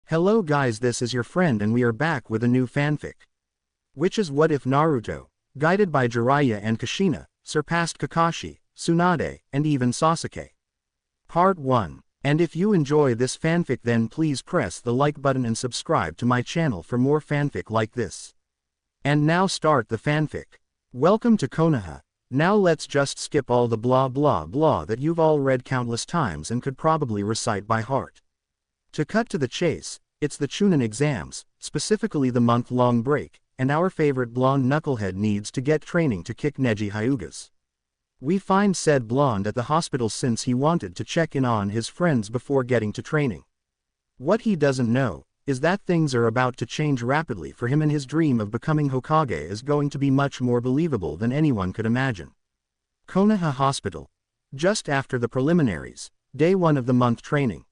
Hello guys, this is your friend and we are back with a new fanfic. Which is what if Naruto, guided by Jiraiya and Kushina, surpassed Kakashi, Tsunade, and even Sasuke. Part 1. And if you enjoy this fanfic then please press the like button and subscribe to my channel for more fanfic like this. And now start the fanfic. Welcome to Konoha. Now let's just skip all the blah blah blah that you've all read countless times and could probably recite by heart. To cut to the chase, it's the Chunin exams, specifically the month-long break, and our favorite blonde knucklehead needs to get training to kick Neji Hyuga's. We find said blonde at the hospital since he wanted to check in on his friends before getting to training. What he doesn't know is that things are about to change rapidly for him and his dream of becoming Hokage is going to be much more believable than anyone could imagine. Konoha Hospital. Just after the preliminaries, day 1 of the month training.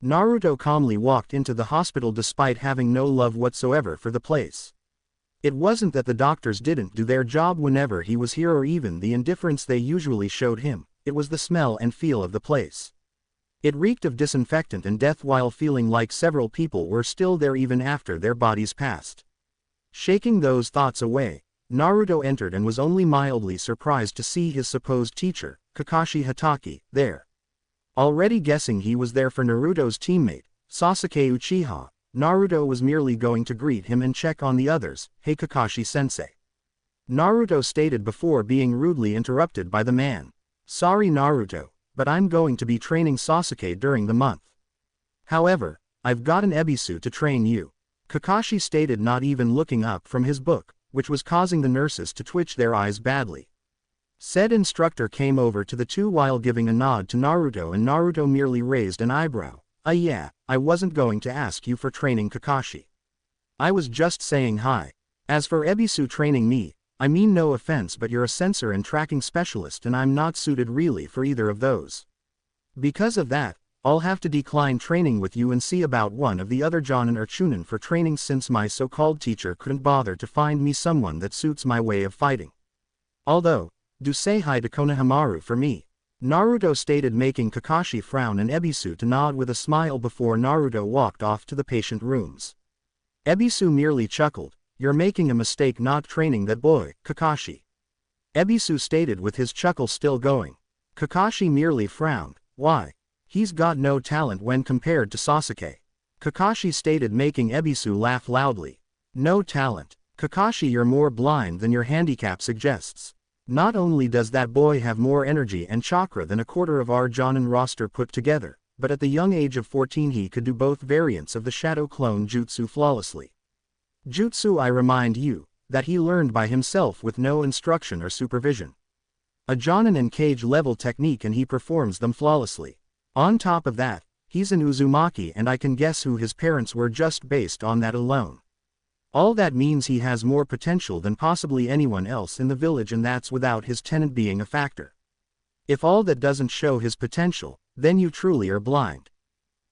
Naruto calmly walked into the hospital despite having no love whatsoever for the place. It wasn't that the doctors didn't do their job whenever he was here or even the indifference they usually showed him, it was the smell and feel of the place. It reeked of disinfectant and death while feeling like several people were still there even after their bodies passed. Shaking those thoughts away, Naruto entered and was only mildly surprised to see his supposed teacher, Kakashi Hatake, there. Already guessing he was there for Naruto's teammate, Sasuke Uchiha, Naruto was merely going to greet him and check on the others. "Hey Kakashi-sensei." Naruto stated before being rudely interrupted by the man. "Sorry Naruto, but I'm going to be training Sasuke during the month. However, I've got an Ebisu to train you," Kakashi stated, not even looking up from his book, which was causing the nurses to twitch their eyes badly. Said instructor came over to the two while giving a nod to Naruto and Naruto merely raised an eyebrow. Yeah, I wasn't going to ask you for training Kakashi. I was just saying hi. As for Ebisu training me, I mean no offense but you're a sensor and tracking specialist and I'm not suited really for either of those. Because of that, I'll have to decline training with you and see about one of the other Jonin or Chunin for training since my so-called teacher couldn't bother to find me someone that suits my way of fighting. Although, do say hi to Konohamaru for me," Naruto stated, making Kakashi frown and Ebisu to nod with a smile before Naruto walked off to the patient rooms. Ebisu merely chuckled. "You're making a mistake not training that boy, Kakashi," Ebisu stated with his chuckle still going. Kakashi merely frowned. "Why? He's got no talent when compared to Sasuke," Kakashi stated, making Ebisu laugh loudly. "No talent? Kakashi, you're more blind than your handicap suggests. Not only does that boy have more energy and chakra than a quarter of our Jonin roster put together, but at the young age of 14 he could do both variants of the Shadow Clone Jutsu flawlessly. Jutsu, I remind you, that he learned by himself with no instruction or supervision. A Jonin and Cage level technique and he performs them flawlessly. On top of that, he's an Uzumaki and I can guess who his parents were just based on that alone. All that means he has more potential than possibly anyone else in the village and that's without his tenant being a factor. If all that doesn't show his potential, then you truly are blind,"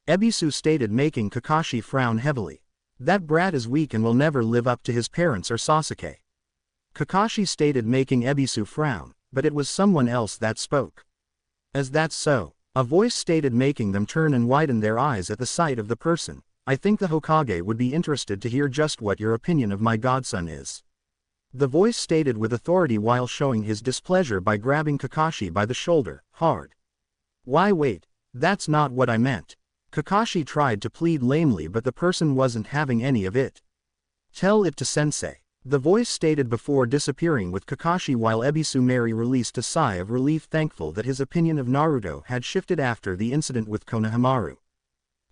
Ebisu stated, making Kakashi frown heavily. "That brat is weak and will never live up to his parents or Sasuke," Kakashi stated, making Ebisu frown, but it was someone else that spoke. "As that's so," a voice stated, making them turn and widen their eyes at the sight of the person. "I think the Hokage would be interested to hear just what your opinion of my godson is," the voice stated with authority while showing his displeasure by grabbing Kakashi by the shoulder, hard. "Why wait, that's not what I meant," Kakashi tried to plead lamely but the person wasn't having any of it. "Tell it to sensei," the voice stated before disappearing with Kakashi while Ebisu Mary released a sigh of relief, thankful that his opinion of Naruto had shifted after the incident with Konohamaru.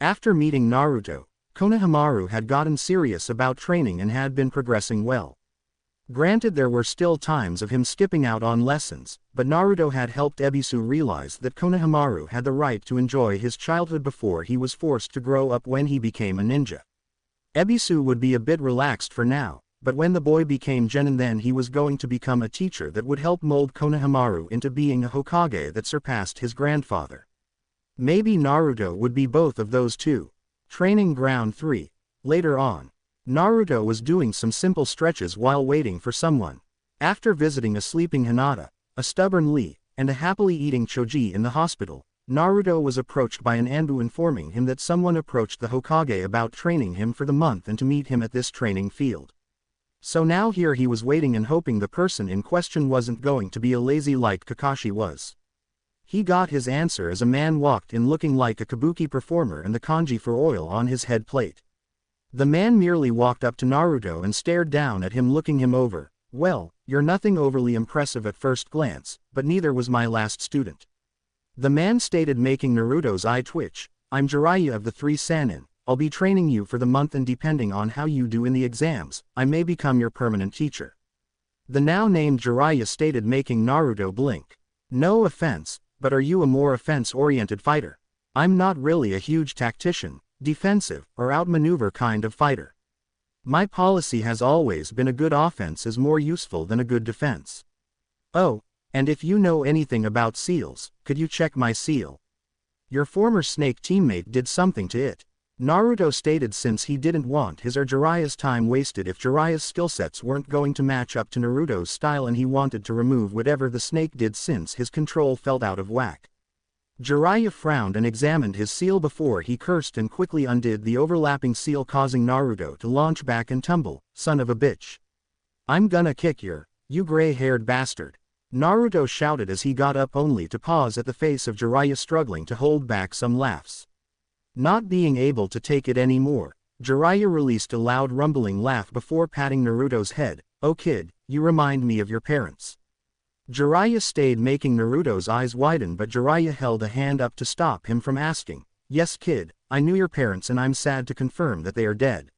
After meeting Naruto, Konohamaru had gotten serious about training and had been progressing well. Granted, there were still times of him skipping out on lessons, but Naruto had helped Ebisu realize that Konohamaru had the right to enjoy his childhood before he was forced to grow up when he became a ninja. Ebisu would be a bit relaxed for now, but when the boy became Genin then he was going to become a teacher that would help mold Konohamaru into being a Hokage that surpassed his grandfather. Maybe Naruto would be both of those two. Training Ground 3. Later on, Naruto was doing some simple stretches while waiting for someone. After visiting a sleeping Hinata, a stubborn Lee, and a happily eating Choji in the hospital, Naruto was approached by an Anbu informing him that someone approached the Hokage about training him for the month and to meet him at this training field. So now here he was waiting and hoping the person in question wasn't going to be a lazy like Kakashi was. He got his answer as a man walked in looking like a kabuki performer and the kanji for oil on his head plate. The man merely walked up to Naruto and stared down at him, looking him over. "Well, you're nothing overly impressive at first glance, but neither was my last student." The man stated, making Naruto's eye twitch. "I'm Jiraiya of the Three Sannin. I'll be training you for the month and depending on how you do in the exams, I may become your permanent teacher." The now named Jiraiya stated, making Naruto blink. "No offense, but are you a more offense-oriented fighter? I'm not really a huge tactician, defensive, or outmaneuver kind of fighter. My policy has always been a good offense is more useful than a good defense. Oh, and if you know anything about seals, could you check my seal? Your former snake teammate did something to it." Naruto stated, since he didn't want his or Jiraiya's time wasted if Jiraiya's skillsets weren't going to match up to Naruto's style, and he wanted to remove whatever the snake did since his control felt out of whack. Jiraiya frowned and examined his seal before he cursed and quickly undid the overlapping seal, causing Naruto to launch back and tumble. "Son of a bitch. I'm gonna kick you gray-haired bastard." Naruto shouted as he got up, only to pause at the face of Jiraiya struggling to hold back some laughs. Not being able to take it anymore, Jiraiya released a loud rumbling laugh before patting Naruto's head. "Oh kid, you remind me of your parents." Jiraiya stayed, making Naruto's eyes widen, but Jiraiya held a hand up to stop him from asking. "Yes kid, I knew your parents and I'm sad to confirm that they are dead.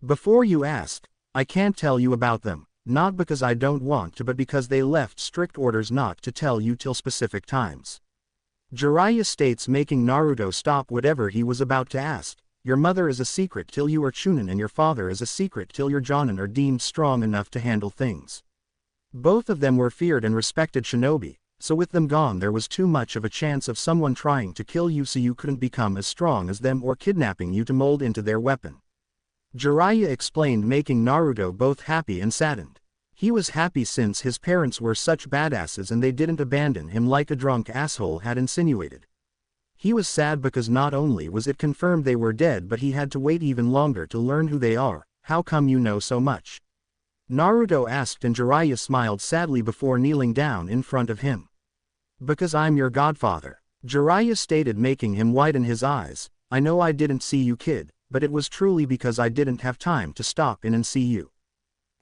Before you ask, I can't tell you about them, not because I don't want to but because they left strict orders not to tell you till specific times." Jiraiya states, making Naruto stop whatever he was about to ask. "Your mother is a secret till you are Chunin and your father is a secret till your Jonin are deemed strong enough to handle things. Both of them were feared and respected shinobi, so with them gone there was too much of a chance of someone trying to kill you so you couldn't become as strong as them or kidnapping you to mold into their weapon." Jiraiya explained, making Naruto both happy and saddened. He was happy since his parents were such badasses and they didn't abandon him like a drunk asshole had insinuated. He was sad because not only was it confirmed they were dead, but he had to wait even longer to learn who they are. "How come you know so much?" Naruto asked, and Jiraiya smiled sadly before kneeling down in front of him. "Because I'm your godfather," Jiraiya stated, making him widen his eyes. "I know I didn't see you kid, but it was truly because I didn't have time to stop in and see you.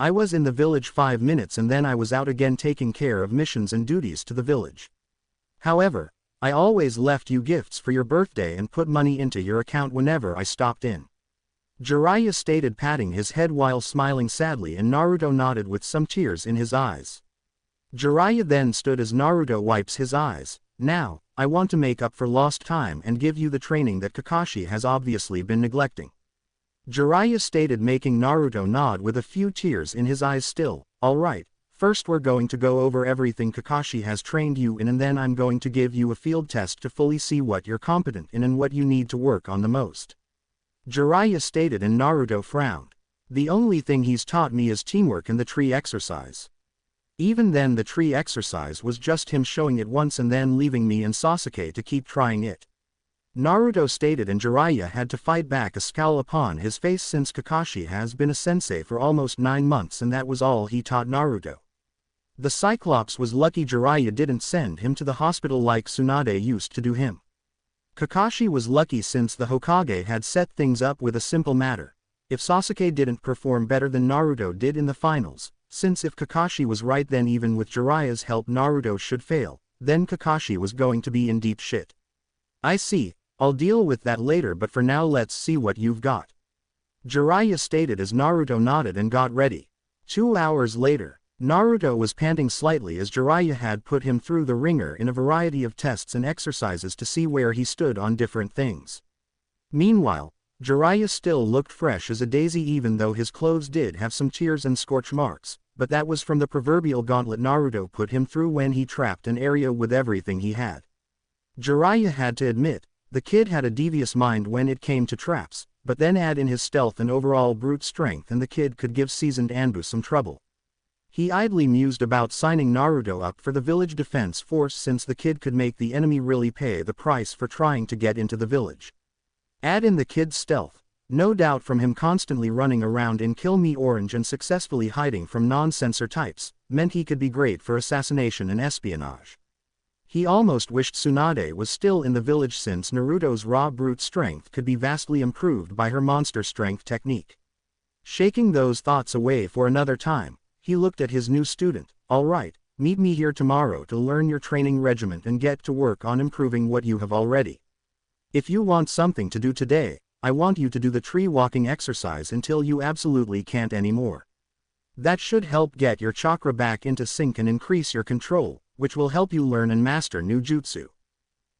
I was in the village 5 minutes and then I was out again taking care of missions and duties to the village. However, I always left you gifts for your birthday and put money into your account whenever I stopped in." Jiraiya stated, patting his head while smiling sadly, and Naruto nodded with some tears in his eyes. Jiraiya then stood as Naruto wipes his eyes. "Now, I want to make up for lost time and give you the training that Kakashi has obviously been neglecting." Jiraiya stated, making Naruto nod with a few tears in his eyes still. "All right, first we're going to go over everything Kakashi has trained you in and then I'm going to give you a field test to fully see what you're competent in and what you need to work on the most." Jiraiya stated, and Naruto frowned. "The only thing he's taught me is teamwork and the tree exercise. Even then the tree exercise was just him showing it once and then leaving me and Sasuke to keep trying it." Naruto stated, and Jiraiya had to fight back a scowl upon his face since Kakashi has been a sensei for almost 9 months and that was all he taught Naruto. The Cyclops was lucky Jiraiya didn't send him to the hospital like Tsunade used to do him. Kakashi was lucky since the Hokage had set things up with a simple matter. If Sasuke didn't perform better than Naruto did in the finals, since if Kakashi was right then even with Jiraiya's help Naruto should fail, then Kakashi was going to be in deep shit. "I see. I'll deal with that later, but for now let's see what you've got," Jiraiya stated as Naruto nodded and got ready. 2 hours later, Naruto was panting slightly as Jiraiya had put him through the ringer in a variety of tests and exercises to see where he stood on different things. Meanwhile, Jiraiya still looked fresh as a daisy even though his clothes did have some tears and scorch marks, but that was from the proverbial gauntlet Naruto put him through when he trapped an area with everything he had. Jiraiya had to admit, the kid had a devious mind when it came to traps, but then add in his stealth and overall brute strength and the kid could give seasoned Anbu some trouble. He idly mused about signing Naruto up for the village defense force since the kid could make the enemy really pay the price for trying to get into the village. Add in the kid's stealth, no doubt from him constantly running around in Kill Me Orange and successfully hiding from non-censor types, meant he could be great for assassination and espionage. He almost wished Tsunade was still in the village since Naruto's raw brute strength could be vastly improved by her monster strength technique. Shaking those thoughts away for another time, he looked at his new student. All right, meet me here tomorrow to learn your training regimen and get to work on improving what you have already. If you want something to do today, I want you to do the tree walking exercise until you absolutely can't anymore. That should help get your chakra back into sync and increase your control, which will help you learn and master new jutsu.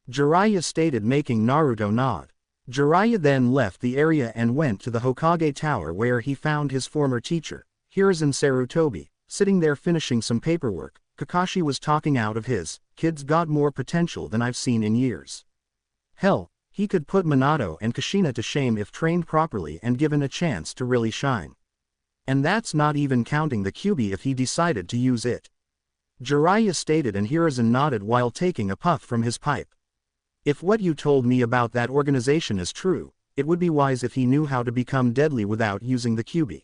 Jiraiya stated, making Naruto nod. Jiraiya then left the area and went to the Hokage Tower where he found his former teacher, Hiruzen Sarutobi, sitting there finishing some paperwork. Kakashi was talking out of his, "Kid's got more potential than I've seen in years. Hell, he could put Minato and Kushina to shame if trained properly and given a chance to really shine. And that's not even counting the Kyuubi if he decided to use it." Jiraiya stated, and Hiruzen nodded while taking a puff from his pipe. "If what you told me about that organization is true, it would be wise if he knew how to become deadly without using the Kyuubi.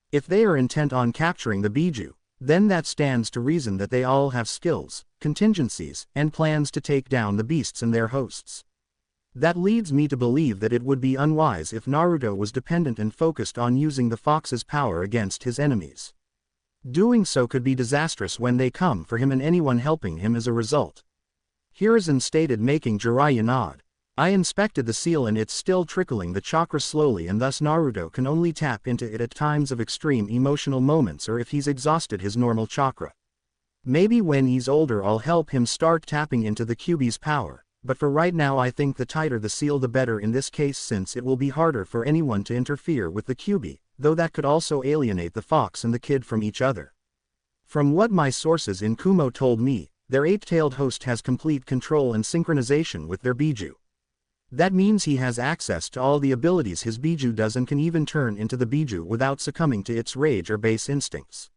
If they are intent on capturing the Biju, then that stands to reason that they all have skills, contingencies, and plans to take down the beasts and their hosts. That leads me to believe that it would be unwise if Naruto was dependent and focused on using the fox's power against his enemies. Doing so could be disastrous when they come for him and anyone helping him as a result." Hiruzen stated, making Jiraiya nod. "I inspected the seal and it's still trickling the chakra slowly, and thus Naruto can only tap into it at times of extreme emotional moments or if he's exhausted his normal chakra. Maybe when he's older I'll help him start tapping into the Kyuubi's power. But for right now I think the tighter the seal the better in this case, since it will be harder for anyone to interfere with the Kyuubi, though that could also alienate the fox and the kid from each other. From what my sources in Kumo told me, their eight-tailed host has complete control and synchronization with their Biju. That means he has access to all the abilities his Biju does and can even turn into the Biju without succumbing to its rage or base instincts."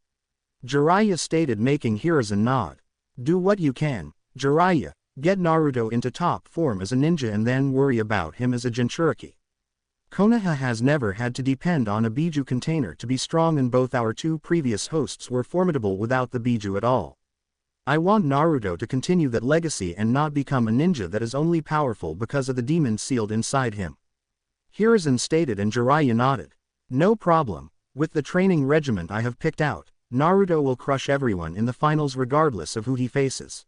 Jiraiya stated, making Hiruzen nod. "Do what you can, Jiraiya. Get Naruto into top form as a ninja and then worry about him as a Jinchuriki. Konoha has never had to depend on a Biju container to be strong, and both our two previous hosts were formidable without the Biju at all. I want Naruto to continue that legacy and not become a ninja that is only powerful because of the demon sealed inside him." Hiruzen stated, and Jiraiya nodded. "No problem. With the training regiment I have picked out, Naruto will crush everyone in the finals regardless of who he faces.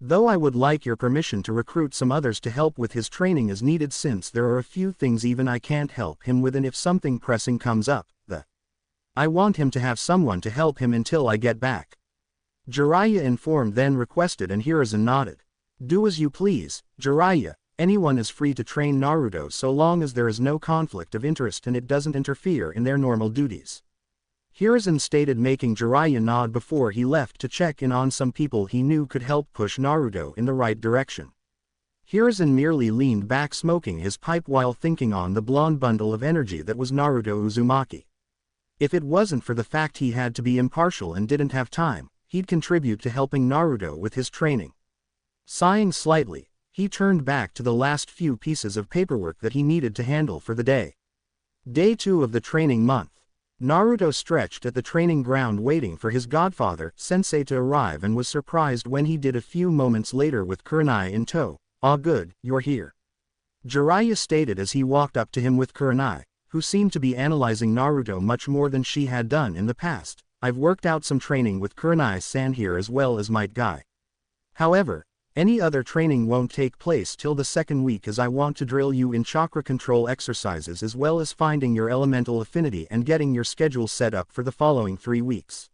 Though I would like your permission to recruit some others to help with his training as needed, since there are a few things even I can't help him with, and if something pressing comes up, I want him to have someone to help him until I get back." Jiraiya informed, then requested, and Hiruzen nodded. "Do as you please, Jiraiya. Anyone is free to train Naruto so long as there is no conflict of interest and it doesn't interfere in their normal duties." Hiruzen stated, making Jiraiya nod before he left to check in on some people he knew could help push Naruto in the right direction. Hiruzen merely leaned back smoking his pipe while thinking on the blonde bundle of energy that was Naruto Uzumaki. If it wasn't for the fact he had to be impartial and didn't have time, he'd contribute to helping Naruto with his training. Sighing slightly, he turned back to the last few pieces of paperwork that he needed to handle for the day. Day 2 of the training month. Naruto stretched at the training ground waiting for his godfather, Sensei, to arrive, and was surprised when he did a few moments later with Kurenai in tow. "Ah, good, you're here," Jiraiya stated as he walked up to him with Kurenai, who seemed to be analyzing Naruto much more than she had done in the past. "I've worked out some training with Kurenai-san here as well as Might Guy. However, any other training won't take place till the second week, as I want to drill you in chakra control exercises as well as finding your elemental affinity and getting your schedule set up for the following 3 weeks.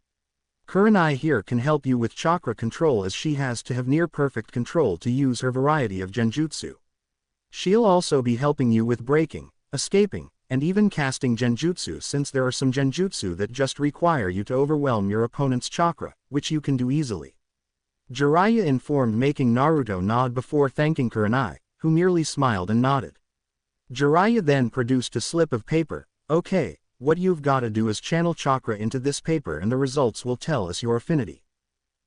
Kurenai here can help you with chakra control, as she has to have near-perfect control to use her variety of genjutsu. She'll also be helping you with breaking, escaping, and even casting genjutsu, since there are some genjutsu that just require you to overwhelm your opponent's chakra, which you can do easily." Jiraiya informed, making Naruto nod before thanking Kurenai, who merely smiled and nodded. Jiraiya then produced a slip of paper. "Okay, what you've gotta do is channel chakra into this paper and the results will tell us your affinity.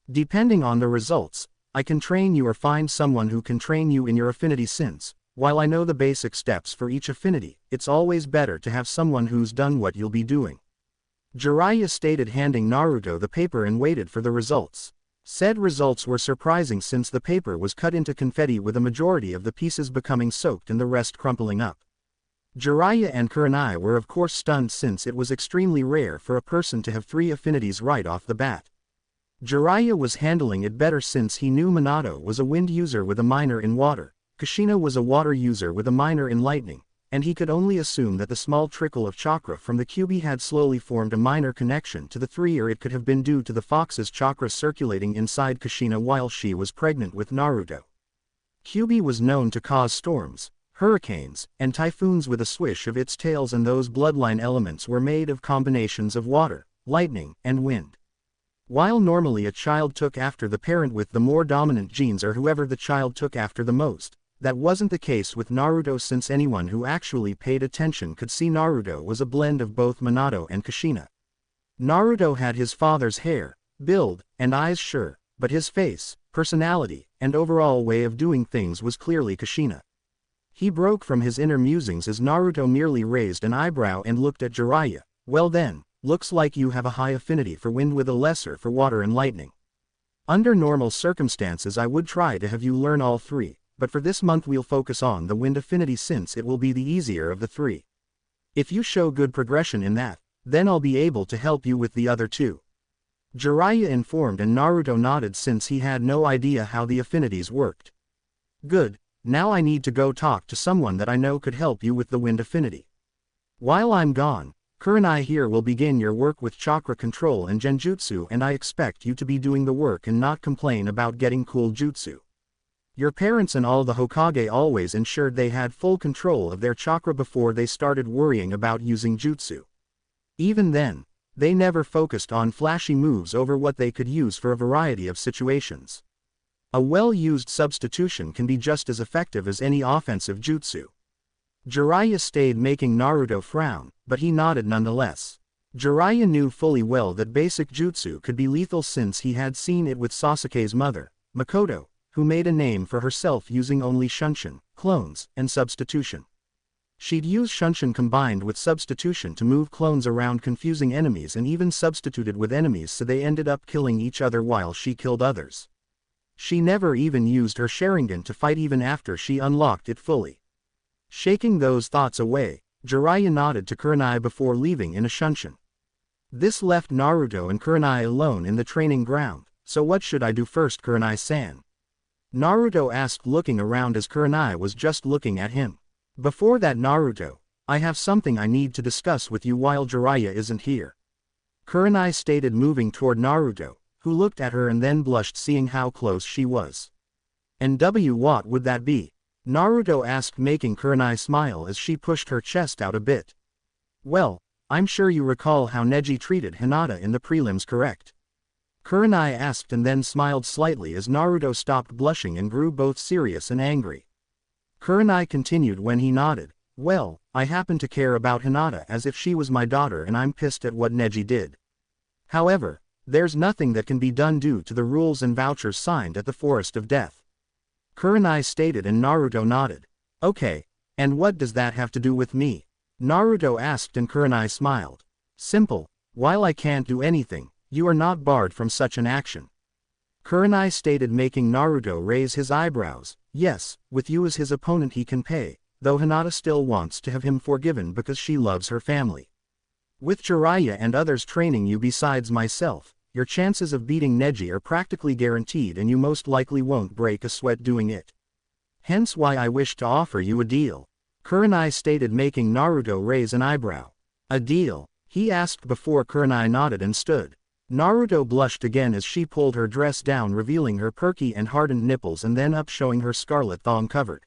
Depending on the results, I can train you or find someone who can train you in your affinity since, while I know the basic steps for each affinity, it's always better to have someone who's done what you'll be doing. Jiraiya stated, handing Naruto the paper, and waited for the results. Said results were surprising since the paper was cut into confetti with a majority of the pieces becoming soaked and the rest crumpling up. Jiraiya and Kurenai were of course stunned since it was extremely rare for a person to have 3 affinities right off the bat. Jiraiya was handling it better since he knew Minato was a wind user with a minor in water, Kushina was a water user with a minor in lightning, and he could only assume that the small trickle of chakra from the Kyuubi had slowly formed a minor connection to the 3, or it could have been due to the fox's chakra circulating inside Kushina while she was pregnant with Naruto. Kyuubi was known to cause storms, hurricanes, and typhoons with a swish of its tails, and those bloodline elements were made of combinations of water, lightning, and wind. While normally a child took after the parent with the more dominant genes, or whoever the child took after the most, that wasn't the case with Naruto, since anyone who actually paid attention could see Naruto was a blend of both Minato and Kushina. Naruto had his father's hair, build, and eyes, sure, but his face, personality, and overall way of doing things was clearly Kushina. He broke from his inner musings as Naruto merely raised an eyebrow and looked at Jiraiya. Well then, looks like you have a high affinity for wind with a lesser for water and lightning. Under normal circumstances I would try to have you learn all 3, but for this month we'll focus on the wind affinity since it will be the easier of the 3. If you show good progression in that, then I'll be able to help you with the other 2. Jiraiya informed, and Naruto nodded since he had no idea how the affinities worked. Good, now I need to go talk to someone that I know could help you with the wind affinity. While I'm gone, Kurenai here will begin your work with chakra control and genjutsu, and I expect you to be doing the work and not complain about getting cool jutsu. Your parents and all the Hokage always ensured they had full control of their chakra before they started worrying about using jutsu. Even then, they never focused on flashy moves over what they could use for a variety of situations. A well-used substitution can be just as effective as any offensive jutsu. Jiraiya stayed, making Naruto frown, but he nodded nonetheless. Jiraiya knew fully well that basic jutsu could be lethal since he had seen it with Sasuke's mother, Makoto, who made a name for herself using only shunshin, clones, and substitution. She'd use shunshin combined with substitution to move clones around confusing enemies, and even substituted with enemies so they ended up killing each other while she killed others. She never even used her Sharingan to fight even after she unlocked it fully. Shaking those thoughts away, Jiraiya nodded to Kurenai before leaving in a shunshin. This left Naruto and Kurenai alone in the training ground. So what should I do first, Kurenai-san? Naruto asked, looking around as Kurenai was just looking at him. Before that, Naruto, I have something I need to discuss with you while Jiraiya isn't here. Kurenai stated, moving toward Naruto, who looked at her and then blushed seeing how close she was. And what would that be? Naruto asked, making Kurenai smile as she pushed her chest out a bit. Well, I'm sure you recall how Neji treated Hinata in the prelims, correct? Kurenai asked and then smiled slightly as Naruto stopped blushing and grew both serious and angry. Kurenai continued when he nodded. Well, I happen to care about Hinata as if she was my daughter, and I'm pissed at what Neji did. However, there's nothing that can be done due to the rules and vouchers signed at the Forest of Death. Kurenai stated, and Naruto nodded. Okay, and what does that have to do with me? Naruto asked, and Kurenai smiled. Simple, while I can't do anything, you are not barred from such an action. Kurenai stated, making Naruto raise his eyebrows. Yes, with you as his opponent he can pay, though Hinata still wants to have him forgiven because she loves her family. With Jiraiya and others training you besides myself, your chances of beating Neji are practically guaranteed, and you most likely won't break a sweat doing it. Hence why I wish to offer you a deal. Kurenai stated, making Naruto raise an eyebrow. A deal? He asked before Kurenai nodded and stood. Naruto blushed again as she pulled her dress down, revealing her perky and hardened nipples, and then up, showing her scarlet thong covered.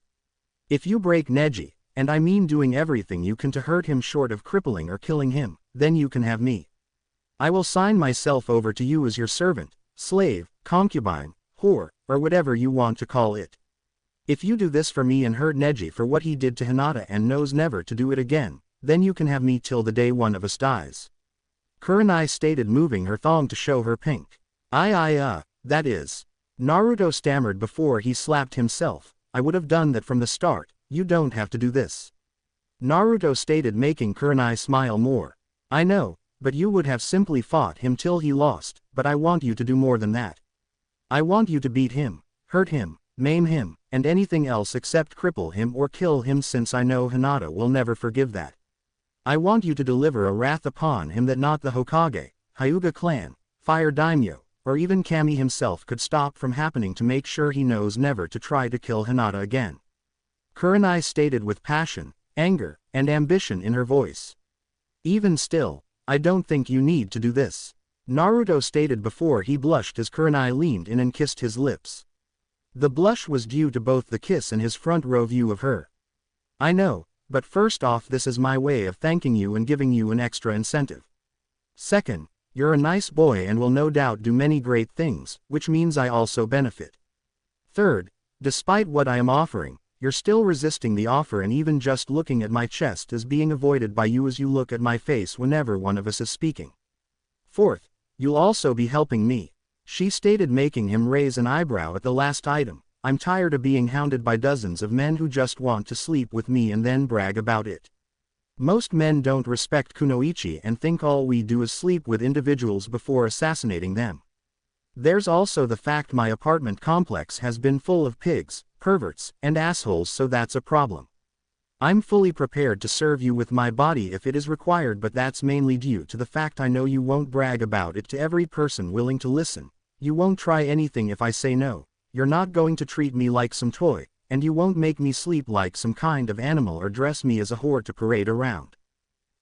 If you break Neji, and I mean doing everything you can to hurt him short of crippling or killing him, then you can have me. I will sign myself over to you as your servant, slave, concubine, whore, or whatever you want to call it. If you do this for me and hurt Neji for what he did to Hinata and knows never to do it again, then you can have me till the day one of us dies. Kurenai stated, moving her thong to show her pink. That is. Naruto stammered before he slapped himself. I would have done that from the start, you don't have to do this. Naruto stated, making Kurenai smile more. I know, but you would have simply fought him till he lost, but I want you to do more than that. I want you to beat him, hurt him, maim him, and anything else except cripple him or kill him, since I know Hinata will never forgive that. I want you to deliver a wrath upon him that not the Hokage, Hyuga clan, Fire Daimyo, or even Kami himself could stop from happening, to make sure he knows never to try to kill Hinata again. Kurenai stated with passion, anger, and ambition in her voice. Even still, I don't think you need to do this. Naruto stated before he blushed as Kurenai leaned in and kissed his lips. The blush was due to both the kiss and his front row view of her. I know, but first off, this is my way of thanking you and giving you an extra incentive. Second, you're a nice boy and will no doubt do many great things, which means I also benefit. Third, despite what I am offering, you're still resisting the offer, and even just looking at my chest is being avoided by you as you look at my face whenever one of us is speaking. Fourth, you'll also be helping me. She stated, making him raise an eyebrow at the last item. I'm tired of being hounded by dozens of men who just want to sleep with me and then brag about it. Most men don't respect kunoichi and think all we do is sleep with individuals before assassinating them. There's also the fact my apartment complex has been full of pigs, perverts, and assholes, so that's a problem. I'm fully prepared to serve you with my body if it is required, but that's mainly due to the fact I know you won't brag about it to every person willing to listen. You won't try anything if I say no. You're not going to treat me like some toy, and you won't make me sleep like some kind of animal or dress me as a whore to parade around.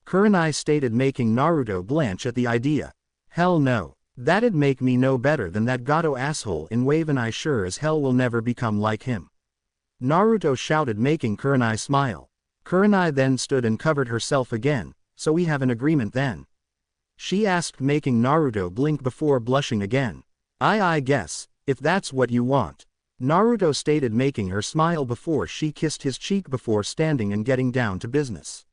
Kurenai stated, making Naruto blanch at the idea. Hell no. That'd make me no better than that Gato asshole in Wave, and I sure as hell will never become like him. Naruto shouted, making Kurenai smile. Kurenai then stood and covered herself again. So we have an agreement then? She asked, making Naruto blink before blushing again. I guess, if that's what you want. Naruto stated, making her smile before she kissed his cheek before standing and getting down to business.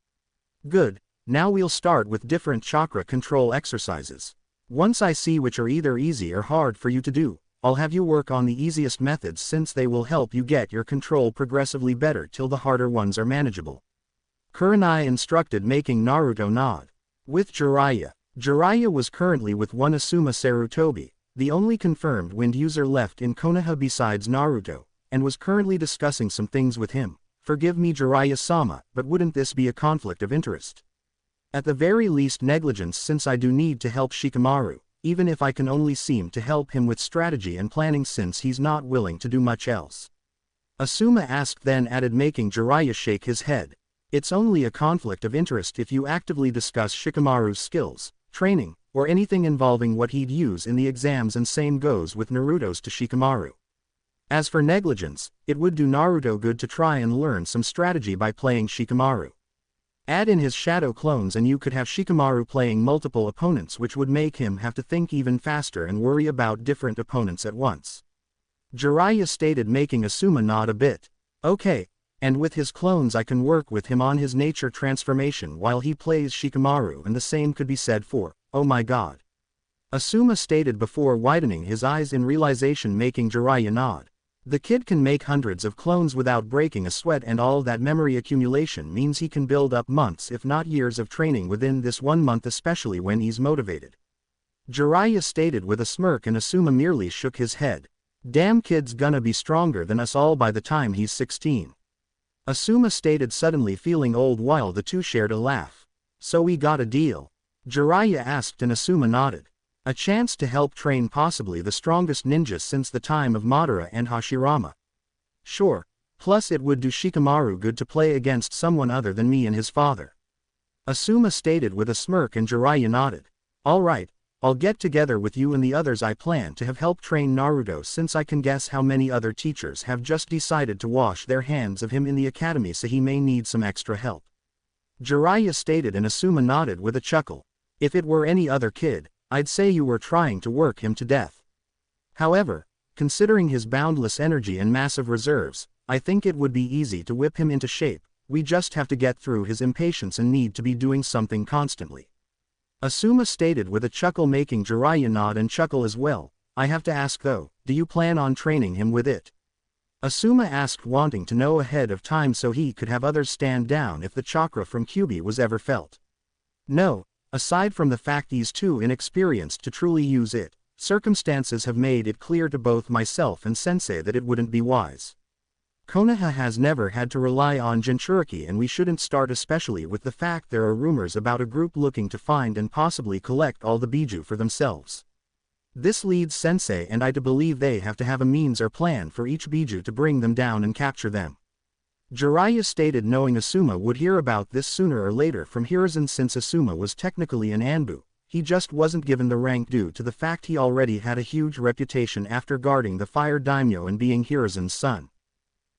Good, now we'll start with different chakra control exercises. Once I see which are either easy or hard for you to do, I'll have you work on the easiest methods, since they will help you get your control progressively better till the harder ones are manageable. Kurenai instructed, making Naruto nod. With Jiraiya. Jiraiya was currently with one Asuma Sarutobi, the only confirmed wind user left in Konoha besides Naruto, and was currently discussing some things with him. Forgive me, Jiraiya-sama, but wouldn't this be a conflict of interest? At the very least negligence, since I do need to help Shikamaru, even if I can only seem to help him with strategy and planning, since he's not willing to do much else. Asuma asked, then added, making Jiraiya shake his head. It's only a conflict of interest if you actively discuss Shikamaru's skills, training, or anything involving what he'd use in the exams, and same goes with Naruto's to Shikamaru. As for negligence, it would do Naruto good to try and learn some strategy by playing Shikamaru. Add in his shadow clones and you could have Shikamaru playing multiple opponents, which would make him have to think even faster and worry about different opponents at once. Jiraiya stated, making Asuma nod a bit. Okay, and with his clones I can work with him on his nature transformation while he plays Shikamaru, and the same could be said for, oh my god. Asuma stated before widening his eyes in realization, making Jiraiya nod. The kid can make hundreds of clones without breaking a sweat, and all that memory accumulation means he can build up months if not years of training within this 1 month, especially when he's motivated. Jiraiya stated with a smirk, and Asuma merely shook his head. Damn, kid's gonna be stronger than us all by the time he's 16. Asuma stated, suddenly feeling old, while the two shared a laugh. So we got a deal? Jiraiya asked, and Asuma nodded. A chance to help train possibly the strongest ninja since the time of Madara and Hashirama. Sure, plus it would do Shikamaru good to play against someone other than me and his father. Asuma stated with a smirk, and Jiraiya nodded. Alright, I'll get together with you and the others I plan to have help train Naruto, since I can guess how many other teachers have just decided to wash their hands of him in the academy, so he may need some extra help. Jiraiya stated, and Asuma nodded with a chuckle. If it were any other kid, I'd say you were trying to work him to death. However, considering his boundless energy and massive reserves, I think it would be easy to whip him into shape, we just have to get through his impatience and need to be doing something constantly. Asuma stated with a chuckle, making Jiraiya nod and chuckle as well. I have to ask though, do you plan on training him with it? Asuma asked, wanting to know ahead of time so he could have others stand down if the chakra from Kyuubi was ever felt. No, aside from the fact he's too inexperienced to truly use it, circumstances have made it clear to both myself and Sensei that it wouldn't be wise. Konoha has never had to rely on Jinchuriki, and we shouldn't start, especially with the fact there are rumors about a group looking to find and possibly collect all the Biju for themselves. This leads Sensei and I to believe they have to have a means or plan for each Biju to bring them down and capture them. Jiraiya stated, knowing Asuma would hear about this sooner or later from Hiruzen, since Asuma was technically an Anbu. He just wasn't given the rank due to the fact he already had a huge reputation after guarding the Fire Daimyo and being Hiruzen's son.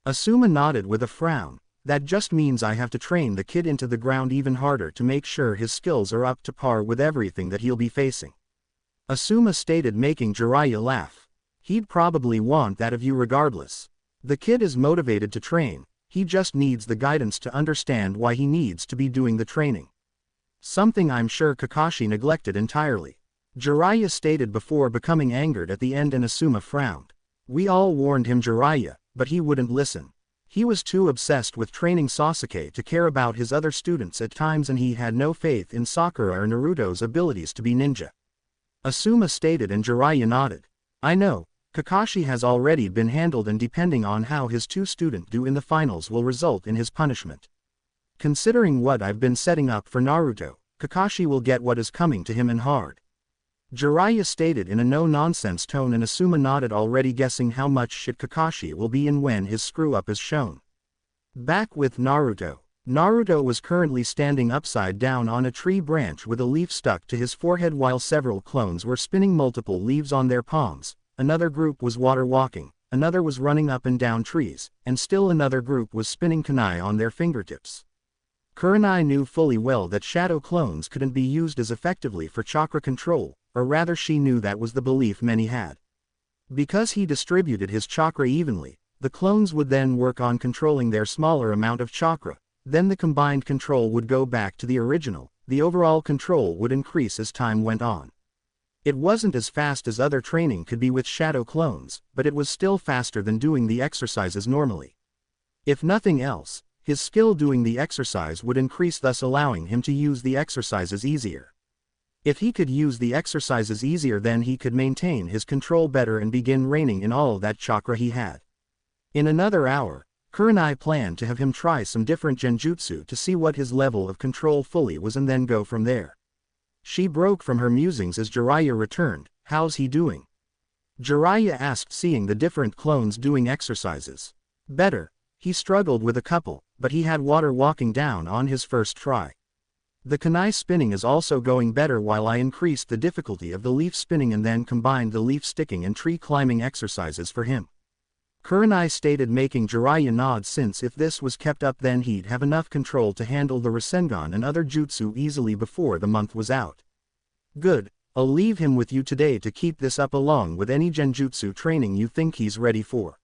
Asuma nodded with a frown. That just means I have to train the kid into the ground even harder to make sure his skills are up to par with everything that he'll be facing. Asuma stated, making Jiraiya laugh. He'd probably want that of you regardless. The kid is motivated to train, he just needs the guidance to understand why he needs to be doing the training. Something I'm sure Kakashi neglected entirely. Jiraiya stated before becoming angered at the end, and Asuma frowned. We all warned him, Jiraiya, but he wouldn't listen. He was too obsessed with training Sasuke to care about his other students at times, and he had no faith in Sakura or Naruto's abilities to be ninja. Asuma stated, and Jiraiya nodded. I know, Kakashi has already been handled, and depending on how his two students do in the finals will result in his punishment. Considering what I've been setting up for Naruto, Kakashi will get what is coming to him, and hard. Jiraiya stated in a no-nonsense tone, and Asuma nodded, already guessing how much shit Kakashi will be in when his screw-up is shown. Back with Naruto. Naruto was currently standing upside down on a tree branch with a leaf stuck to his forehead while several clones were spinning multiple leaves on their palms. Another group was water walking, another was running up and down trees, and still another group was spinning kunai on their fingertips. Kurenai knew fully well that shadow clones couldn't be used as effectively for chakra control, or rather she knew that was the belief many had. Because he distributed his chakra evenly, the clones would then work on controlling their smaller amount of chakra, then the combined control would go back to the original, the overall control would increase as time went on. It wasn't as fast as other training could be with shadow clones, but it was still faster than doing the exercises normally. If nothing else, his skill doing the exercise would increase, thus allowing him to use the exercises easier. If he could use the exercises easier, then he could maintain his control better and begin reigning in all that chakra he had. In another hour, Kurenai planned to have him try some different genjutsu to see what his level of control fully was and then go from there. She broke from her musings as Jiraiya returned. How's he doing? Jiraiya asked, seeing the different clones doing exercises. Better. He struggled with a couple, but he had water walking down on his first try. The kunai spinning is also going better, while I increased the difficulty of the leaf spinning and then combined the leaf sticking and tree climbing exercises for him. Kurenai stated, making Jiraiya nod, since if this was kept up then he'd have enough control to handle the Rasengan and other jutsu easily before the month was out. Good, I'll leave him with you today to keep this up along with any genjutsu training you think he's ready for.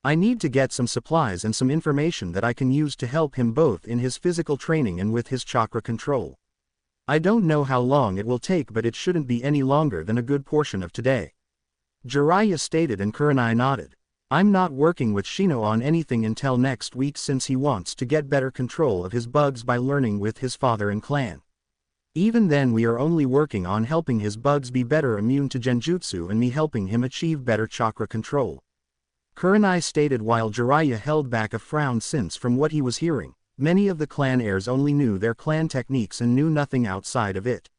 I need to get some supplies and some information that I can use to help him both in his physical training and with his chakra control. I don't know how long it will take, but it shouldn't be any longer than a good portion of today. Jiraiya stated, and Kurenai nodded. I'm not working with Shino on anything until next week, since he wants to get better control of his bugs by learning with his father and clan. Even then we are only working on helping his bugs be better immune to genjutsu and me helping him achieve better chakra control. Kurenai stated, while Jiraiya held back a frown, since from what he was hearing, many of the clan heirs only knew their clan techniques and knew nothing outside of it.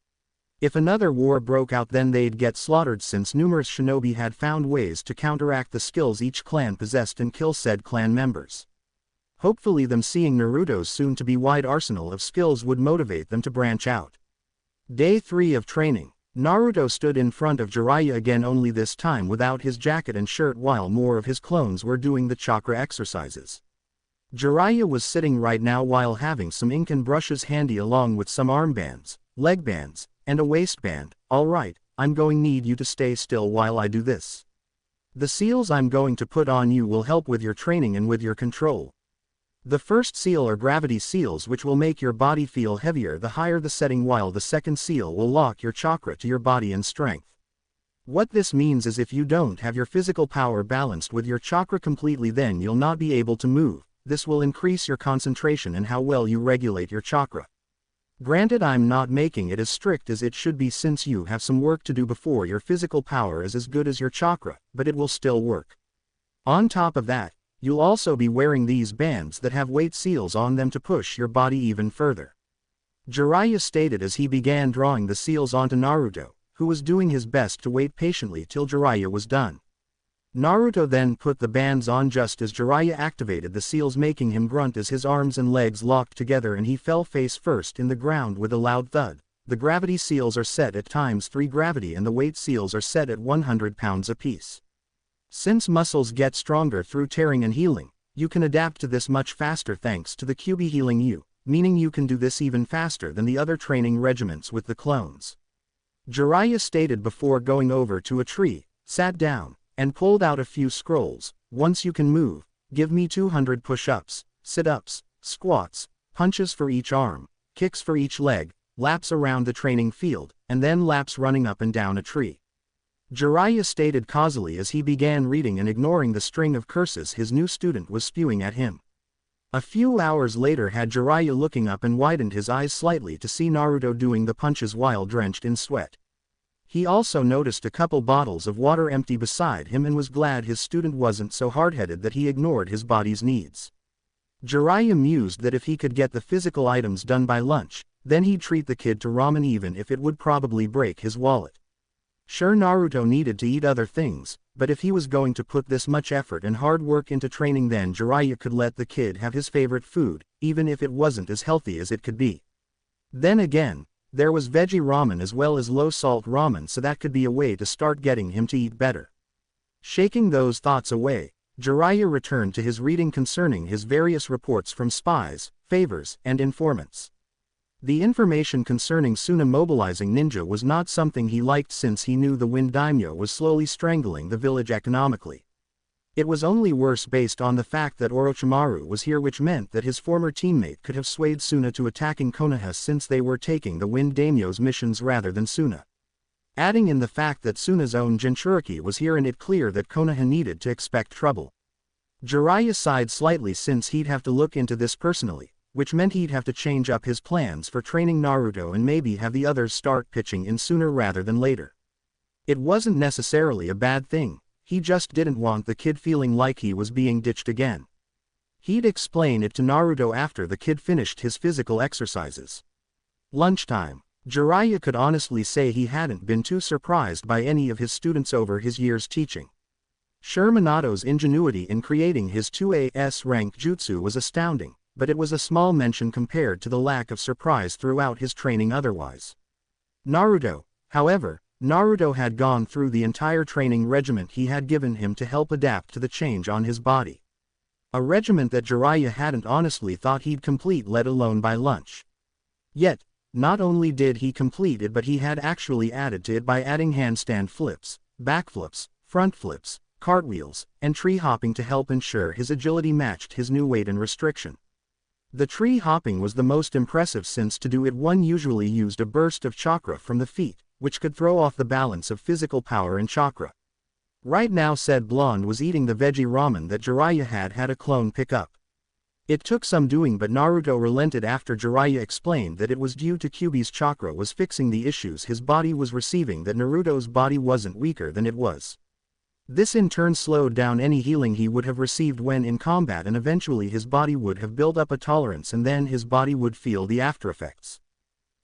If another war broke out then they'd get slaughtered, since numerous shinobi had found ways to counteract the skills each clan possessed and kill said clan members. Hopefully them seeing Naruto's soon-to-be wide arsenal of skills would motivate them to branch out. Day 3 of training. Naruto stood in front of Jiraiya again, only this time without his jacket and shirt, while more of his clones were doing the chakra exercises. Jiraiya was sitting right now while having some ink and brushes handy along with some armbands, leg bands, and a waistband. Alright, I'm going need you to stay still while I do this. The seals I'm going to put on you will help with your training and with your control. The first seal are gravity seals, which will make your body feel heavier the higher the setting, while the second seal will lock your chakra to your body and strength. What this means is if you don't have your physical power balanced with your chakra completely, then you'll not be able to move. This will increase your concentration and how well you regulate your chakra. Granted, I'm not making it as strict as it should be, since you have some work to do before your physical power is as good as your chakra, but it will still work. On top of that, you'll also be wearing these bands that have weight seals on them to push your body even further. Jiraiya stated as he began drawing the seals onto Naruto, who was doing his best to wait patiently till Jiraiya was done. Naruto then put the bands on just as Jiraiya activated the seals, making him grunt as his arms and legs locked together and he fell face first in the ground with a loud thud. The gravity seals are set at ×3 gravity and the weight seals are set at 100 pounds apiece. Since muscles get stronger through tearing and healing, you can adapt to this much faster thanks to the QB healing you, meaning you can do this even faster than the other training regiments with the clones. Jiraiya stated before going over to a tree, sat down, and pulled out a few scrolls. Once you can move, give me 200 push-ups, sit-ups, squats, punches for each arm, kicks for each leg, laps around the training field, and then laps running up and down a tree. Jiraiya stated causally as he began reading and ignoring the string of curses his new student was spewing at him. A few hours later had Jiraiya looking up and widened his eyes slightly to see Naruto doing the punches while drenched in sweat. He also noticed a couple bottles of water empty beside him and was glad his student wasn't so hard-headed that he ignored his body's needs. Jiraiya mused that if he could get the physical items done by lunch, then he'd treat the kid to ramen even if it would probably break his wallet. Sure, Naruto needed to eat other things, but if he was going to put this much effort and hard work into training, then Jiraiya could let the kid have his favorite food, even if it wasn't as healthy as it could be. Then again, there was veggie ramen as well as low-salt ramen, so that could be a way to start getting him to eat better. Shaking those thoughts away, Jiraiya returned to his reading concerning his various reports from spies, favors, and informants. The information concerning Suna mobilizing ninja was not something he liked, since he knew the Wind Daimyo was slowly strangling the village economically. It was only worse based on the fact that Orochimaru was here, which meant that his former teammate could have swayed Suna to attacking Konoha, since they were taking the Wind Daimyo's missions rather than Suna. Adding in the fact that Suna's own Jinchuriki was here and it clear that Konoha needed to expect trouble. Jiraiya sighed slightly since he'd have to look into this personally, which meant he'd have to change up his plans for training Naruto and maybe have the others start pitching in sooner rather than later. It wasn't necessarily a bad thing, he just didn't want the kid feeling like he was being ditched again. He'd explain it to Naruto after the kid finished his physical exercises. Lunchtime. Jiraiya could honestly say he hadn't been too surprised by any of his students over his years teaching. Sure, Minato's ingenuity in creating his 2AS rank jutsu was astounding, but it was a small mention compared to the lack of surprise throughout his training otherwise. Naruto, however, Naruto had gone through the entire training regiment he had given him to help adapt to the change on his body. A regiment that Jiraiya hadn't honestly thought he'd complete, let alone by lunch. Yet, not only did he complete it, but he had actually added to it by adding handstand flips, backflips, front flips, cartwheels, and tree hopping to help ensure his agility matched his new weight and restriction. The tree hopping was the most impressive, since to do it one usually used a burst of chakra from the feet, which could throw off the balance of physical power and chakra. Right now said blonde was eating the veggie ramen that Jiraiya had a clone pick up. It took some doing, but Naruto relented after Jiraiya explained that it was due to Kyuubi's chakra was fixing the issues his body was receiving, that Naruto's body wasn't weaker than it was. This in turn slowed down any healing he would have received when in combat, and eventually his body would have built up a tolerance and then his body would feel the aftereffects.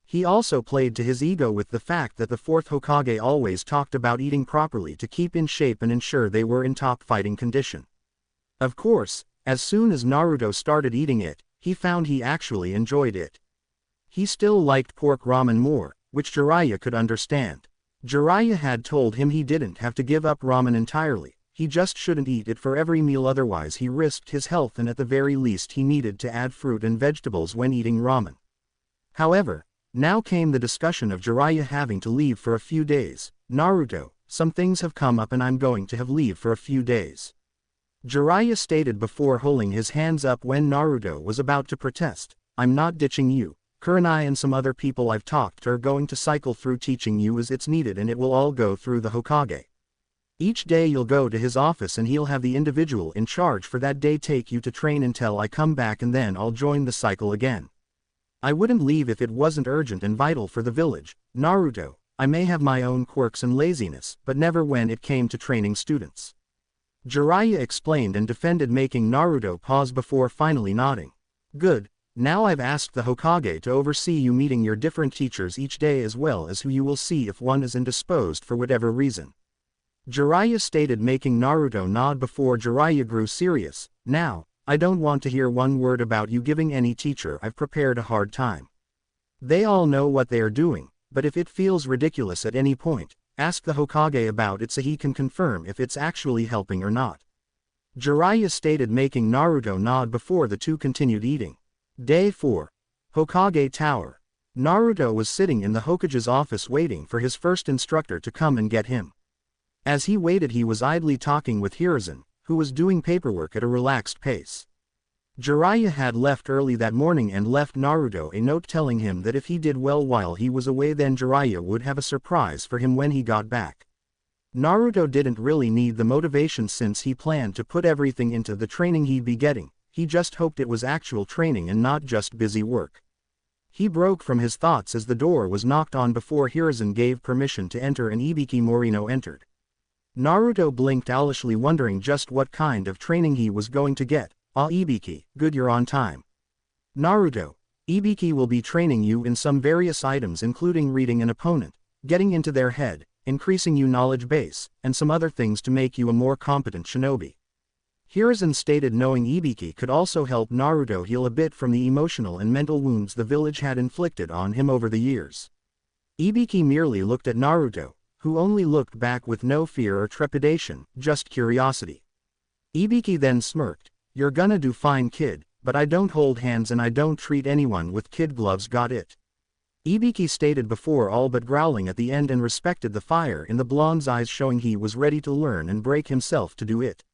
He also played to his ego with the fact that the fourth Hokage always talked about eating properly to keep in shape and ensure they were in top fighting condition. Of course, as soon as Naruto started eating it, he found he actually enjoyed it. He still liked pork ramen more, which Jiraiya could understand. Jiraiya had told him he didn't have to give up ramen entirely, he just shouldn't eat it for every meal, otherwise he risked his health, and at the very least he needed to add fruit and vegetables when eating ramen. However, now came the discussion of Jiraiya having to leave for a few days. Naruto, some things have come up and I'm going to have leave for a few days. Jiraiya stated before holding his hands up when Naruto was about to protest. I'm not ditching you. Kurenai and some other people I've talked to are going to cycle through teaching you as it's needed, and it will all go through the Hokage. Each day you'll go to his office and he'll have the individual in charge for that day take you to train until I come back, and then I'll join the cycle again. I wouldn't leave if it wasn't urgent and vital for the village, Naruto. I may have my own quirks and laziness, but never when it came to training students. Jiraiya explained and defended, making Naruto pause before finally nodding. Good. Now I've asked the Hokage to oversee you meeting your different teachers each day, as well as who you will see if one is indisposed for whatever reason. Jiraiya stated, making Naruto nod before Jiraiya grew serious. Now, I don't want to hear one word about you giving any teacher I've prepared a hard time. They all know what they are doing, but if it feels ridiculous at any point, ask the Hokage about it so he can confirm if it's actually helping or not. Jiraiya stated, making Naruto nod before the two continued eating. Day 4. Hokage Tower. Naruto was sitting in the Hokage's office waiting for his first instructor to come and get him. As he waited, he was idly talking with Hiruzen, who was doing paperwork at a relaxed pace. Jiraiya had left early that morning and left Naruto a note telling him that if he did well while he was away, then Jiraiya would have a surprise for him when he got back. Naruto didn't really need the motivation since he planned to put everything into the training he'd be getting. He just hoped it was actual training and not just busy work. He broke from his thoughts as the door was knocked on before Hiruzen gave permission to enter and Ibiki Morino entered. Naruto blinked owlishly, wondering just what kind of training he was going to get. Ah, Ibiki, good, you're on time. Naruto, Ibiki will be training you in some various items, including reading an opponent, getting into their head, increasing your knowledge base, and some other things to make you a more competent shinobi. Hiruzen stated, knowing Ibiki could also help Naruto heal a bit from the emotional and mental wounds the village had inflicted on him over the years. Ibiki merely looked at Naruto, who only looked back with no fear or trepidation, just curiosity. Ibiki then smirked. You're gonna do fine, kid, but I don't hold hands and I don't treat anyone with kid gloves, got it? Ibiki stated before all but growling at the end, and respected the fire in the blonde's eyes, showing he was ready to learn and break himself to do it.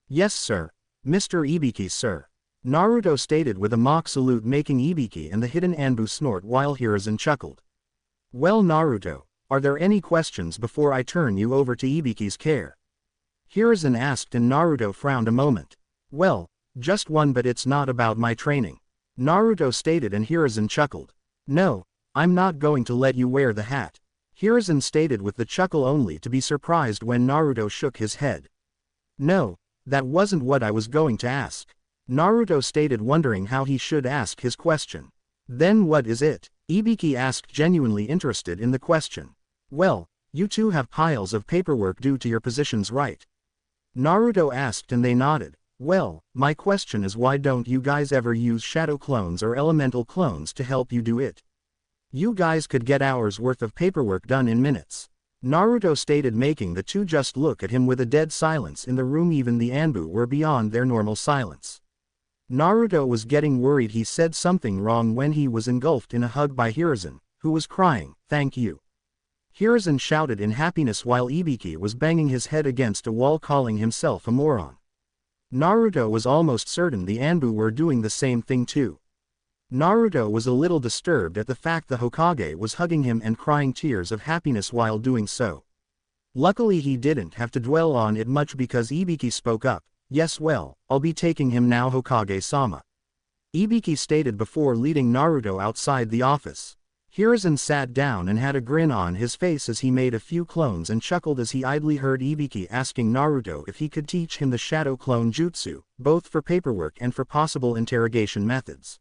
Yes sir. Mr. Ibiki, sir. Naruto stated with a mock salute, making Ibiki and the hidden Anbu snort while Hiruzen chuckled. Well Naruto, are there any questions before I turn you over to Ibiki's care? Hiruzen asked, and Naruto frowned a moment. Well, just one, but it's not about my training. Naruto stated, and Hiruzen chuckled. No, I'm not going to let you wear the hat. Hiruzen stated with the chuckle, only to be surprised when Naruto shook his head. No, that wasn't what I was going to ask. Naruto stated, wondering how he should ask his question. Then what is it? Ibiki asked, genuinely interested in the question. Well, you two have piles of paperwork due to your positions, right? Naruto asked, and they nodded. Well, my question is, why don't you guys ever use shadow clones or elemental clones to help you do it? You guys could get hours worth of paperwork done in minutes. Naruto stated, making the two just look at him with a dead silence in the room. Even the Anbu were beyond their normal silence. Naruto was getting worried he said something wrong when he was engulfed in a hug by Hiruzen, who was crying, "Thank you." Hiruzen shouted in happiness while Ibiki was banging his head against a wall, calling himself a moron. Naruto was almost certain the Anbu were doing the same thing too. Naruto was a little disturbed at the fact the Hokage was hugging him and crying tears of happiness while doing so. Luckily he didn't have to dwell on it much because Ibiki spoke up. Yes, well, I'll be taking him now, Hokage-sama. Ibiki stated before leading Naruto outside the office. Hiruzen sat down and had a grin on his face as he made a few clones and chuckled as he idly heard Ibiki asking Naruto if he could teach him the shadow clone jutsu, both for paperwork and for possible interrogation methods.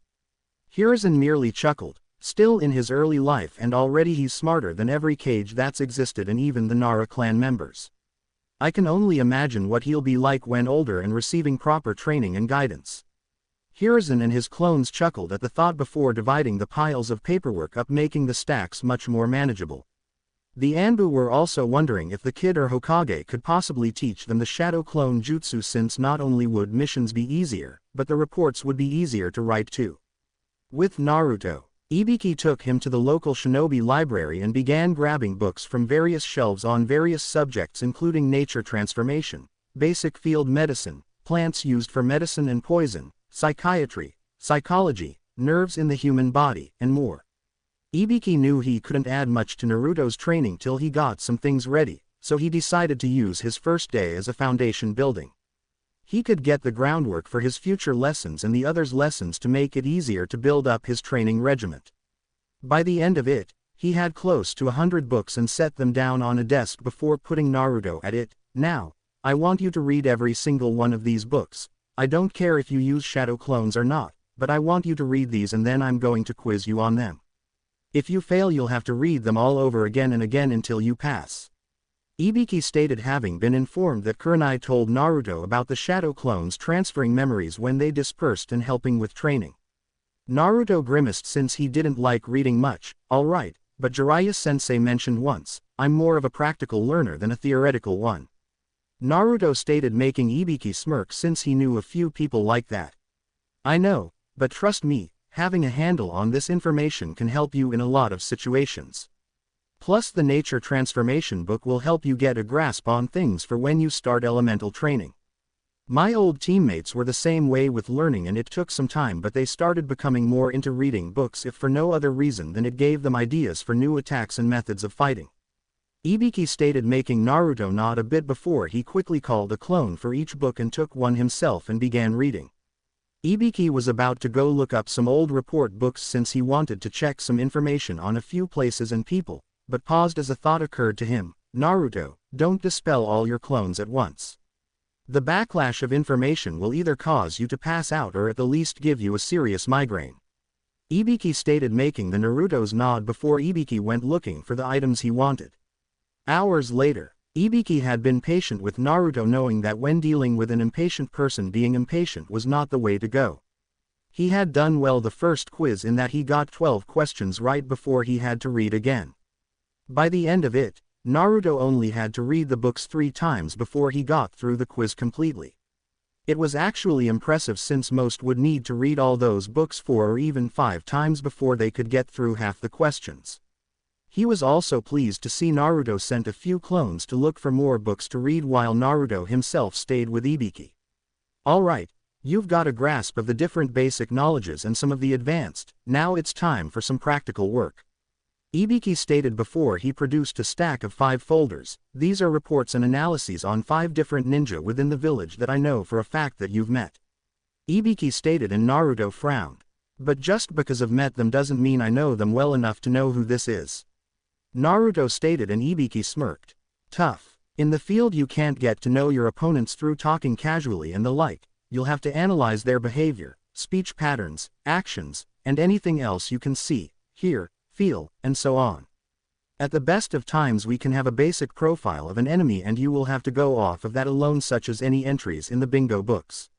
Hiruzen merely chuckled. Still in his early life and already he's smarter than every Kage that's existed and even the Nara clan members. I can only imagine what he'll be like when older and receiving proper training and guidance. Hiruzen and his clones chuckled at the thought before dividing the piles of paperwork up, making the stacks much more manageable. The Anbu were also wondering if the kid or Hokage could possibly teach them the shadow clone jutsu, since not only would missions be easier, but the reports would be easier to write too. With Naruto, Ibiki took him to the local shinobi library and began grabbing books from various shelves on various subjects including nature transformation, basic field medicine, plants used for medicine and poison, psychiatry, psychology, nerves in the human body, and more. Ibiki knew he couldn't add much to Naruto's training till he got some things ready, so he decided to use his first day as a foundation building. He could get the groundwork for his future lessons and the others' lessons to make it easier to build up his training regiment. By the end of it, he had close to 100 books and set them down on a desk before putting Naruto at it. Now, I want you to read every single one of these books. I don't care if you use shadow clones or not, but I want you to read these and then I'm going to quiz you on them. If you fail, you'll have to read them all over again and again until you pass. Ibiki stated, having been informed that Kurenai told Naruto about the shadow clones transferring memories when they dispersed and helping with training. Naruto grimaced since he didn't like reading much. Alright, but Jiraiya-sensei mentioned once, I'm more of a practical learner than a theoretical one. Naruto stated, making Ibiki smirk since he knew a few people like that. I know, but trust me, having a handle on this information can help you in a lot of situations. Plus the nature transformation book will help you get a grasp on things for when you start elemental training. My old teammates were the same way with learning, and it took some time, but they started becoming more into reading books if for no other reason than it gave them ideas for new attacks and methods of fighting. Ibiki stated, making Naruto nod a bit before he quickly called a clone for each book and took one himself and began reading. Ibiki was about to go look up some old report books since he wanted to check some information on a few places and people, but paused as a thought occurred to him. Naruto, don't dispel all your clones at once. The backlash of information will either cause you to pass out or at the least give you a serious migraine. Ibiki stated, making the Naruto's nod before Ibiki went looking for the items he wanted. Hours later, Ibiki had been patient with Naruto, knowing that when dealing with an impatient person, being impatient was not the way to go. He had done well the first quiz in that he got 12 questions right before he had to read again. By the end of it, Naruto only had to read the books 3 times before he got through the quiz completely. It was actually impressive since most would need to read all those books 4 or even 5 times before they could get through half the questions. He was also pleased to see Naruto sent a few clones to look for more books to read while Naruto himself stayed with Ibiki. Alright, you've got a grasp of the different basic knowledges and some of the advanced, now it's time for some practical work. Ibiki stated before he produced a stack of 5 folders. These are reports and analyses on 5 different ninja within the village that I know for a fact that you've met. Ibiki stated, and Naruto frowned. But just because I've met them doesn't mean I know them well enough to know who this is. Naruto stated, and Ibiki smirked. Tough. In the field you can't get to know your opponents through talking casually and the like. You'll have to analyze their behavior, speech patterns, actions, and anything else you can see, hear, feel, and so on. At the best of times we can have a basic profile of an enemy and you will have to go off of that alone, such as any entries in the bingo books.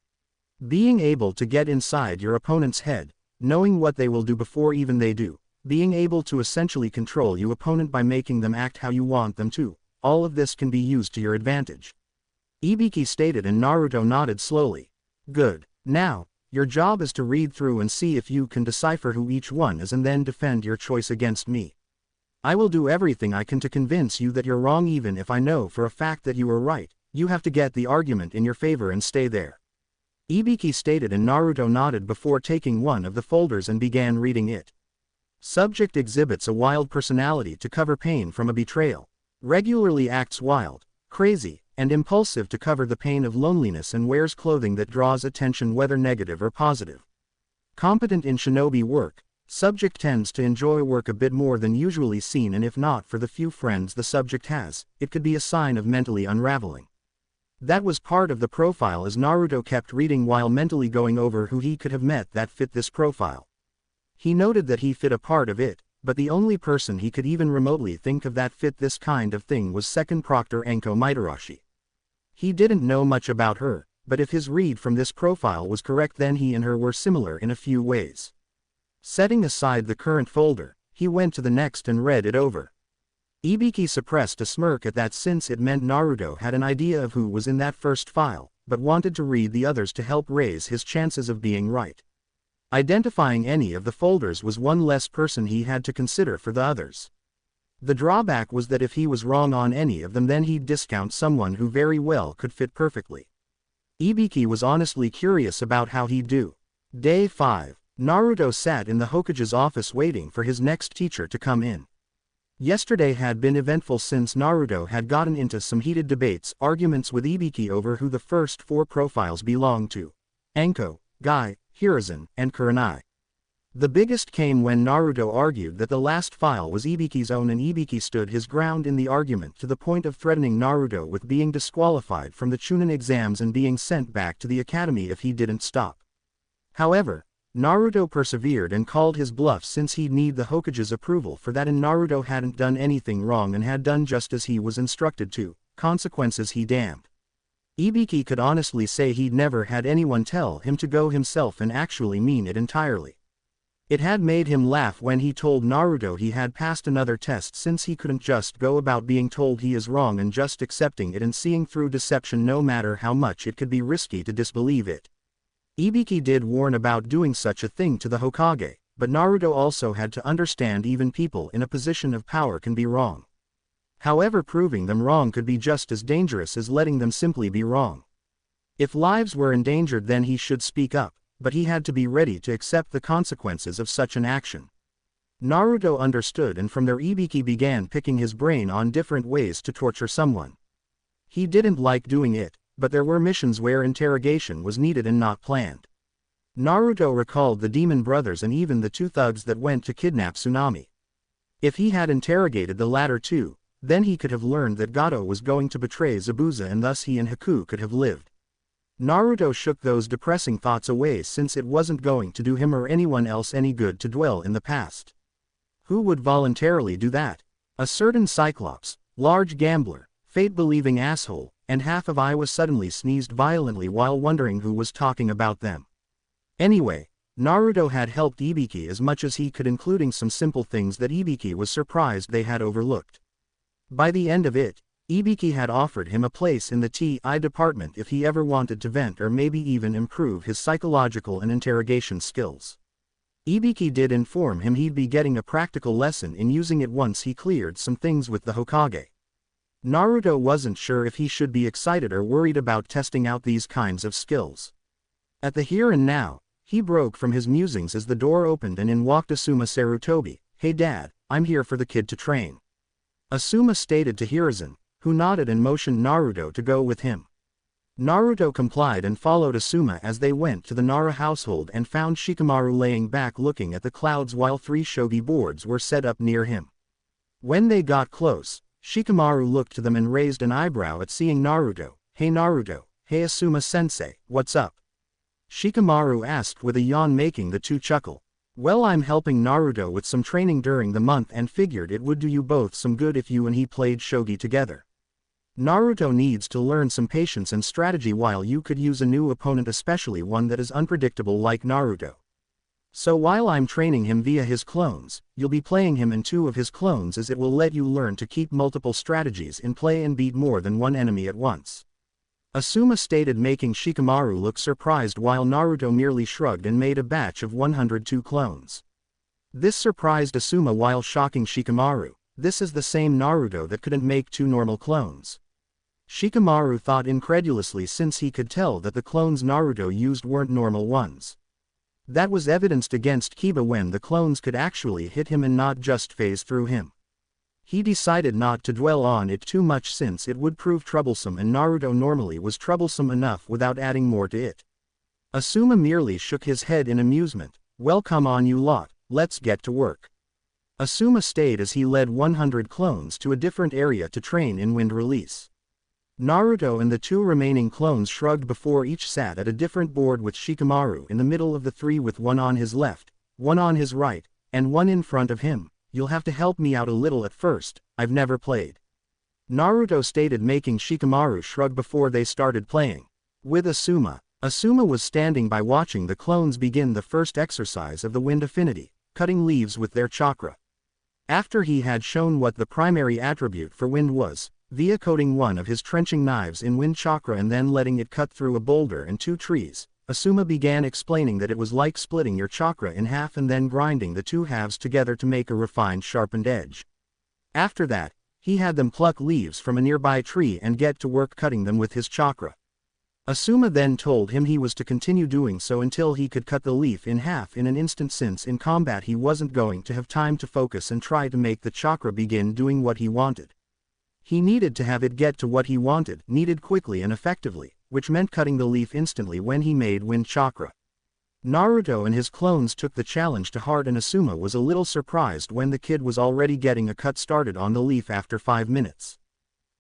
Being able to get inside your opponent's head, knowing what they will do before even they do, being able to essentially control your opponent by making them act how you want them to, all of this can be used to your advantage. Ibiki stated, and Naruto nodded slowly. Good. Now, your job is to read through and see if you can decipher who each one is and then defend your choice against me. I will do everything I can to convince you that you're wrong, even if I know for a fact that you are right. You have to get the argument in your favor and stay there. Ibiki stated, and Naruto nodded before taking one of the folders and began reading it. Subject exhibits a wild personality to cover pain from a betrayal. Regularly acts wild, crazy, and impulsive to cover the pain of loneliness, and wears clothing that draws attention whether negative or positive. Competent in shinobi work. Subject tends to enjoy work a bit more than usually seen, and if not for the few friends the subject has, it could be a sign of mentally unraveling. That was part of the profile as Naruto kept reading while mentally going over who he could have met that fit this profile. He noted that he fit a part of it, but the only person he could even remotely think of that fit this kind of thing was second Proctor Enko Mitarashi. He didn't know much about her, but if his read from this profile was correct, then he and her were similar in a few ways. Setting aside the current folder, he went to the next and read it over. Ibiki suppressed a smirk at that since it meant Naruto had an idea of who was in that first file, but wanted to read the others to help raise his chances of being right. Identifying any of the folders was one less person he had to consider for the others. The drawback was that if he was wrong on any of them, then he'd discount someone who very well could fit perfectly. Ibiki was honestly curious about how he'd do. Day 5. Naruto sat in the Hokage's office waiting for his next teacher to come in. Yesterday had been eventful since Naruto had gotten into some heated arguments with Ibiki over who the first 4 profiles belonged to: Anko, Guy, Hiruzen, and Kurenai. The biggest came when Naruto argued that the last file was Ibiki's own, and Ibiki stood his ground in the argument to the point of threatening Naruto with being disqualified from the Chunin exams and being sent back to the academy if he didn't stop. However, Naruto persevered and called his bluff since he'd need the Hokage's approval for that, and Naruto hadn't done anything wrong and had done just as he was instructed to. Consequences he damned. Ibiki could honestly say he'd never had anyone tell him to go himself and actually mean it entirely. It had made him laugh when he told Naruto he had passed another test, since he couldn't just go about being told he is wrong and just accepting it and seeing through deception no matter how much it could be risky to disbelieve it. Ibiki did warn about doing such a thing to the Hokage, but Naruto also had to understand even people in a position of power can be wrong. However, proving them wrong could be just as dangerous as letting them simply be wrong. If lives were endangered, then he should speak up, but he had to be ready to accept the consequences of such an action. Naruto understood, and from there Ibiki began picking his brain on different ways to torture someone. He didn't like doing it, but there were missions where interrogation was needed and not planned. Naruto recalled the demon brothers and even the 2 thugs that went to kidnap Tsunami. If he had interrogated the latter too, then he could have learned that Gato was going to betray Zabuza, and thus he and Haku could have lived. Naruto shook those depressing thoughts away, since it wasn't going to do him or anyone else any good to dwell in the past. Who would voluntarily do that? A certain Cyclops, large gambler, fate-believing asshole, and half of Iowa suddenly sneezed violently while wondering who was talking about them. Anyway, Naruto had helped Ibiki as much as he could, including some simple things that Ibiki was surprised they had overlooked. By the end of it, Ibiki had offered him a place in the TI department if he ever wanted to vent or maybe even improve his psychological and interrogation skills. Ibiki did inform him he'd be getting a practical lesson in using it once he cleared some things with the Hokage. Naruto wasn't sure if he should be excited or worried about testing out these kinds of skills. At the here and now, he broke from his musings as the door opened and in walked Asuma Sarutobi. "Hey Dad, I'm here for the kid to train," Asuma stated to Hiruzen, who nodded and motioned Naruto to go with him. Naruto complied and followed Asuma as they went to the Nara household and found Shikamaru laying back looking at the clouds while 3 shogi boards were set up near him. When they got close, Shikamaru looked to them and raised an eyebrow at seeing Naruto. "Hey Naruto, hey Asuma-sensei, what's up?" Shikamaru asked with a yawn, making the 2 chuckle. "Well, I'm helping Naruto with some training during the month and figured it would do you both some good if you and he played shogi together. Naruto needs to learn some patience and strategy while you could use a new opponent, especially one that is unpredictable like Naruto. So while I'm training him via his clones, you'll be playing him in 2 of his clones, as it will let you learn to keep multiple strategies in play and beat more than one enemy at once," Asuma stated, making Shikamaru look surprised while Naruto merely shrugged and made a batch of 102 clones. This surprised Asuma while shocking Shikamaru. This is the same Naruto that couldn't make 2 normal clones. Shikamaru thought incredulously, since he could tell that the clones Naruto used weren't normal ones. That was evidenced against Kiba when the clones could actually hit him and not just phase through him. He decided not to dwell on it too much since it would prove troublesome, and Naruto normally was troublesome enough without adding more to it. Asuma merely shook his head in amusement. "Well, come on you lot, let's get to work." Asuma stayed as he led 100 clones to a different area to train in wind release. Naruto and the 2 remaining clones shrugged before each sat at a different board, with Shikamaru in the middle of the 3 with one on his left, one on his right, and one in front of him. "You'll have to help me out a little at first, I've never played," Naruto stated, making Shikamaru shrug before they started playing. With Asuma, Asuma was standing by watching the clones begin the first exercise of the wind affinity, cutting leaves with their chakra. After he had shown what the primary attribute for wind was, via coating one of his trenching knives in wind chakra and then letting it cut through a boulder and 2 trees, Asuma began explaining that it was like splitting your chakra in half and then grinding the 2 halves together to make a refined sharpened edge. After that, he had them pluck leaves from a nearby tree and get to work cutting them with his chakra. Asuma then told him he was to continue doing so until he could cut the leaf in half in an instant, since in combat he wasn't going to have time to focus and try to make the chakra begin doing what he wanted. He needed to have it get to what he wanted, needed quickly and effectively, which meant cutting the leaf instantly when he made wind chakra. Naruto and his clones took the challenge to heart, and Asuma was a little surprised when the kid was already getting a cut started on the leaf after 5 minutes.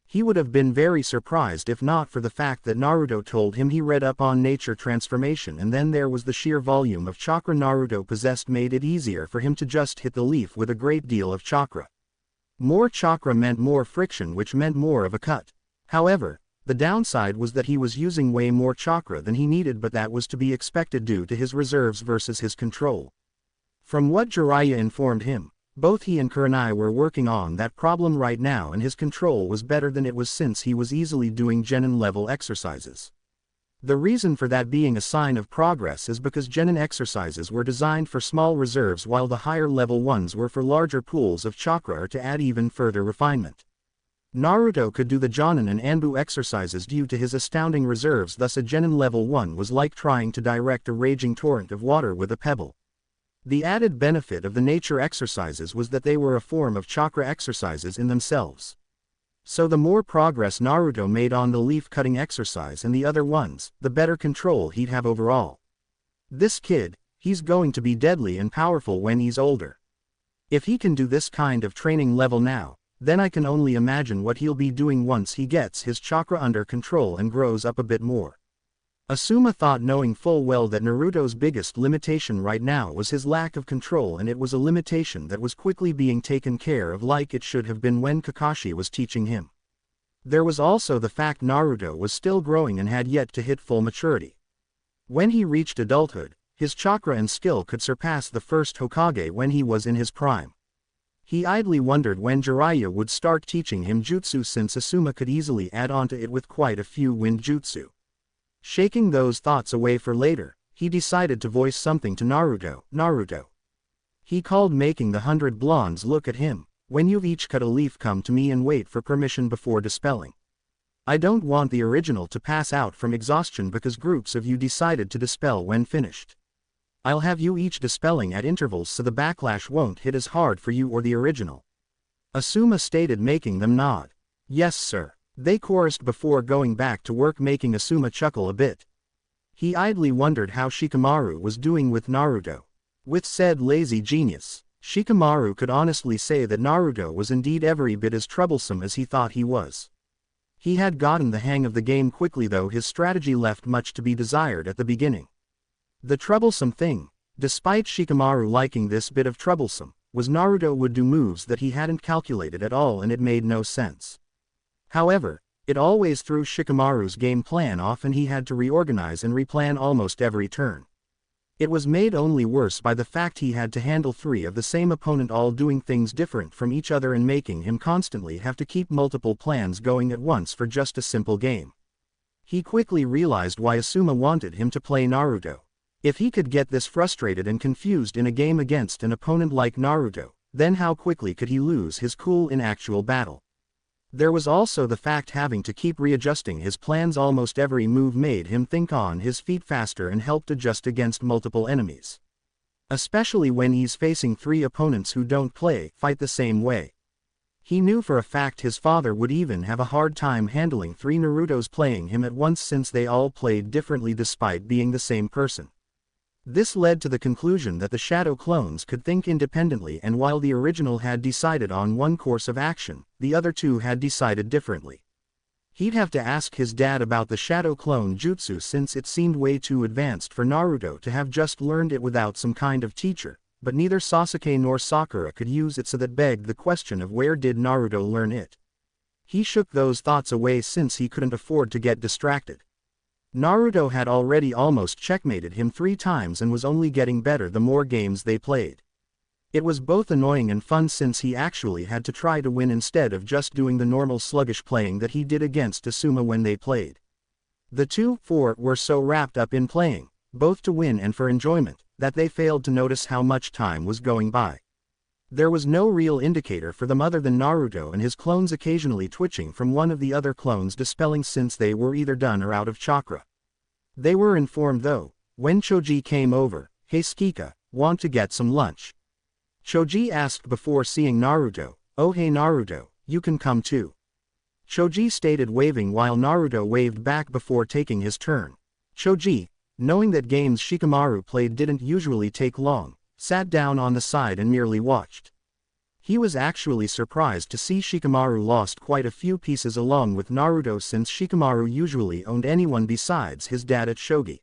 He would have been very surprised if not for the fact that Naruto told him he read up on nature transformation, and then there was the sheer volume of chakra Naruto possessed made it easier for him to just hit the leaf with a great deal of chakra. More chakra meant more friction, which meant more of a cut. However, the downside was that he was using way more chakra than he needed, but that was to be expected due to his reserves versus his control. From what Jiraiya informed him, both he and Kurenai were working on that problem right now, and his control was better than it was since he was easily doing genin level exercises. The reason for that being a sign of progress is because genin exercises were designed for small reserves while the higher level ones were for larger pools of chakra or to add even further refinement. Naruto could do the Jonin and Anbu exercises due to his astounding reserves, thus a genin level 1 was like trying to direct a raging torrent of water with a pebble. The added benefit of the nature exercises was that they were a form of chakra exercises in themselves. So the more progress Naruto made on the leaf-cutting exercise and the other ones, the better control he'd have overall. This kid, he's going to be deadly and powerful when he's older. If he can do this kind of training level now, then I can only imagine what he'll be doing once he gets his chakra under control and grows up a bit more. Asuma thought, knowing full well that Naruto's biggest limitation right now was his lack of control, and it was a limitation that was quickly being taken care of like it should have been when Kakashi was teaching him. There was also the fact Naruto was still growing and had yet to hit full maturity. When he reached adulthood, his chakra and skill could surpass the first Hokage when he was in his prime. He idly wondered when Jiraiya would start teaching him jutsu, since Asuma could easily add onto it with quite a few wind jutsu. Shaking those thoughts away for later, he decided to voice something to Naruto. Naruto. He called, making the 100 blondes look at him. When you've each cut a leaf, come to me and wait for permission before dispelling. I don't want the original to pass out from exhaustion because groups of you decided to dispel when finished. I'll have you each dispelling at intervals so the backlash won't hit as hard for you or the original. Asuma stated, making them nod. Yes sir. They chorused before going back to work, making Asuma chuckle a bit. He idly wondered how Shikamaru was doing with Naruto. With said lazy genius, Shikamaru could honestly say that Naruto was indeed every bit as troublesome as he thought he was. He had gotten the hang of the game quickly, though his strategy left much to be desired at the beginning. The troublesome thing, despite Shikamaru liking this bit of troublesome, was Naruto would do moves that he hadn't calculated at all, and it made no sense. However, it always threw Shikamaru's game plan off, and he had to reorganize and replan almost every turn. It was made only worse by the fact he had to handle 3 of the same opponent, all doing things different from each other and making him constantly have to keep multiple plans going at once for just a simple game. He quickly realized why Asuma wanted him to play Naruto. If he could get this frustrated and confused in a game against an opponent like Naruto, then how quickly could he lose his cool in actual battle? There was also the fact having to keep readjusting his plans. Almost every move made him think on his feet faster and helped adjust against multiple enemies. Especially when he's facing 3 opponents who don't fight the same way. He knew for a fact his father would even have a hard time handling 3 Narutos playing him at once, since they all played differently despite being the same person. This led to the conclusion that the shadow clones could think independently, and while the original had decided on one course of action, the other 2 had decided differently. He'd have to ask his dad about the shadow clone jutsu, since it seemed way too advanced for Naruto to have just learned it without some kind of teacher, but neither Sasuke nor Sakura could use it, so that begged the question of where did Naruto learn it. He shook those thoughts away since he couldn't afford to get distracted. Naruto had already almost checkmated him 3 times and was only getting better the more games they played. It was both annoying and fun, since he actually had to try to win instead of just doing the normal sluggish playing that he did against Asuma when they played. The 2-4 were so wrapped up in playing, both to win and for enjoyment, that they failed to notice how much time was going by. There was no real indicator for them other than Naruto and his clones occasionally twitching from one of the other clones dispelling, since they were either done or out of chakra. They were informed though, when Choji came over, "Hey Skika, want to get some lunch?" Choji asked before seeing Naruto, "Oh hey Naruto, you can come too." Choji stated waving while Naruto waved back before taking his turn. Choji, knowing that games Shikamaru played didn't usually take long, sat down on the side and merely watched. He was actually surprised to see Shikamaru lost quite a few pieces along with Naruto since Shikamaru usually owned anyone besides his dad at shogi.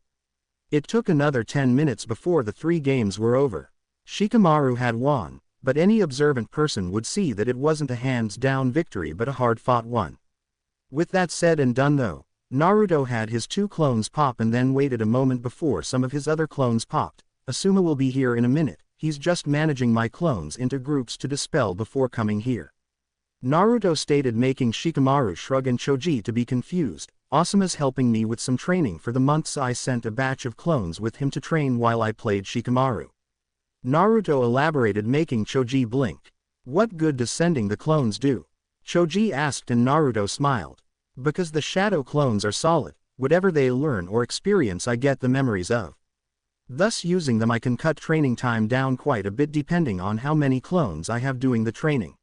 It took another 10 minutes before the 3 games were over. Shikamaru had won, but any observant person would see that it wasn't a hands-down victory but a hard-fought one. With that said and done though, Naruto had his 2 clones pop and then waited a moment before some of his other clones popped. "Asuma will be here in a minute, he's just managing my clones into groups to dispel before coming here," Naruto stated, making Shikamaru shrug and Choji to be confused. "Asuma's helping me with some training for the months I sent a batch of clones with him to train while I played Shikamaru," Naruto elaborated, making Choji blink. "What good does sending the clones do?" Choji asked and Naruto smiled. "Because the shadow clones are solid, whatever they learn or experience I get the memories of. Thus using them I can cut training time down quite a bit depending on how many clones I have doing the training,"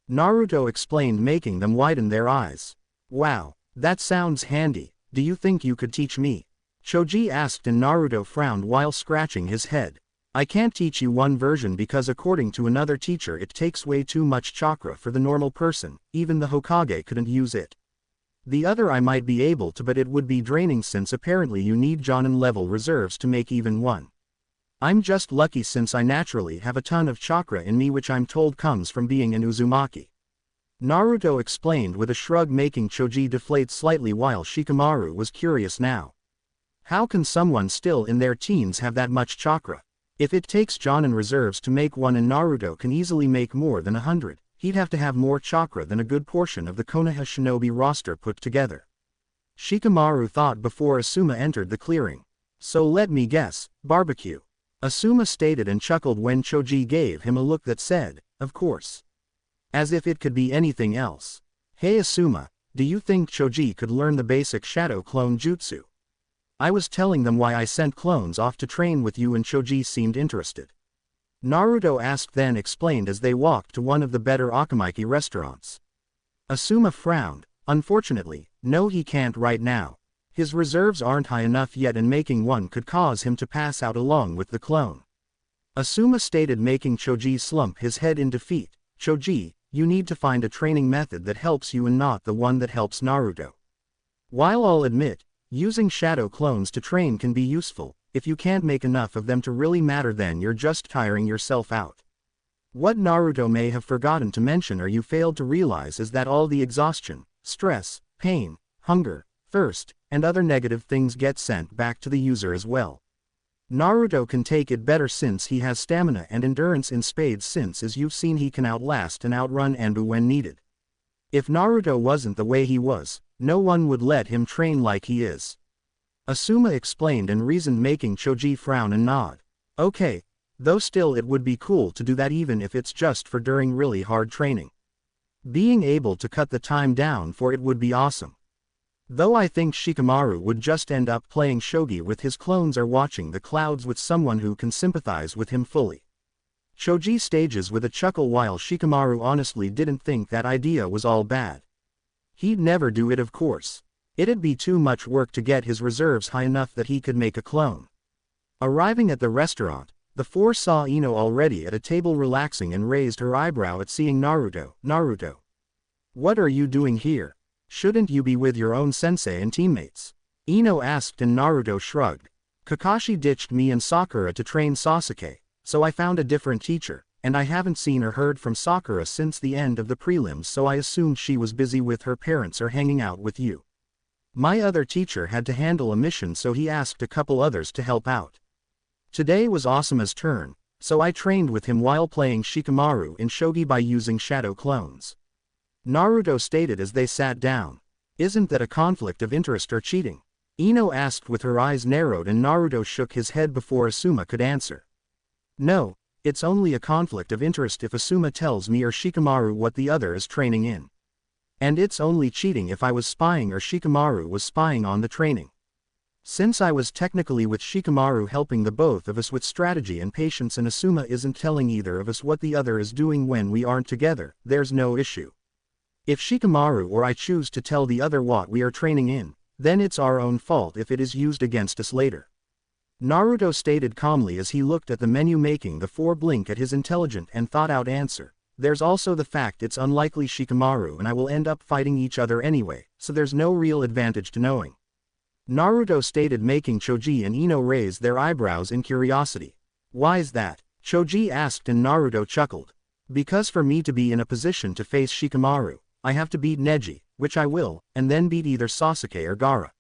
Naruto explained, making them widen their eyes. "Wow, that sounds handy, do you think you could teach me?" Choji asked and Naruto frowned while scratching his head. "I can't teach you one version because according to another teacher it takes way too much chakra for the normal person, even the Hokage couldn't use it. The other I might be able to but it would be draining since apparently you need Jonin level reserves to make even one. I'm just lucky since I naturally have a ton of chakra in me which I'm told comes from being an Uzumaki," Naruto explained with a shrug, making Choji deflate slightly while Shikamaru was curious now. How can someone still in their teens have that much chakra? If it takes Jonin reserves to make one and Naruto can easily make more than 100, he'd have to have more chakra than a good portion of the Konoha shinobi roster put together. Shikamaru thought before Asuma entered the clearing. "So let me guess, barbecue," Asuma stated and chuckled when Choji gave him a look that said, "Of course." As if it could be anything else. "Hey Asuma, do you think Choji could learn the basic shadow clone jutsu? I was telling them why I sent clones off to train with you," and Choji seemed interested. Naruto asked then explained as they walked to one of the better okonomiyaki restaurants. Asuma frowned. "Unfortunately, no, he can't right now. His reserves aren't high enough yet and making one could cause him to pass out along with the clone," Asuma stated, making Choji slump his head in defeat. "Choji, you need to find a training method that helps you and not the one that helps Naruto. While I'll admit, using shadow clones to train can be useful, if you can't make enough of them to really matter then you're just tiring yourself out. What Naruto may have forgotten to mention or you failed to realize is that all the exhaustion, stress, pain, hunger, thirst, and other negative things get sent back to the user as well. Naruto can take it better since he has stamina and endurance in spades since as you've seen he can outlast and outrun Anbu when needed. If Naruto wasn't the way he was, no one would let him train like he is," Asuma explained and reasoned, making Choji frown and nod. "Okay, though still it would be cool to do that even if it's just for during really hard training. Being able to cut the time down for it would be awesome. Though I think Shikamaru would just end up playing shogi with his clones or watching the clouds with someone who can sympathize with him fully," Choji stages with a chuckle while Shikamaru honestly didn't think that idea was all bad. He'd never do it of course. It'd be too much work to get his reserves high enough that he could make a clone. Arriving at the restaurant, the four saw Ino already at a table relaxing and raised her eyebrow at seeing Naruto. "Naruto, what are you doing here? Shouldn't you be with your own sensei and teammates?" Ino asked and Naruto shrugged. "Kakashi ditched me and Sakura to train Sasuke, so I found a different teacher, and I haven't seen or heard from Sakura since the end of the prelims, so I assumed she was busy with her parents or hanging out with you. My other teacher had to handle a mission so he asked a couple others to help out. Today was Asuma's turn, so I trained with him while playing Shikamaru in shogi by using shadow clones," Naruto stated as they sat down. "Isn't that a conflict of interest or cheating?" Ino asked with her eyes narrowed and Naruto shook his head before Asuma could answer. "No, it's only a conflict of interest if Asuma tells me or Shikamaru what the other is training in. And it's only cheating if I was spying or Shikamaru was spying on the training." Since I was technically with Shikamaru helping the both of us with strategy and patience and Asuma isn't telling either of us what the other is doing when we aren't together, there's no issue. If Shikamaru or I choose to tell the other what we are training in, then it's our own fault if it is used against us later. Naruto stated calmly as he looked at the menu, making the four blink at his intelligent and thought-out answer. There's also the fact it's unlikely Shikamaru and I will end up fighting each other anyway, so there's no real advantage to knowing. Naruto stated, making Choji and Ino raise their eyebrows in curiosity. Why's that? Choji asked and Naruto chuckled. Because for me to be in a position to face Shikamaru, I have to beat Neji, which I will, and then beat either Sasuke or Gaara.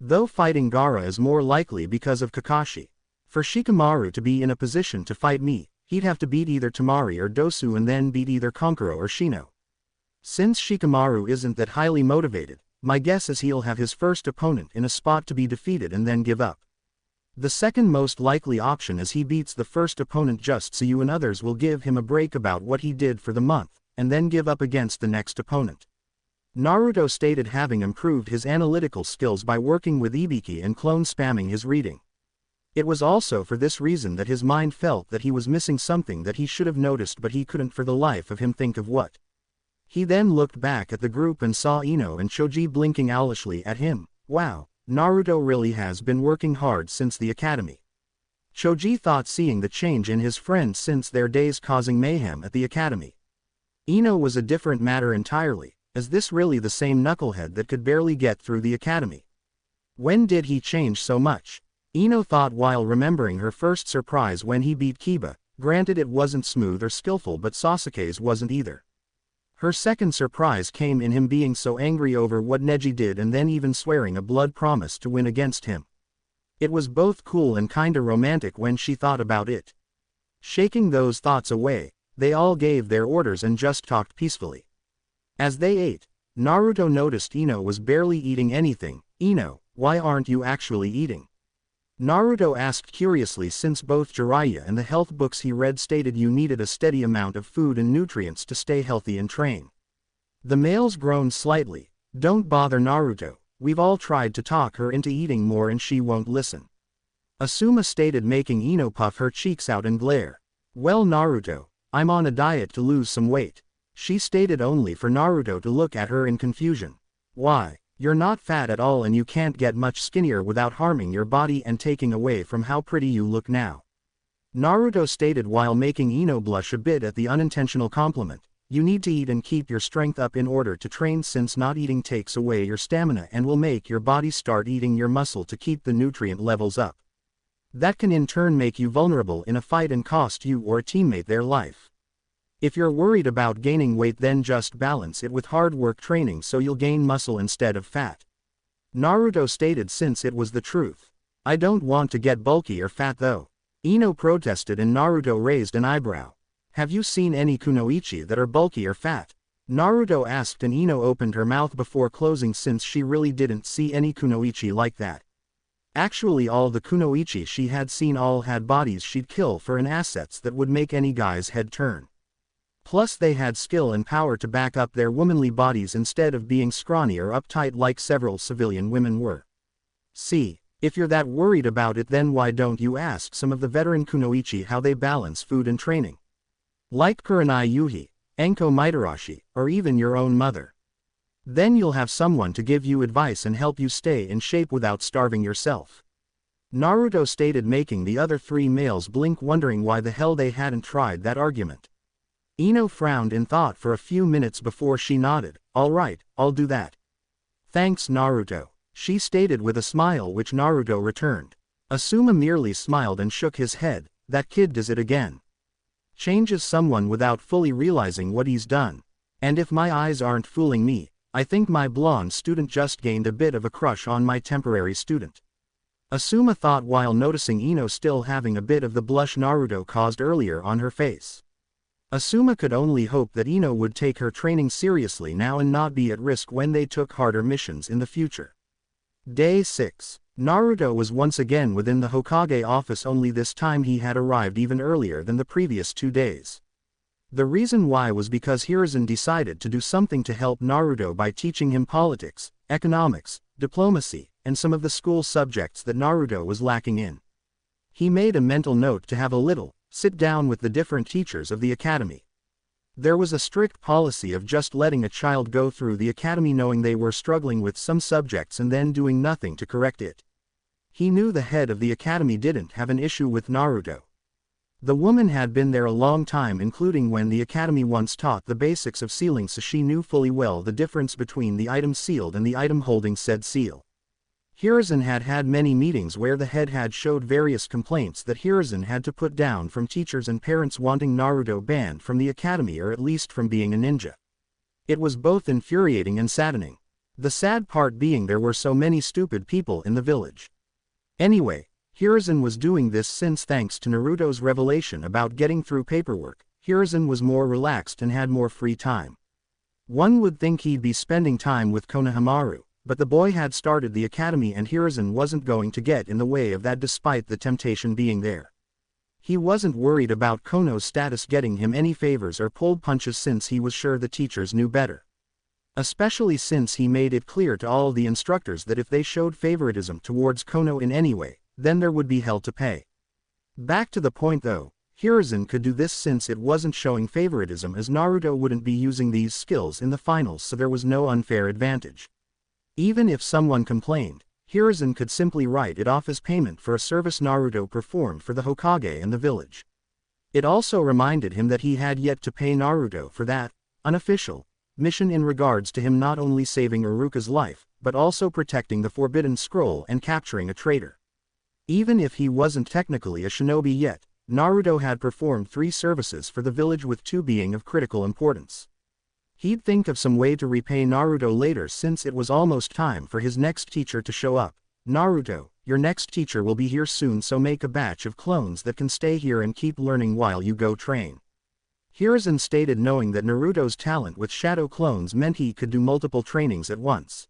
Though fighting Gaara is more likely because of Kakashi. For Shikamaru to be in a position to fight me, he'd have to beat either Temari or Dosu and then beat either Kankuro or Shino. Since Shikamaru isn't that highly motivated, my guess is he'll have his first opponent in a spot to be defeated and then give up. The second most likely option is he beats the first opponent just so you and others will give him a break about what he did for the month, and then give up against the next opponent. Naruto stated, having improved his analytical skills by working with Ibiki and clone spamming his reading. It was also for this reason that his mind felt that he was missing something that he should have noticed, but he couldn't for the life of him think of what. He then looked back at the group and saw Ino and Choji blinking owlishly at him. Wow, Naruto really has been working hard since the academy. Choji thought, seeing the change in his friend since their days causing mayhem at the academy. Ino was a different matter entirely, as this really the same knucklehead that could barely get through the academy. When did he change so much? Ino thought while remembering her first surprise when he beat Kiba. Granted, it wasn't smooth or skillful, but Sasuke's wasn't either. Her second surprise came in him being so angry over what Neji did and then even swearing a blood promise to win against him. It was both cool and kinda romantic when she thought about it. Shaking those thoughts away, they all gave their orders and just talked peacefully. As they ate, Naruto noticed Ino was barely eating anything. Ino, why aren't you actually eating? Naruto asked curiously, since both Jiraiya and the health books he read stated you needed a steady amount of food and nutrients to stay healthy and train. The males groaned slightly. Don't bother Naruto, we've all tried to talk her into eating more and she won't listen. Asuma stated, making Ino puff her cheeks out and glare. Well Naruto, I'm on a diet to lose some weight. She stated, only for Naruto to look at her in confusion. Why? You're not fat at all and you can't get much skinnier without harming your body and taking away from how pretty you look now. Naruto stated while making Ino blush a bit at the unintentional compliment. You need to eat and keep your strength up in order to train, since not eating takes away your stamina and will make your body start eating your muscle to keep the nutrient levels up. That can in turn make you vulnerable in a fight and cost you or a teammate their life. If you're worried about gaining weight, then just balance it with hard work training so you'll gain muscle instead of fat. Naruto stated, since it was the truth. I don't want to get bulky or fat though. Ino protested and Naruto raised an eyebrow. Have you seen any kunoichi that are bulky or fat? Naruto asked and Ino opened her mouth before closing, since she really didn't see any kunoichi like that. Actually, all the kunoichi she had seen all had bodies she'd kill for and assets that would make any guy's head turn. Plus they had skill and power to back up their womanly bodies instead of being scrawny or uptight like several civilian women were. See, if you're that worried about it, then why don't you ask some of the veteran kunoichi how they balance food and training? Like Kurenai Yuhi, Enko Mitarashi, or even your own mother. Then you'll have someone to give you advice and help you stay in shape without starving yourself. Naruto stated, making the other three males blink, wondering why the hell they hadn't tried that argument. Ino frowned in thought for a few minutes before she nodded. All right, I'll do that. Thanks Naruto, she stated with a smile, which Naruto returned. Asuma merely smiled and shook his head. That kid does it again. Changes someone without fully realizing what he's done. And if my eyes aren't fooling me, I think my blonde student just gained a bit of a crush on my temporary student. Asuma thought while noticing Ino still having a bit of the blush Naruto caused earlier on her face. Asuma could only hope that Ino would take her training seriously now and not be at risk when they took harder missions in the future. Day 6. Naruto was once again within the Hokage office, only this time he had arrived even earlier than the previous 2 days. The reason why was because Hiruzen decided to do something to help Naruto by teaching him politics, economics, diplomacy, and some of the school subjects that Naruto was lacking in. He made a mental note to have a little sit down with the different teachers of the academy. There was a strict policy of just letting a child go through the academy knowing they were struggling with some subjects and then doing nothing to correct it. He knew the head of the academy didn't have an issue with Naruto. The woman had been there a long time, including when the academy once taught the basics of sealing, so she knew fully well the difference between the item sealed and the item holding said seal. Hiruzen had had many meetings where the head had showed various complaints that Hiruzen had to put down from teachers and parents wanting Naruto banned from the academy or at least from being a ninja. It was both infuriating and saddening. The sad part being there were so many stupid people in the village. Anyway, Hiruzen was doing this since thanks to Naruto's revelation about getting through paperwork, Hiruzen was more relaxed and had more free time. One would think he'd be spending time with Konohamaru, but the boy had started the academy and Hiruzen wasn't going to get in the way of that despite the temptation being there. He wasn't worried about Kono's status getting him any favors or pulled punches since he was sure the teachers knew better. Especially since he made it clear to all the instructors that if they showed favoritism towards Kono in any way, then there would be hell to pay. Back to the point though, Hiruzen could do this since it wasn't showing favoritism as Naruto wouldn't be using these skills in the finals, so there was no unfair advantage. Even if someone complained, Hiruzen could simply write it off as payment for a service Naruto performed for the Hokage and the village. It also reminded him that he had yet to pay Naruto for that unofficial mission in regards to him not only saving Iruka's life, but also protecting the Forbidden Scroll and capturing a traitor. Even if he wasn't technically a shinobi yet, Naruto had performed 3 services for the village with 2 being of critical importance. He'd think of some way to repay Naruto later since it was almost time for his next teacher to show up. Naruto, your next teacher will be here soon, so make a batch of clones that can stay here and keep learning while you go train. Hiruzen stated, knowing that Naruto's talent with shadow clones meant he could do multiple trainings at once.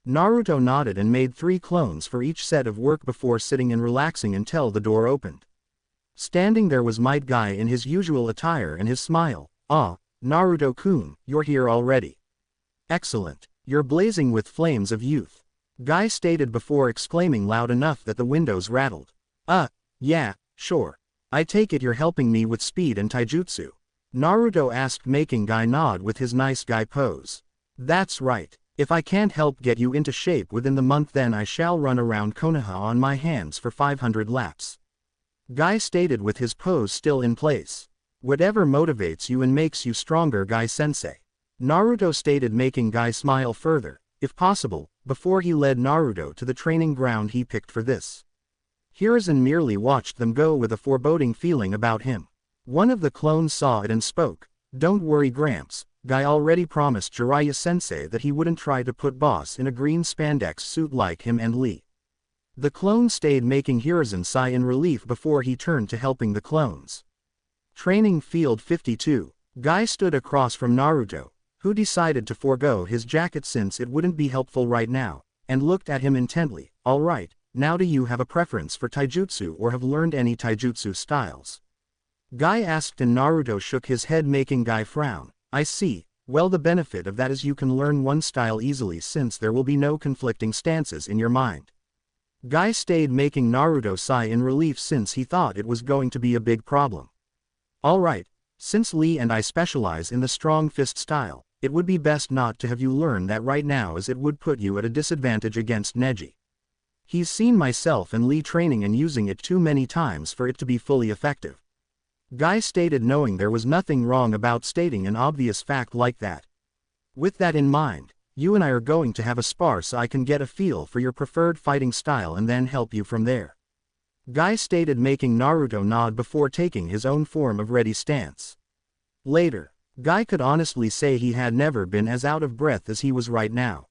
Naruto nodded and made 3 clones for each set of work before sitting and relaxing until the door opened. Standing there was Might Guy in his usual attire and his smile. "Ah, Naruto-kun, you're here already. Excellent, you're blazing with flames of youth," Guy stated before exclaiming loud enough that the windows rattled. Yeah, sure. I take it you're helping me with speed and taijutsu?" Naruto asked, making Guy nod with his nice guy pose. "That's right. If I can't help get you into shape within the month, then I shall run around Konoha on my hands for 500 laps. Guy stated with his pose still in place. "Whatever motivates you and makes you stronger, Guy-sensei," Naruto stated, making Guy smile further, if possible, before he led Naruto to the training ground he picked for this. Hiruzen merely watched them go with a foreboding feeling about him. One of the clones saw it and spoke. "Don't worry, Gramps, Guy already promised Jiraiya-sensei that he wouldn't try to put boss in a green spandex suit like him and Lee." The clone stayed, making Hiruzen sigh in relief before he turned to helping the clones. Training Field 52. Guy stood across from Naruto, who decided to forego his jacket since it wouldn't be helpful right now, and looked at him intently. "All right, now do you have a preference for taijutsu or have learned any taijutsu styles?" Guy asked, and Naruto shook his head, making Guy frown. "I see. Well, the benefit of that is you can learn one style easily since there will be no conflicting stances in your mind." Guy stayed, making Naruto sigh in relief since he thought it was going to be a big problem. "All right, since Lee and I specialize in the strong fist style, it would be best not to have you learn that right now, as it would put you at a disadvantage against Neji. He's seen myself and Lee training and using it too many times for it to be fully effective." Guy stated, knowing there was nothing wrong about stating an obvious fact like that. "With that in mind, you and I are going to have a spar so I can get a feel for your preferred fighting style and then help you from there," Guy stated, making Naruto nod before taking his own form of ready stance. Later, Guy could honestly say he had never been as out of breath as he was right now.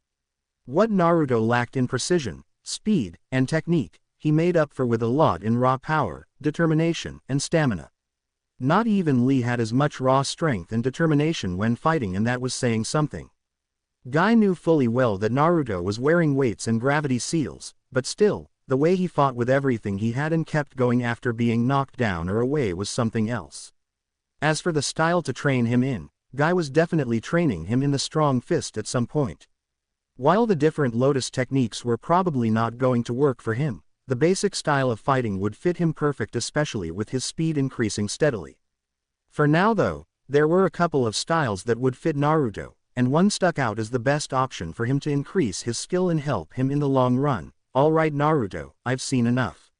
What Naruto lacked in precision, speed, and technique, he made up for with a lot in raw power, determination, and stamina. Not even Lee had as much raw strength and determination when fighting, and that was saying something. Guy knew fully well that Naruto was wearing weights and gravity seals, but still, the way he fought with everything he had and kept going after being knocked down or away was something else. As for the style to train him in, Guy was definitely training him in the strong fist at some point. While the different lotus techniques were probably not going to work for him, the basic style of fighting would fit him perfect, especially with his speed increasing steadily. For now though, there were a couple of styles that would fit Naruto, and one stuck out as the best option for him to increase his skill and help him in the long run. Alright Naruto, I've seen enough.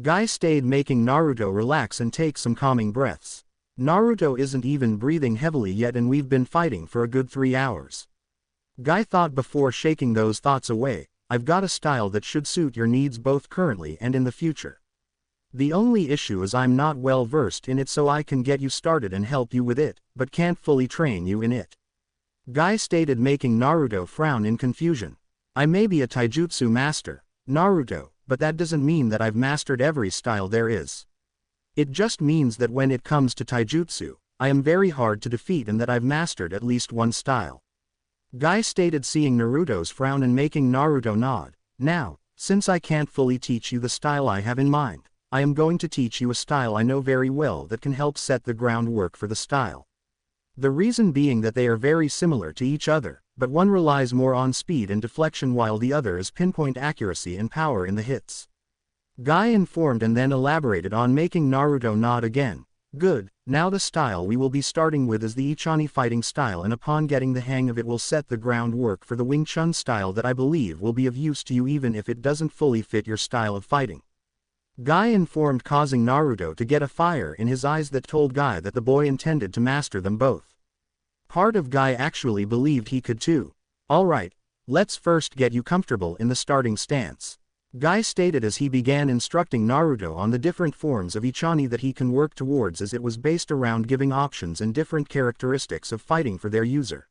Guy stayed, making Naruto relax and take some calming breaths. Naruto isn't even breathing heavily yet and we've been fighting for a good 3 hours. Guy thought before shaking those thoughts away, I've got a style that should suit your needs both currently and in the future. The only issue is I'm not well versed in it, so I can get you started and help you with it, but can't fully train you in it. Guy stated, making Naruto frown in confusion. I may be a taijutsu master, Naruto, but that doesn't mean that I've mastered every style there is. It just means that when it comes to taijutsu, I am very hard to defeat and that I've mastered at least one style. Guy stated, seeing Naruto's frown and making Naruto nod. Now, since I can't fully teach you the style I have in mind, I am going to teach you a style I know very well that can help set the groundwork for the style. The reason being that they are very similar to each other, but one relies more on speed and deflection while the other is pinpoint accuracy and power in the hits. Guy informed and then elaborated on, making Naruto nod again. Good, now the style we will be starting with is the Ichani fighting style, and upon getting the hang of it will set the groundwork for the Wing Chun style that I believe will be of use to you even if it doesn't fully fit your style of fighting. Guy informed, causing Naruto to get a fire in his eyes that told Guy that the boy intended to master them both. Part of Guy actually believed he could too. Alright, let's first get you comfortable in the starting stance. Guy stated as he began instructing Naruto on the different forms of Ichani that he can work towards, as it was based around giving options and different characteristics of fighting for their user.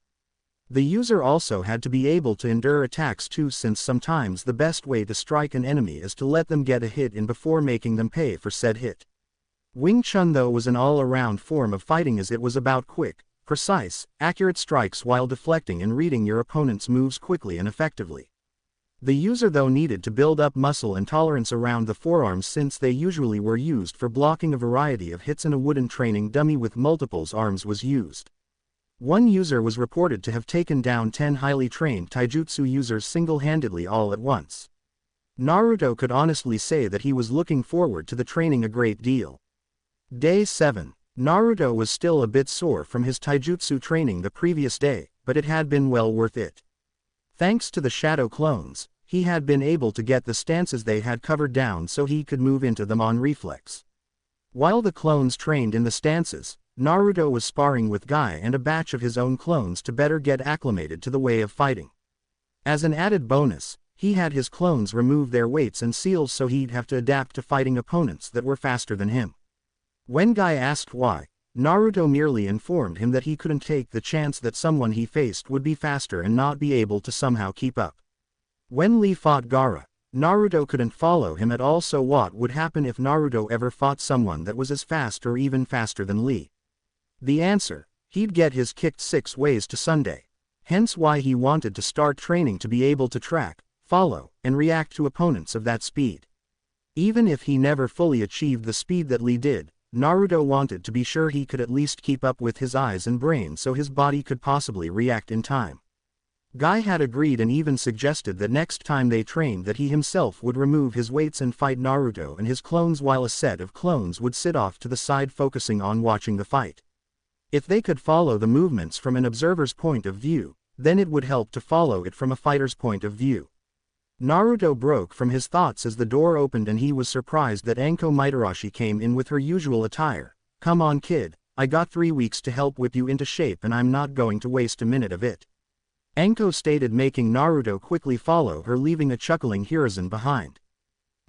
The user also had to be able to endure attacks too, since sometimes the best way to strike an enemy is to let them get a hit in before making them pay for said hit. Wing Chun though was an all-around form of fighting, as it was about quick, precise, accurate strikes while deflecting and reading your opponent's moves quickly and effectively. The user though needed to build up muscle and tolerance around the forearms, since they usually were used for blocking a variety of hits, and a wooden training dummy with multiples arms was used. One user was reported to have taken down 10 highly trained taijutsu users single-handedly all at once. Naruto could honestly say that he was looking forward to the training a great deal. Day 7. Naruto was still a bit sore from his taijutsu training the previous day, but it had been well worth it. Thanks to the shadow clones, he had been able to get the stances they had covered down so he could move into them on reflex. While the clones trained in the stances, Naruto was sparring with Guy and a batch of his own clones to better get acclimated to the way of fighting. As an added bonus, he had his clones remove their weights and seals so he'd have to adapt to fighting opponents that were faster than him. When Guy asked why, Naruto merely informed him that he couldn't take the chance that someone he faced would be faster and not be able to somehow keep up. When Lee fought Gaara, Naruto couldn't follow him at all, so what would happen if Naruto ever fought someone that was as fast or even faster than Lee? The answer: he'd get his kicked 6 ways to Sunday. Hence why he wanted to start training to be able to track, follow, and react to opponents of that speed. Even if he never fully achieved the speed that Lee did, Naruto wanted to be sure he could at least keep up with his eyes and brain so his body could possibly react in time. Guy had agreed and even suggested that next time they trained that he himself would remove his weights and fight Naruto and his clones, while a set of clones would sit off to the side focusing on watching the fight. If they could follow the movements from an observer's point of view, then it would help to follow it from a fighter's point of view. Naruto broke from his thoughts as the door opened and he was surprised that Anko Mitarashi came in with her usual attire. Come on kid, I got 3 weeks to help whip you into shape and I'm not going to waste a minute of it. Anko stated, making Naruto quickly follow her, leaving a chuckling Hiruzen behind.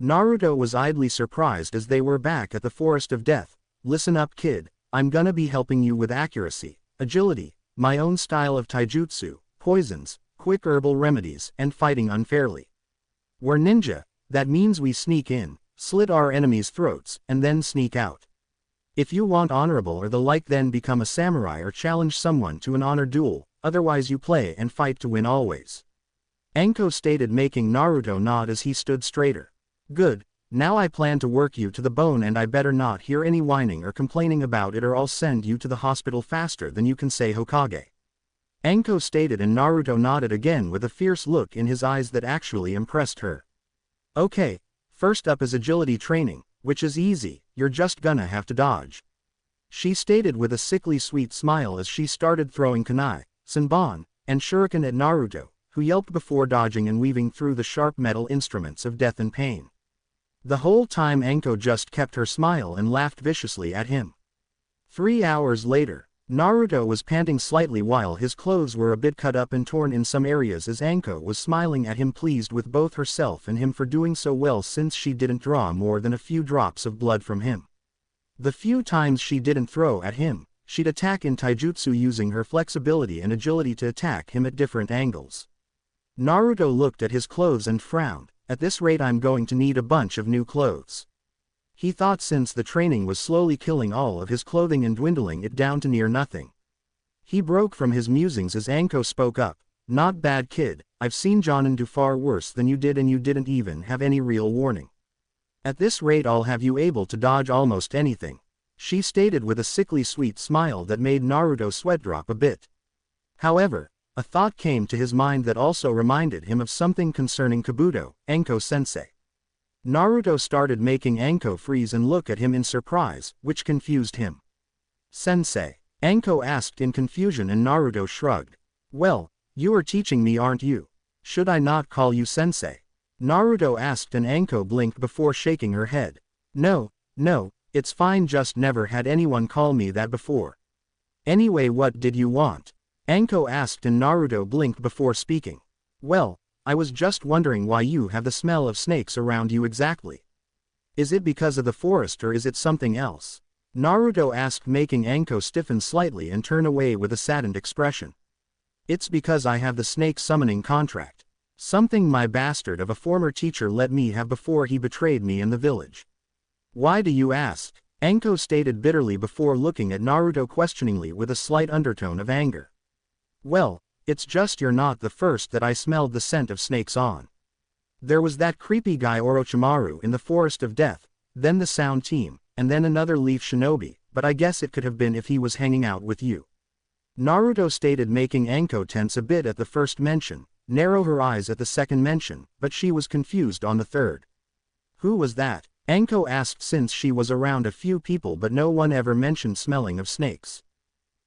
Naruto was idly surprised as they were back at the Forest of Death. Listen up kid, I'm gonna be helping you with accuracy, agility, my own style of taijutsu, poisons, quick herbal remedies, and fighting unfairly. We're ninja, that means we sneak in, slit our enemies' throats, and then sneak out. If you want honorable or the like, then become a samurai or challenge someone to an honor duel, otherwise you play and fight to win always. Anko stated, making Naruto nod as he stood straighter. Good, now I plan to work you to the bone and I better not hear any whining or complaining about it or I'll send you to the hospital faster than you can say Hokage. Anko stated, and Naruto nodded again with a fierce look in his eyes that actually impressed her. Okay, first up is agility training, which is easy, you're just gonna have to dodge. She stated with a sickly sweet smile as she started throwing kunai, senbon, and shuriken at Naruto, who yelped before dodging and weaving through the sharp metal instruments of death and pain. The whole time Anko just kept her smile and laughed viciously at him. 3 hours later, Naruto was panting slightly while his clothes were a bit cut up and torn in some areas as Anko was smiling at him, pleased with both herself and him for doing so well since she didn't draw more than a few drops of blood from him. The few times she didn't throw at him, she'd attack in taijutsu using her flexibility and agility to attack him at different angles. Naruto looked at his clothes and frowned. At this rate I'm going to need a bunch of new clothes. He thought since the training was slowly killing all of his clothing and dwindling it down to near nothing. He broke from his musings as Anko spoke up. Not bad kid, I've seen Jonin do far worse than you did and you didn't even have any real warning. At this rate I'll have you able to dodge almost anything, she stated with a sickly sweet smile that made Naruto sweat drop a bit. However, a thought came to his mind that also reminded him of something concerning Kabuto, Anko-sensei. Naruto started making Anko freeze and look at him in surprise, which confused him. Sensei? Anko asked in confusion and Naruto shrugged. Well, you are teaching me, aren't you? Should I not call you sensei? Naruto asked and Anko blinked before shaking her head. No, it's fine, just never had anyone call me that before. Anyway, what did you want? Anko asked and Naruto blinked before speaking. Well, I was just wondering why you have the smell of snakes around you exactly. Is it because of the forest or is it something else? Naruto asked, making Anko stiffen slightly and turn away with a saddened expression. It's because I have the snake summoning contract. Something my bastard of a former teacher let me have before he betrayed me in the village. Why do you ask? Anko stated bitterly before looking at Naruto questioningly with a slight undertone of anger. Well, it's just you're not the first that I smelled the scent of snakes on. There was that creepy guy Orochimaru in the Forest of Death, then the Sound Team, and then another Leaf Shinobi, but I guess it could have been if he was hanging out with you. Naruto stated, making Anko tense a bit at the first mention, narrow her eyes at the second mention, but she was confused on the third. Who was that? Anko asked since she was around a few people but no one ever mentioned smelling of snakes.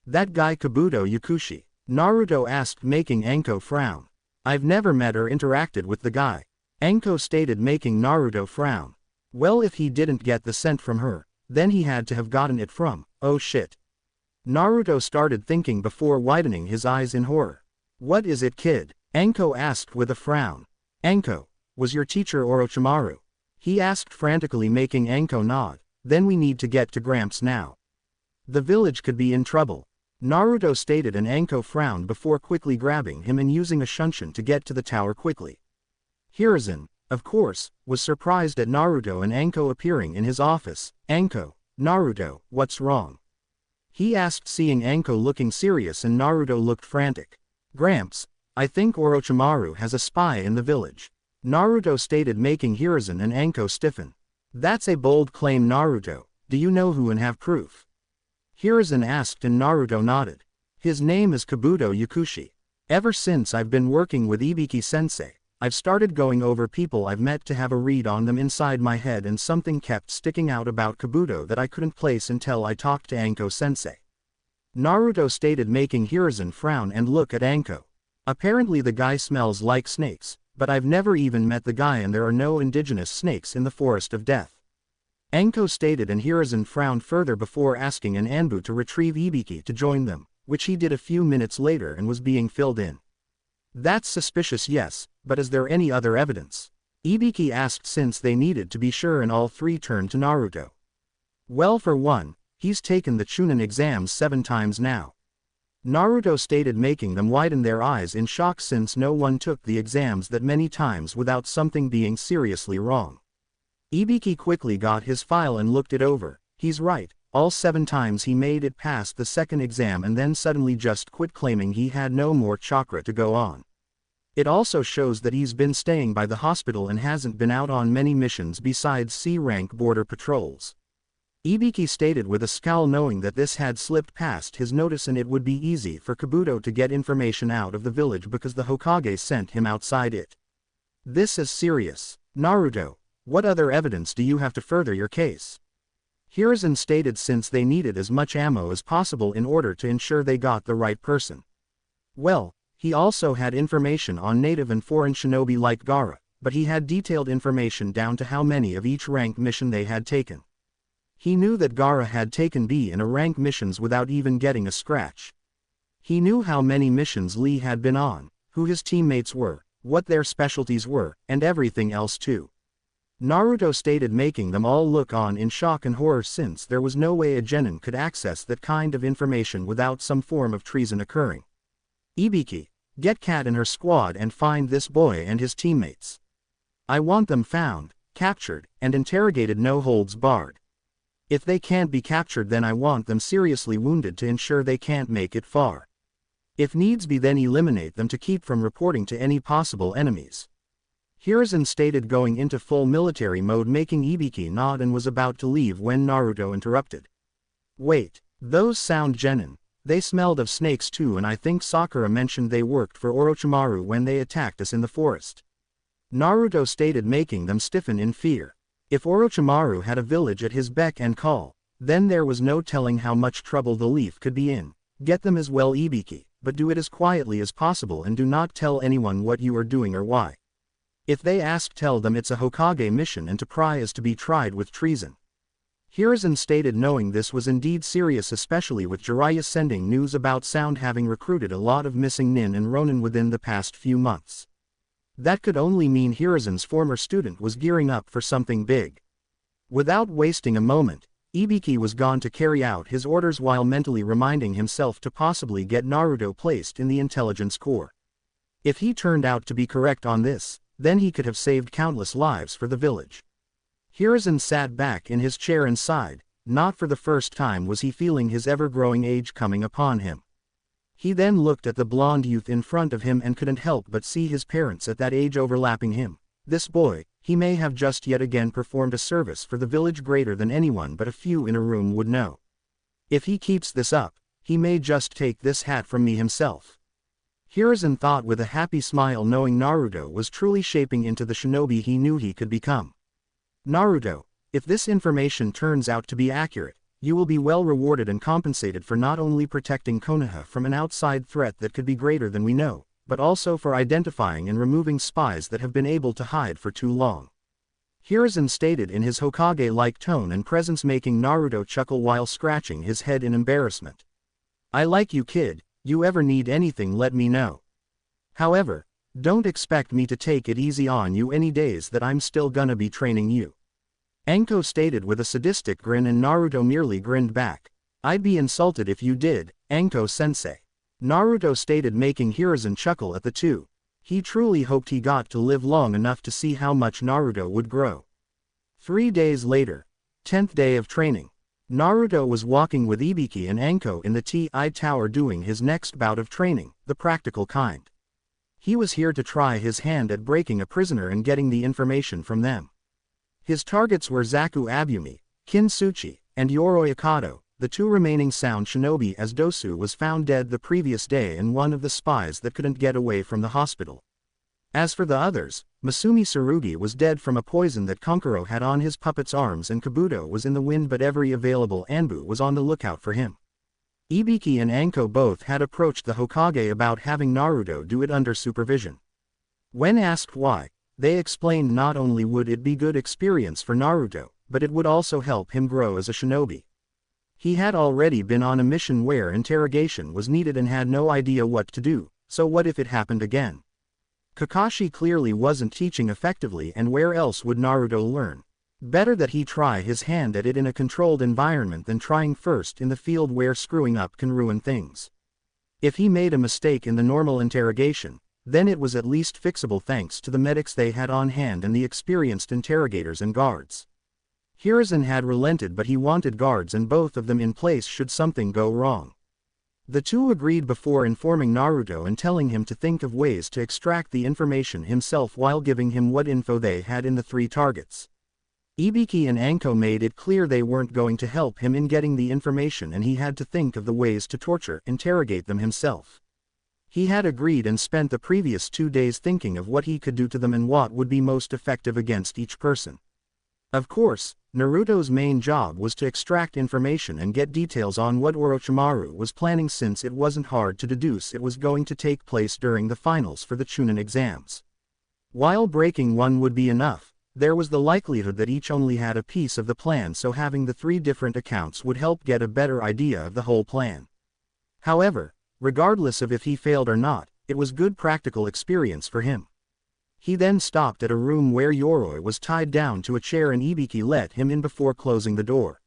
That guy Kabuto Yakushi. Naruto asked, making Anko frown. I've never met or interacted with the guy. Anko stated, making Naruto frown. Well, if he didn't get the scent from her, then he had to have gotten it from, oh shit. Naruto started thinking before widening his eyes in horror. What is it, kid? Anko asked with a frown. Anko, was your teacher Orochimaru? He asked frantically, making Anko nod. Then we need to get to Gramps now. The village could be in trouble. Naruto stated, and Anko frowned before quickly grabbing him and using a shunshin to get to the tower quickly. Hiruzen, of course, was surprised at Naruto and Anko appearing in his office. Anko, Naruto, what's wrong? He asked, seeing Anko looking serious and Naruto looked frantic. Gramps, I think Orochimaru has a spy in the village. Naruto stated, making Hiruzen and Anko stiffen. That's a bold claim, Naruto. Do you know who and have proof? Hiruzen asked and Naruto nodded. His name is Kabuto Yakushi. Ever since I've been working with Ibiki-sensei, I've started going over people I've met to have a read on them inside my head, and something kept sticking out about Kabuto that I couldn't place until I talked to Anko-sensei. Naruto stated, making Hiruzen frown and look at Anko. Apparently the guy smells like snakes, but I've never even met the guy and there are no indigenous snakes in the Forest of Death. Anko stated, and Hiruzen frowned further before asking an Anbu to retrieve Ibiki to join them, which he did a few minutes later and was being filled in. That's suspicious, yes, but is there any other evidence? Ibiki asked, since they needed to be sure, and all three turned to Naruto. Well, for one, he's taken the Chunin exams 7 times now. Naruto stated, making them widen their eyes in shock since no one took the exams that many times without something being seriously wrong. Ibiki quickly got his file and looked it over. He's right, all 7 times he made it past the second exam and then suddenly just quit, claiming he had no more chakra to go on. It also shows that he's been staying by the hospital and hasn't been out on many missions besides C-rank border patrols. Ibiki stated with a scowl, knowing that this had slipped past his notice and it would be easy for Kabuto to get information out of the village because the Hokage sent him outside it. This is serious. Naruto, what other evidence do you have to further your case? Hiruzen stated, since they needed as much ammo as possible in order to ensure they got the right person. Well, he also had information on native and foreign shinobi like Gaara, but he had detailed information down to how many of each rank mission they had taken. He knew that Gaara had taken B in a rank missions without even getting a scratch. He knew how many missions Lee had been on, who his teammates were, what their specialties were, and everything else too. Naruto stated, making them all look on in shock and horror, since there was no way a genin could access that kind of information without some form of treason occurring. Ibiki, get Kat and her squad and find this boy and his teammates. I want them found, captured, and interrogated, no holds barred. If they can't be captured, then I want them seriously wounded to ensure they can't make it far. If needs be, then eliminate them to keep from reporting to any possible enemies. Hiruzen stated, going into full military mode, making Ibiki nod and was about to leave when Naruto interrupted. Wait, those sound genin. They smelled of snakes too, and I think Sakura mentioned they worked for Orochimaru when they attacked us in the forest. Naruto stated, making them stiffen in fear. If Orochimaru had a village at his beck and call, then there was no telling how much trouble the Leaf could be in. Get them as well, Ibiki, but do it as quietly as possible and do not tell anyone what you are doing or why. If they ask, tell them it's a Hokage mission and to pry is to be tried with treason. Hiruzen stated, knowing this was indeed serious, especially with Jiraiya sending news about Sound having recruited a lot of missing nin and ronin within the past few months. That could only mean Hiruzen's former student was gearing up for something big. Without wasting a moment, Ibiki was gone to carry out his orders while mentally reminding himself to possibly get Naruto placed in the intelligence corps. If he turned out to be correct on this, then he could have saved countless lives for the village. Hiruzen sat back in his chair and sighed. Not for the first time was he feeling his ever-growing age coming upon him. He then looked at the blonde youth in front of him and couldn't help but see his parents at that age overlapping him. This boy, he may have just yet again performed a service for the village greater than anyone but a few in a room would know. If he keeps this up, he may just take this hat from me himself. Hiruzen thought with a happy smile, knowing Naruto was truly shaping into the shinobi he knew he could become. Naruto, if this information turns out to be accurate, you will be well rewarded and compensated for not only protecting Konoha from an outside threat that could be greater than we know, but also for identifying and removing spies that have been able to hide for too long. Hiruzen stated in his Hokage-like tone and presence, making Naruto chuckle while scratching his head in embarrassment. I like you, kid. You ever need anything, let me know. However, don't expect me to take it easy on you any days that I'm still gonna be training you. Anko stated with a sadistic grin, and Naruto merely grinned back. I'd be insulted if you did, Anko-sensei. Naruto stated, making Hiruzen chuckle at the two. He truly hoped he got to live long enough to see how much Naruto would grow. 3 days later, 10th day of training. Naruto was walking with Ibiki and Anko in the T.I. Tower doing his next bout of training, the practical kind. He was here to try his hand at breaking a prisoner and getting the information from them. His targets were Zaku Abumi, Kintsuchi, and Yoroi Akado, the 2 remaining sound shinobi, as Dosu was found dead the previous day and one of the spies that couldn't get away from the hospital. As for the others, Masumi Tsurugi was dead from a poison that Kankuro had on his puppet's arms, and Kabuto was in the wind, but every available Anbu was on the lookout for him. Ibiki and Anko both had approached the Hokage about having Naruto do it under supervision. When asked why, they explained not only would it be good experience for Naruto, but it would also help him grow as a shinobi. He had already been on a mission where interrogation was needed and had no idea what to do, so what if it happened again? Kakashi clearly wasn't teaching effectively, and where else would Naruto learn? Better that he try his hand at it in a controlled environment than trying first in the field where screwing up can ruin things. If he made a mistake in the normal interrogation, then it was at least fixable thanks to the medics they had on hand and the experienced interrogators and guards. Hiruzen had relented, but he wanted guards and both of them in place should something go wrong. The two agreed before informing Naruto and telling him to think of ways to extract the information himself while giving him what info they had in the 3 targets. Ibiki and Anko made it clear they weren't going to help him in getting the information and he had to think of the ways to interrogate them himself. He had agreed and spent the previous 2 days thinking of what he could do to them and what would be most effective against each person. Of course, Naruto's main job was to extract information and get details on what Orochimaru was planning, since it wasn't hard to deduce it was going to take place during the finals for the Chunin exams. While breaking one would be enough, there was the likelihood that each only had a piece of the plan, so having the 3 different accounts would help get a better idea of the whole plan. However, regardless of if he failed or not, it was good practical experience for him. He then stopped at a room where Yoroi was tied down to a chair and Ibiki let him in before closing the door.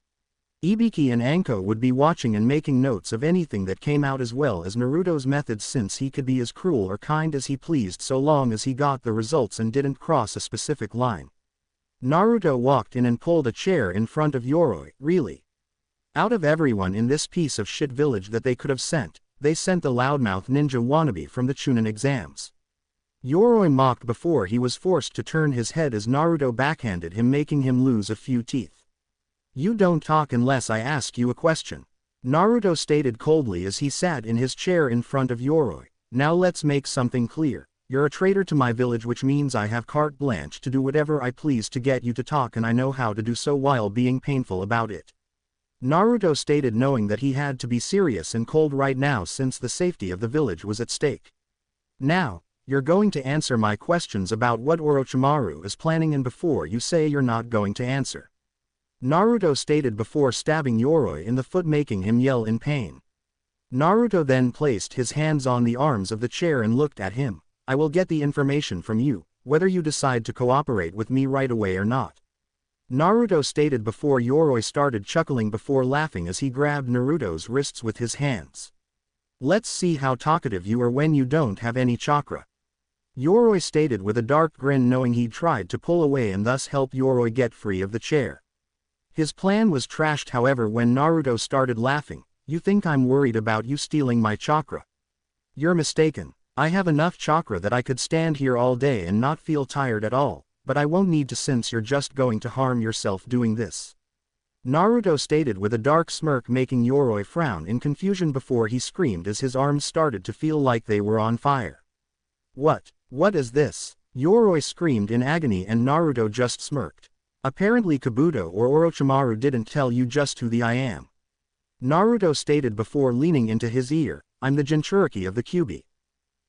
Ibiki and Anko would be watching and making notes of anything that came out, as well as Naruto's methods, since he could be as cruel or kind as he pleased so long as he got the results and didn't cross a specific line. Naruto walked in and pulled a chair in front of Yoroi. Really? Out of everyone in this piece of shit village that they could have sent, they sent the loudmouth ninja wannabe from the Chunin exams. Yoroi mocked before he was forced to turn his head as Naruto backhanded him, making him lose a few teeth. "You don't talk unless I ask you a question," Naruto stated coldly as he sat in his chair in front of Yoroi. "Now let's make something clear. You're a traitor to my village, which means I have carte blanche to do whatever I please to get you to talk, and I know how to do so while being painful about it," Naruto stated, knowing that he had to be serious and cold right now since the safety of the village was at stake. "Now, you're going to answer my questions about what Orochimaru is planning, and before you say you're not going to answer," Naruto stated before stabbing Yoroi in the foot, making him yell in pain. Naruto then placed his hands on the arms of the chair and looked at him. "I will get the information from you, whether you decide to cooperate with me right away or not," Naruto stated before Yoroi started chuckling before laughing as he grabbed Naruto's wrists with his hands. "Let's see how talkative you are when you don't have any chakra," Yoroi stated with a dark grin, knowing he'd tried to pull away and thus help Yoroi get free of the chair. His plan was trashed, however, when Naruto started laughing. "You think I'm worried about you stealing my chakra? You're mistaken. I have enough chakra that I could stand here all day and not feel tired at all, but I won't need to since you're just going to harm yourself doing this," Naruto stated with a dark smirk, making Yoroi frown in confusion before he screamed as his arms started to feel like they were on fire. What is this?" Yoroi screamed in agony and Naruto just smirked. "Apparently Kabuto or Orochimaru didn't tell you just who I am," Naruto stated before leaning into his ear. "I'm the Jinchuriki of the Kyuubi,"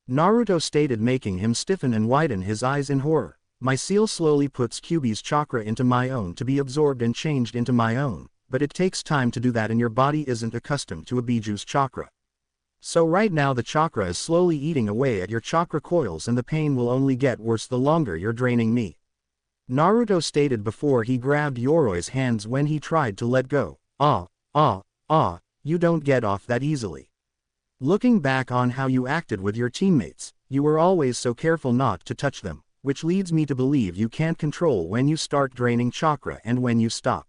Naruto stated, making him stiffen and widen his eyes in horror. "My seal slowly puts Kyuubi's chakra into my own to be absorbed and changed into my own, but it takes time to do that and your body isn't accustomed to a Bijuu's chakra. So right now the chakra is slowly eating away at your chakra coils and the pain will only get worse the longer you're draining me," Naruto stated before he grabbed Yoroi's hands when he tried to let go. You don't get off that easily. Looking back on how you acted with your teammates, you were always so careful not to touch them, which leads me to believe you can't control when you start draining chakra and when you stop.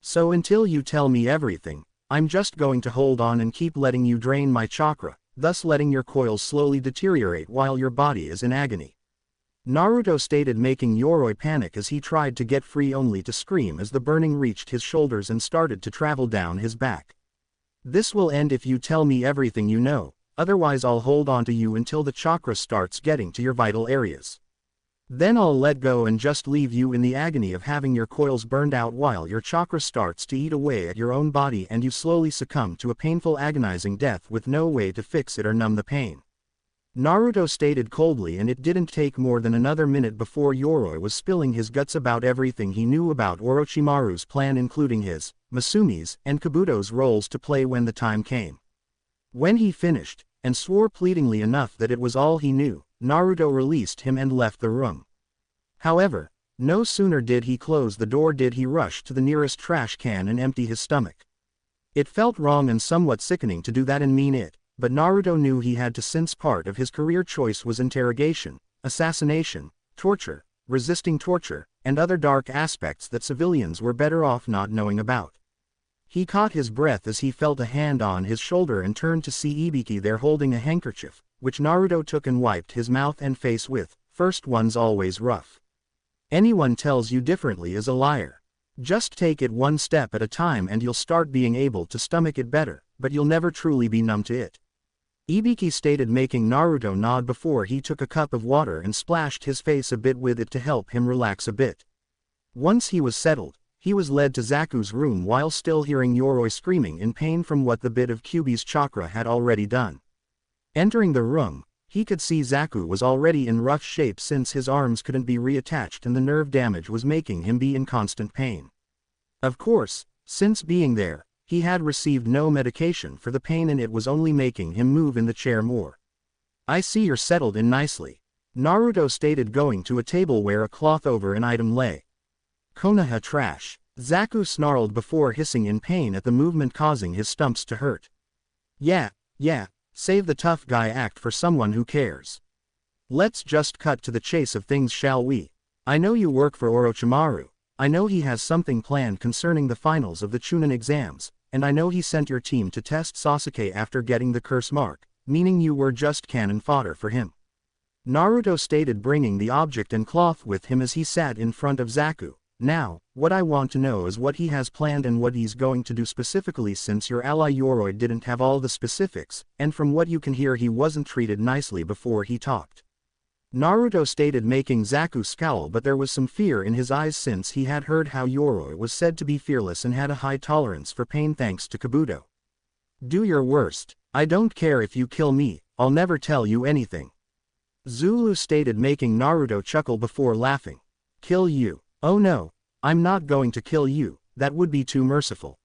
So until you tell me everything, I'm just going to hold on and keep letting you drain my chakra, thus letting your coils slowly deteriorate while your body is in agony," Naruto stated, making Yoroi panic as he tried to get free only to scream as the burning reached his shoulders and started to travel down his back. "This will end if you tell me everything you know, otherwise I'll hold on to you until the chakra starts getting to your vital areas. Then I'll let go and just leave you in the agony of having your coils burned out while your chakra starts to eat away at your own body and you slowly succumb to a painful, agonizing death with no way to fix it or numb the pain," Naruto stated coldly, and it didn't take more than another minute before Yoroi was spilling his guts about everything he knew about Orochimaru's plan, including his, Masumi's, and Kabuto's roles to play when the time came. When he finished, and swore pleadingly enough that it was all he knew, Naruto released him and left the room. However, no sooner did he close the door did he rush to the nearest trash can and empty his stomach. It felt wrong and somewhat sickening to do that and mean it, but Naruto knew he had to, since part of his career choice was interrogation, assassination, torture, resisting torture, and other dark aspects that civilians were better off not knowing about. He caught his breath as he felt a hand on his shoulder and turned to see Ibiki there holding a handkerchief, which Naruto took and wiped his mouth and face with. "First one's always rough. Anyone tells you differently is a liar. Just take it one step at a time and you'll start being able to stomach it better, but you'll never truly be numb to it. Ibiki stated, making Naruto nod before he took a cup of water and splashed his face a bit with it to help him relax a bit. Once he was settled, he was led to Zaku's room while still hearing Yoroi screaming in pain from what the bit of Kyuubi's chakra had already done. Entering the room, he could see Zaku was already in rough shape since his arms couldn't be reattached and the nerve damage was making him be in constant pain. Of course, since being there, he had received no medication for the pain and it was only making him move in the chair more. I see you're settled in nicely, Naruto stated, going to a table where a cloth over an item lay. Konoha trash, Zaku snarled before hissing in pain at the movement causing his stumps to hurt. Yeah, save the tough guy act for someone who cares. Let's just cut to the chase of things, shall we? I know you work for Orochimaru. I know he has something planned concerning the finals of the Chunin exams, and I know he sent your team to test Sasuke after getting the curse mark, meaning you were just cannon fodder for him. Naruto stated, bringing the object and cloth with him as he sat in front of Zaku. Now, what I want to know is what he has planned and what he's going to do specifically, since your ally Yoroi didn't have all the specifics, and from what you can hear he wasn't treated nicely before he talked. Naruto stated, making Zaku scowl, but there was some fear in his eyes since he had heard how Yoroi was said to be fearless and had a high tolerance for pain thanks to Kabuto. Do your worst. I don't care if you kill me, I'll never tell you anything. Zulu stated, making Naruto chuckle before laughing. Kill you? Oh no, I'm not going to kill you, that would be too merciful.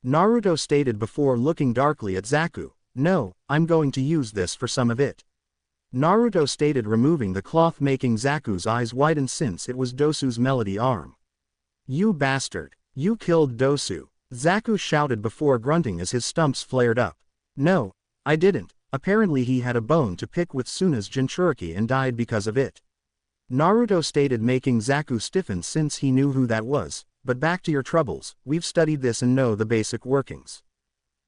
Naruto stated before looking darkly at Zaku. No, I'm going to use this for some of it. Naruto stated, removing the cloth, making Zaku's eyes widen since it was Dosu's melody arm. You bastard, you killed Dosu, Zaku shouted before grunting as his stumps flared up. No, I didn't, apparently he had a bone to pick with Suna's Jinchuriki and died because of it. Naruto stated, making Zaku stiffen since he knew who that was, but back to your troubles, we've studied this and know the basic workings.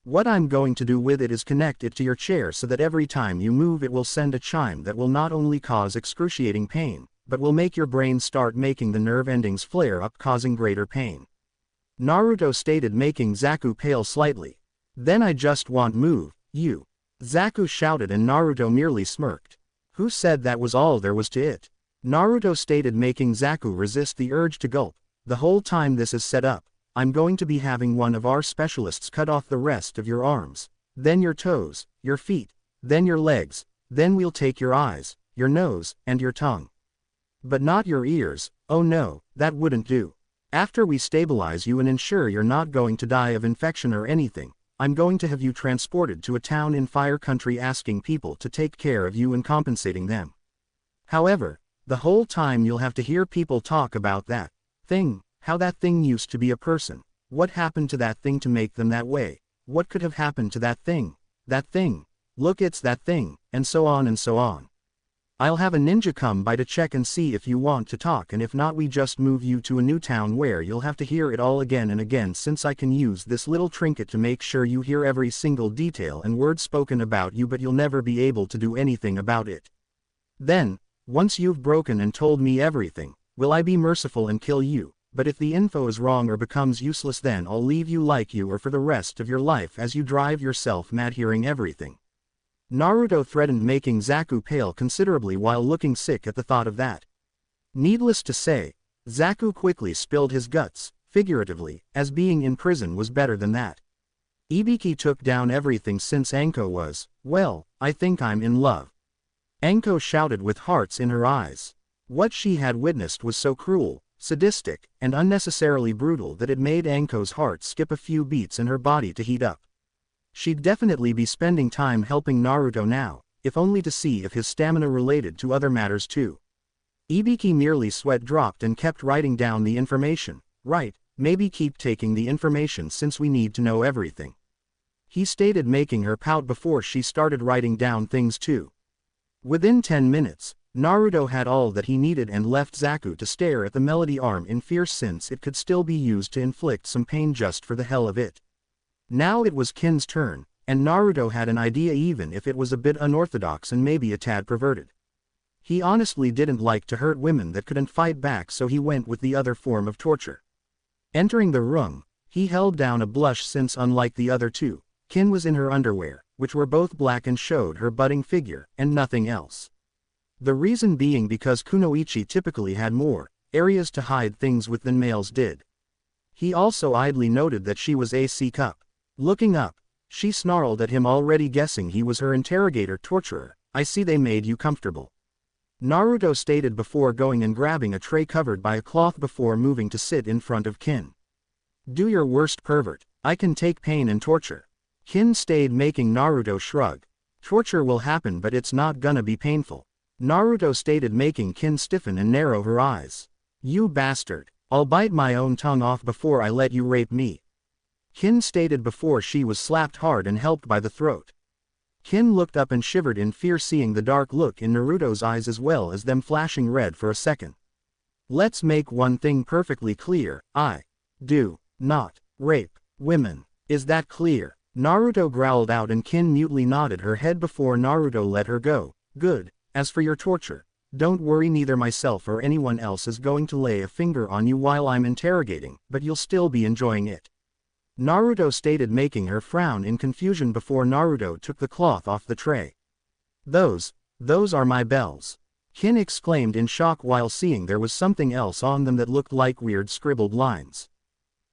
What I'm going to do with it is connect it to your chair so that every time you move it will send a chime that will not only cause excruciating pain, but will make your brain start making the nerve endings flare up, causing greater pain. Naruto stated, making Zaku pale slightly. Then I just want move, you. Zaku shouted and Naruto merely smirked. Who said that was all there was to it? Naruto stated, making Zaku resist the urge to gulp. The whole time this is set up, I'm going to be having one of our specialists cut off the rest of your arms, then your toes, your feet, then your legs, then we'll take your eyes, your nose, and your tongue. But not your ears. Oh no, that wouldn't do. After we stabilize you and ensure you're not going to die of infection or anything, I'm going to have you transported to a town in Fire Country, asking people to take care of you and compensating them. However, the whole time you'll have to hear people talk about that thing, how that thing used to be a person, what happened to that thing to make them that way, what could have happened to that thing, look it's that thing, and so on and so on. I'll have a ninja come by to check and see if you want to talk, and if not we just move you to a new town where you'll have to hear it all again and again, since I can use this little trinket to make sure you hear every single detail and word spoken about you, but you'll never be able to do anything about it. Then, once you've broken and told me everything, will I be merciful and kill you, but if the info is wrong or becomes useless then I'll leave you like you are for the rest of your life as you drive yourself mad hearing everything. Naruto threatened, making Zaku pale considerably while looking sick at the thought of that. Needless to say, Zaku quickly spilled his guts, figuratively, as being in prison was better than that. Ibiki took down everything since Anko was, well, I think I'm in love. Anko shouted with hearts in her eyes. What she had witnessed was so cruel, sadistic, and unnecessarily brutal that it made Anko's heart skip a few beats and her body to heat up. She'd definitely be spending time helping Naruto now, if only to see if his stamina related to other matters too. Ibiki merely sweat dropped and kept writing down the information. Right, maybe keep taking the information since we need to know everything. He stated, making her pout before she started writing down things too. Within 10 minutes, Naruto had all that he needed and left Zaku to stare at the melody arm in fear since it could still be used to inflict some pain just for the hell of it. Now it was Kin's turn, and Naruto had an idea, even if it was a bit unorthodox and maybe a tad perverted. He honestly didn't like to hurt women that couldn't fight back, so he went with the other form of torture. Entering the room, he held down a blush since unlike the other two, Kin was in her underwear, which were both black and showed her budding figure, and nothing else. The reason being because kunoichi typically had more areas to hide things with than males did. He also idly noted that she was a C-cup. Looking up, she snarled at him, already guessing he was her interrogator-torturer. "I see they made you comfortable," Naruto stated before going and grabbing a tray covered by a cloth before moving to sit in front of Kin. "Do your worst, pervert. I can take pain and torture." Kin stayed, making Naruto shrug. "Torture will happen, but it's not gonna be painful," Naruto stated, making Kin stiffen and narrow her eyes. "You bastard. I'll bite my own tongue off before I let you rape me," Kin stated before she was slapped hard and helped by the throat. Kin looked up and shivered in fear, seeing the dark look in Naruto's eyes as well as them flashing red for a second. "Let's make one thing perfectly clear, I do not rape women. Is that clear?" Naruto growled out, and Kin mutely nodded her head before Naruto let her go. "Good. As for your torture, don't worry, neither myself or anyone else is going to lay a finger on you while I'm interrogating, but you'll still be enjoying it," Naruto stated, making her frown in confusion before Naruto took the cloth off the tray. Those are my bells," Kin exclaimed in shock while seeing there was something else on them that looked like weird scribbled lines.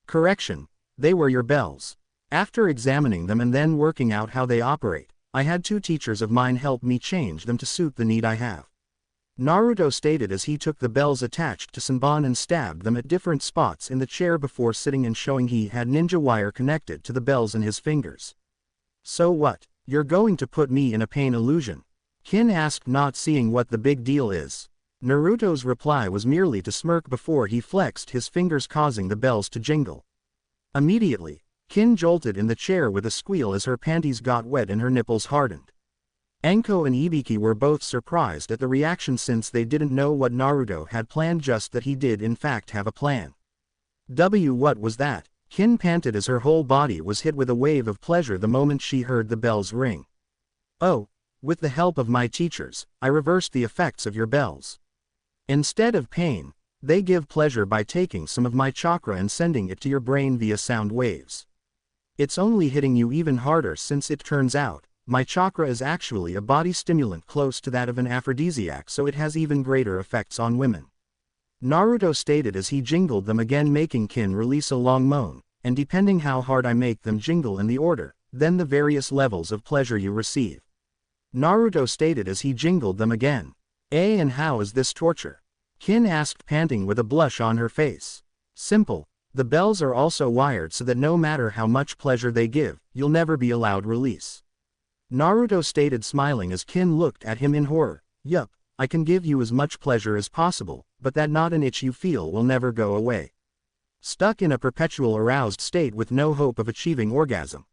"Correction, they were your bells. After examining them and then working out how they operate, I had 2 teachers of mine help me change them to suit the need I have," Naruto stated as he took the bells attached to Sanbon and stabbed them at different spots in the chair before sitting and showing he had ninja wire connected to the bells in his fingers. "So what, you're going to put me in a pain illusion?" Kin asked, not seeing what the big deal is. Naruto's reply was merely to smirk before he flexed his fingers, causing the bells to jingle. Immediately, Kin jolted in the chair with a squeal as her panties got wet and her nipples hardened. Anko and Ibiki were both surprised at the reaction since they didn't know what Naruto had planned, just that he did in fact have a plan. What was that?" Kin panted as her whole body was hit with a wave of pleasure the moment she heard the bells ring. "Oh, with the help of my teachers, I reversed the effects of your bells. Instead of pain, they give pleasure by taking some of my chakra and sending it to your brain via sound waves. It's only hitting you even harder, since it turns out my chakra is actually a body stimulant close to that of an aphrodisiac, so it has even greater effects on women," Naruto stated as he jingled them again, making Kin release a long moan. "And depending how hard I make them jingle in the order, then the various levels of pleasure you receive," Naruto stated as he jingled them again. And how is this torture?" Kin asked, panting with a blush on her face. "Simple. The bells are also wired so that no matter how much pleasure they give, you'll never be allowed release," Naruto stated, smiling as Kin looked at him in horror. "Yup, I can give you as much pleasure as possible, but that not an itch you feel will never go away. Stuck in a perpetual aroused state with no hope of achieving orgasm,"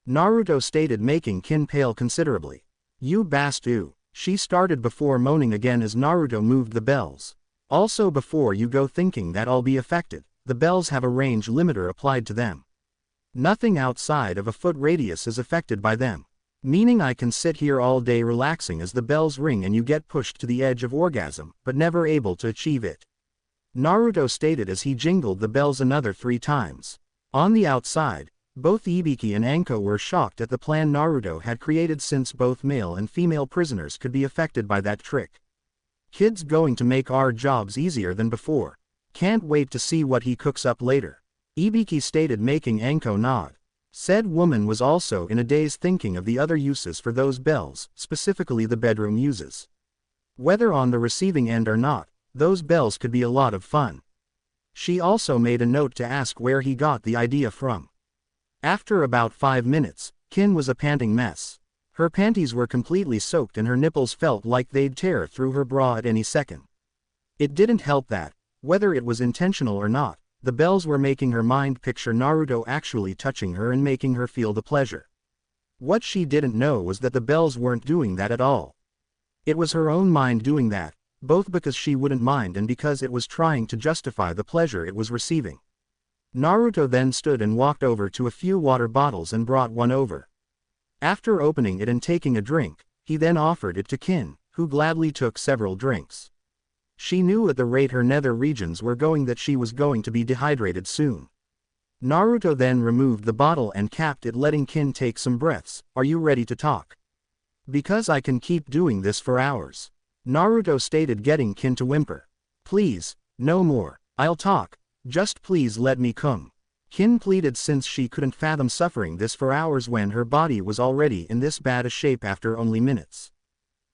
Naruto stated, making Kin pale considerably. "You bastard," she started before moaning again as Naruto moved the bells. "Also, before you go thinking that I'll be affected, the bells have a range limiter applied to them. Nothing outside of a foot radius is affected by them. Meaning I can sit here all day relaxing as the bells ring and you get pushed to the edge of orgasm, but never able to achieve it," Naruto stated as he jingled the bells another 3 times. On the outside, both Ibiki and Anko were shocked at the plan Naruto had created, since both male and female prisoners could be affected by that trick. "Kid's going to make our jobs easier than before. Can't wait to see what he cooks up later," Ibiki stated, making Anko nod. Said woman was also in a daze, thinking of the other uses for those bells, specifically the bedroom uses. Whether on the receiving end or not, those bells could be a lot of fun. She also made a note to ask where he got the idea from. After about 5 minutes, Kin was a panting mess. Her panties were completely soaked and her nipples felt like they'd tear through her bra at any second. It didn't help that, whether it was intentional or not, the bells were making her mind picture Naruto actually touching her and making her feel the pleasure. What she didn't know was that the bells weren't doing that at all. It was her own mind doing that, both because she wouldn't mind and because it was trying to justify the pleasure it was receiving. Naruto then stood and walked over to a few water bottles and brought one over. After opening it and taking a drink, he then offered it to Kin, who gladly took several drinks. She knew at the rate her nether regions were going that she was going to be dehydrated soon. Naruto then removed the bottle and capped it, letting Kin take some breaths. Are you ready to talk? Because I can keep doing this for hours. Naruto stated, getting Kin to whimper. Please, no more. I'll talk. Just please let me come. Kin pleaded since she couldn't fathom suffering this for hours when her body was already in this bad a shape after only minutes.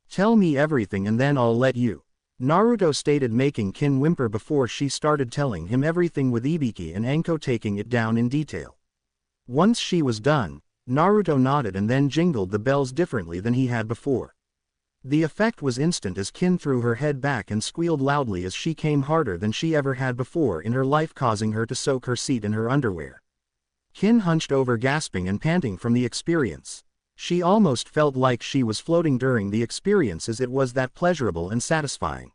Tell me everything and then I'll let you. Naruto stated, making Kin whimper before she started telling him everything, with Ibiki and Anko taking it down in detail. Once she was done, Naruto nodded and then jingled the bells differently than he had before. The effect was instant as Kin threw her head back and squealed loudly as she came harder than she ever had before in her life, causing her to soak her seat in her underwear. Kin hunched over, gasping and panting from the experience. She almost felt like she was floating during the experience, as it was that pleasurable and satisfying.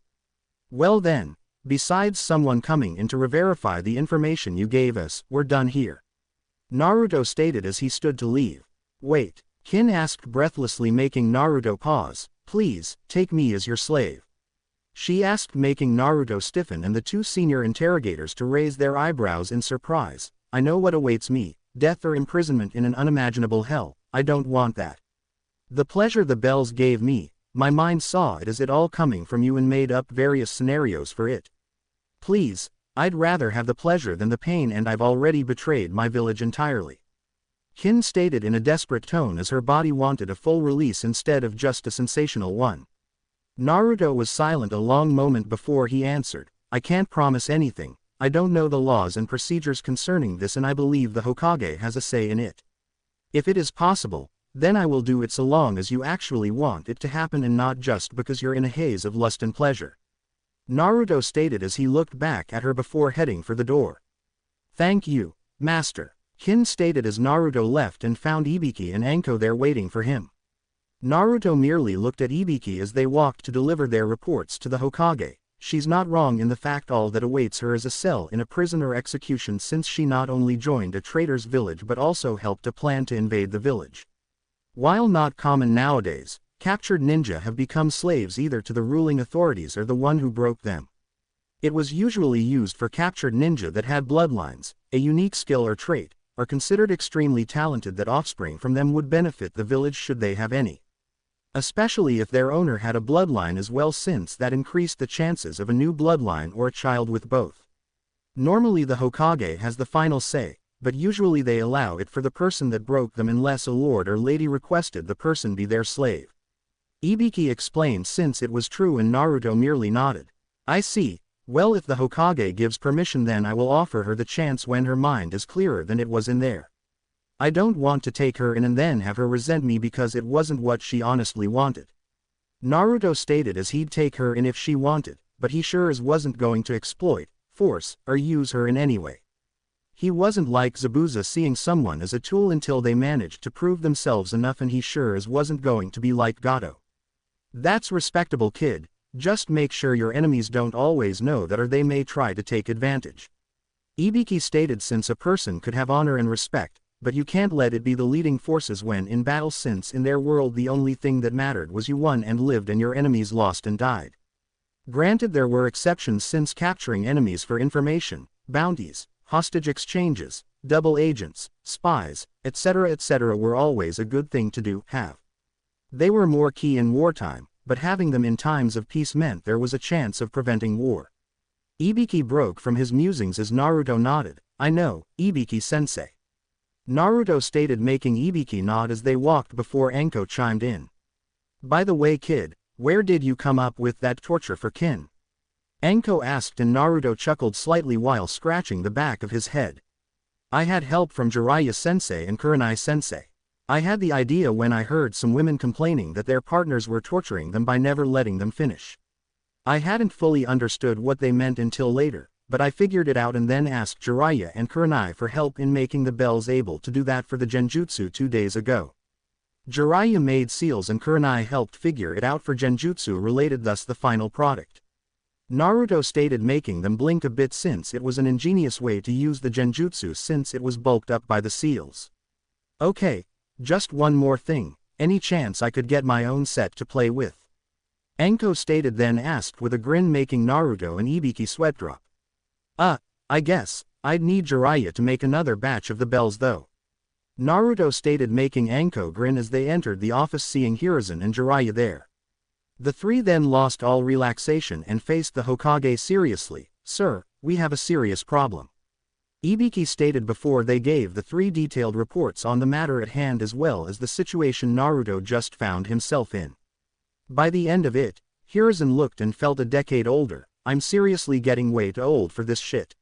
Well then, besides someone coming in to re-verify the information you gave us, we're done here. Naruto stated as he stood to leave. Wait, Kin asked breathlessly, making Naruto pause. Please, take me as your slave. She asked, making Naruto stiffen and the two senior interrogators to raise their eyebrows in surprise. I know what awaits me, death or imprisonment in an unimaginable hell. I don't want that. The pleasure the bells gave me, my mind saw it as it all coming from you and made up various scenarios for it. Please, I'd rather have the pleasure than the pain, and I've already betrayed my village entirely. Kin stated in a desperate tone as her body wanted a full release instead of just a sensational one. Naruto was silent a long moment before he answered. I can't promise anything. I don't know the laws and procedures concerning this, and I believe the Hokage has a say in it. If it is possible, then I will do it, so long as you actually want it to happen and not just because you're in a haze of lust and pleasure. Naruto stated as he looked back at her before heading for the door. Thank you, Master. Kin stated as Naruto left and found Ibiki and Anko there waiting for him. Naruto merely looked at Ibiki as they walked to deliver their reports to the Hokage. She's not wrong in the fact all that awaits her is a cell in a prison or execution, since she not only joined a traitor's village but also helped a plan to invade the village. While not common nowadays, captured ninja have become slaves either to the ruling authorities or the one who broke them. It was usually used for captured ninja that had bloodlines, a unique skill or trait, are considered extremely talented, that offspring from them would benefit the village should they have any. Especially if their owner had a bloodline as well, since that increased the chances of a new bloodline or a child with both. Normally the Hokage has the final say, but usually they allow it for the person that broke them unless a lord or lady requested the person be their slave. Ibiki explained since it was true, and Naruto merely nodded. I see. Well, if the Hokage gives permission, then I will offer her the chance when her mind is clearer than it was in there. I don't want to take her in and then have her resent me because it wasn't what she honestly wanted. Naruto stated as he'd take her in if she wanted, but he sure as wasn't going to exploit, force, or use her in any way. He wasn't like Zabuza, seeing someone as a tool until they managed to prove themselves enough, and he sure as wasn't going to be like Gato. That's respectable, kid. Just make sure your enemies don't always know that, or they may try to take advantage. Ibiki stated since a person could have honor and respect, but you can't let it be the leading forces when in battle, since in their world the only thing that mattered was you won and lived and your enemies lost and died. Granted, there were exceptions, since capturing enemies for information, bounties, hostage exchanges, double agents, spies, etc. were always a good thing to have. They were more key in wartime, but having them in times of peace meant there was a chance of preventing war. Ibiki broke from his musings as Naruto nodded. I know, Ibiki-sensei. Naruto stated, making Ibiki nod as they walked before Anko chimed in. By the way, kid, where did you come up with that torture for Kin? Anko asked, and Naruto chuckled slightly while scratching the back of his head. I had help from Jiraiya-sensei and Kurenai-sensei. I had the idea when I heard some women complaining that their partners were torturing them by never letting them finish. I hadn't fully understood what they meant until later, but I figured it out and then asked Jiraiya and Kurenai for help in making the bells able to do that for the genjutsu 2 days ago. Jiraiya made seals and Kurenai helped figure it out for genjutsu related, thus the final product. Naruto stated, making them blink a bit since it was an ingenious way to use the genjutsu since it was bulked up by the seals. Okay, just one more thing, any chance I could get my own set to play with? Anko stated, then asked with a grin, making Naruto and Ibiki sweat drop. I guess I'd need Jiraiya to make another batch of the bells though. Naruto stated, making Anko grin as they entered the office, seeing Hiruzen and Jiraiya there. The three then lost all relaxation and faced the Hokage seriously. Sir, we have a serious problem. Ibiki stated before they gave the three detailed reports on the matter at hand as well as the situation Naruto just found himself in. By the end of it, Hiruzen looked and felt a decade older. I'm seriously getting way too old for this shit.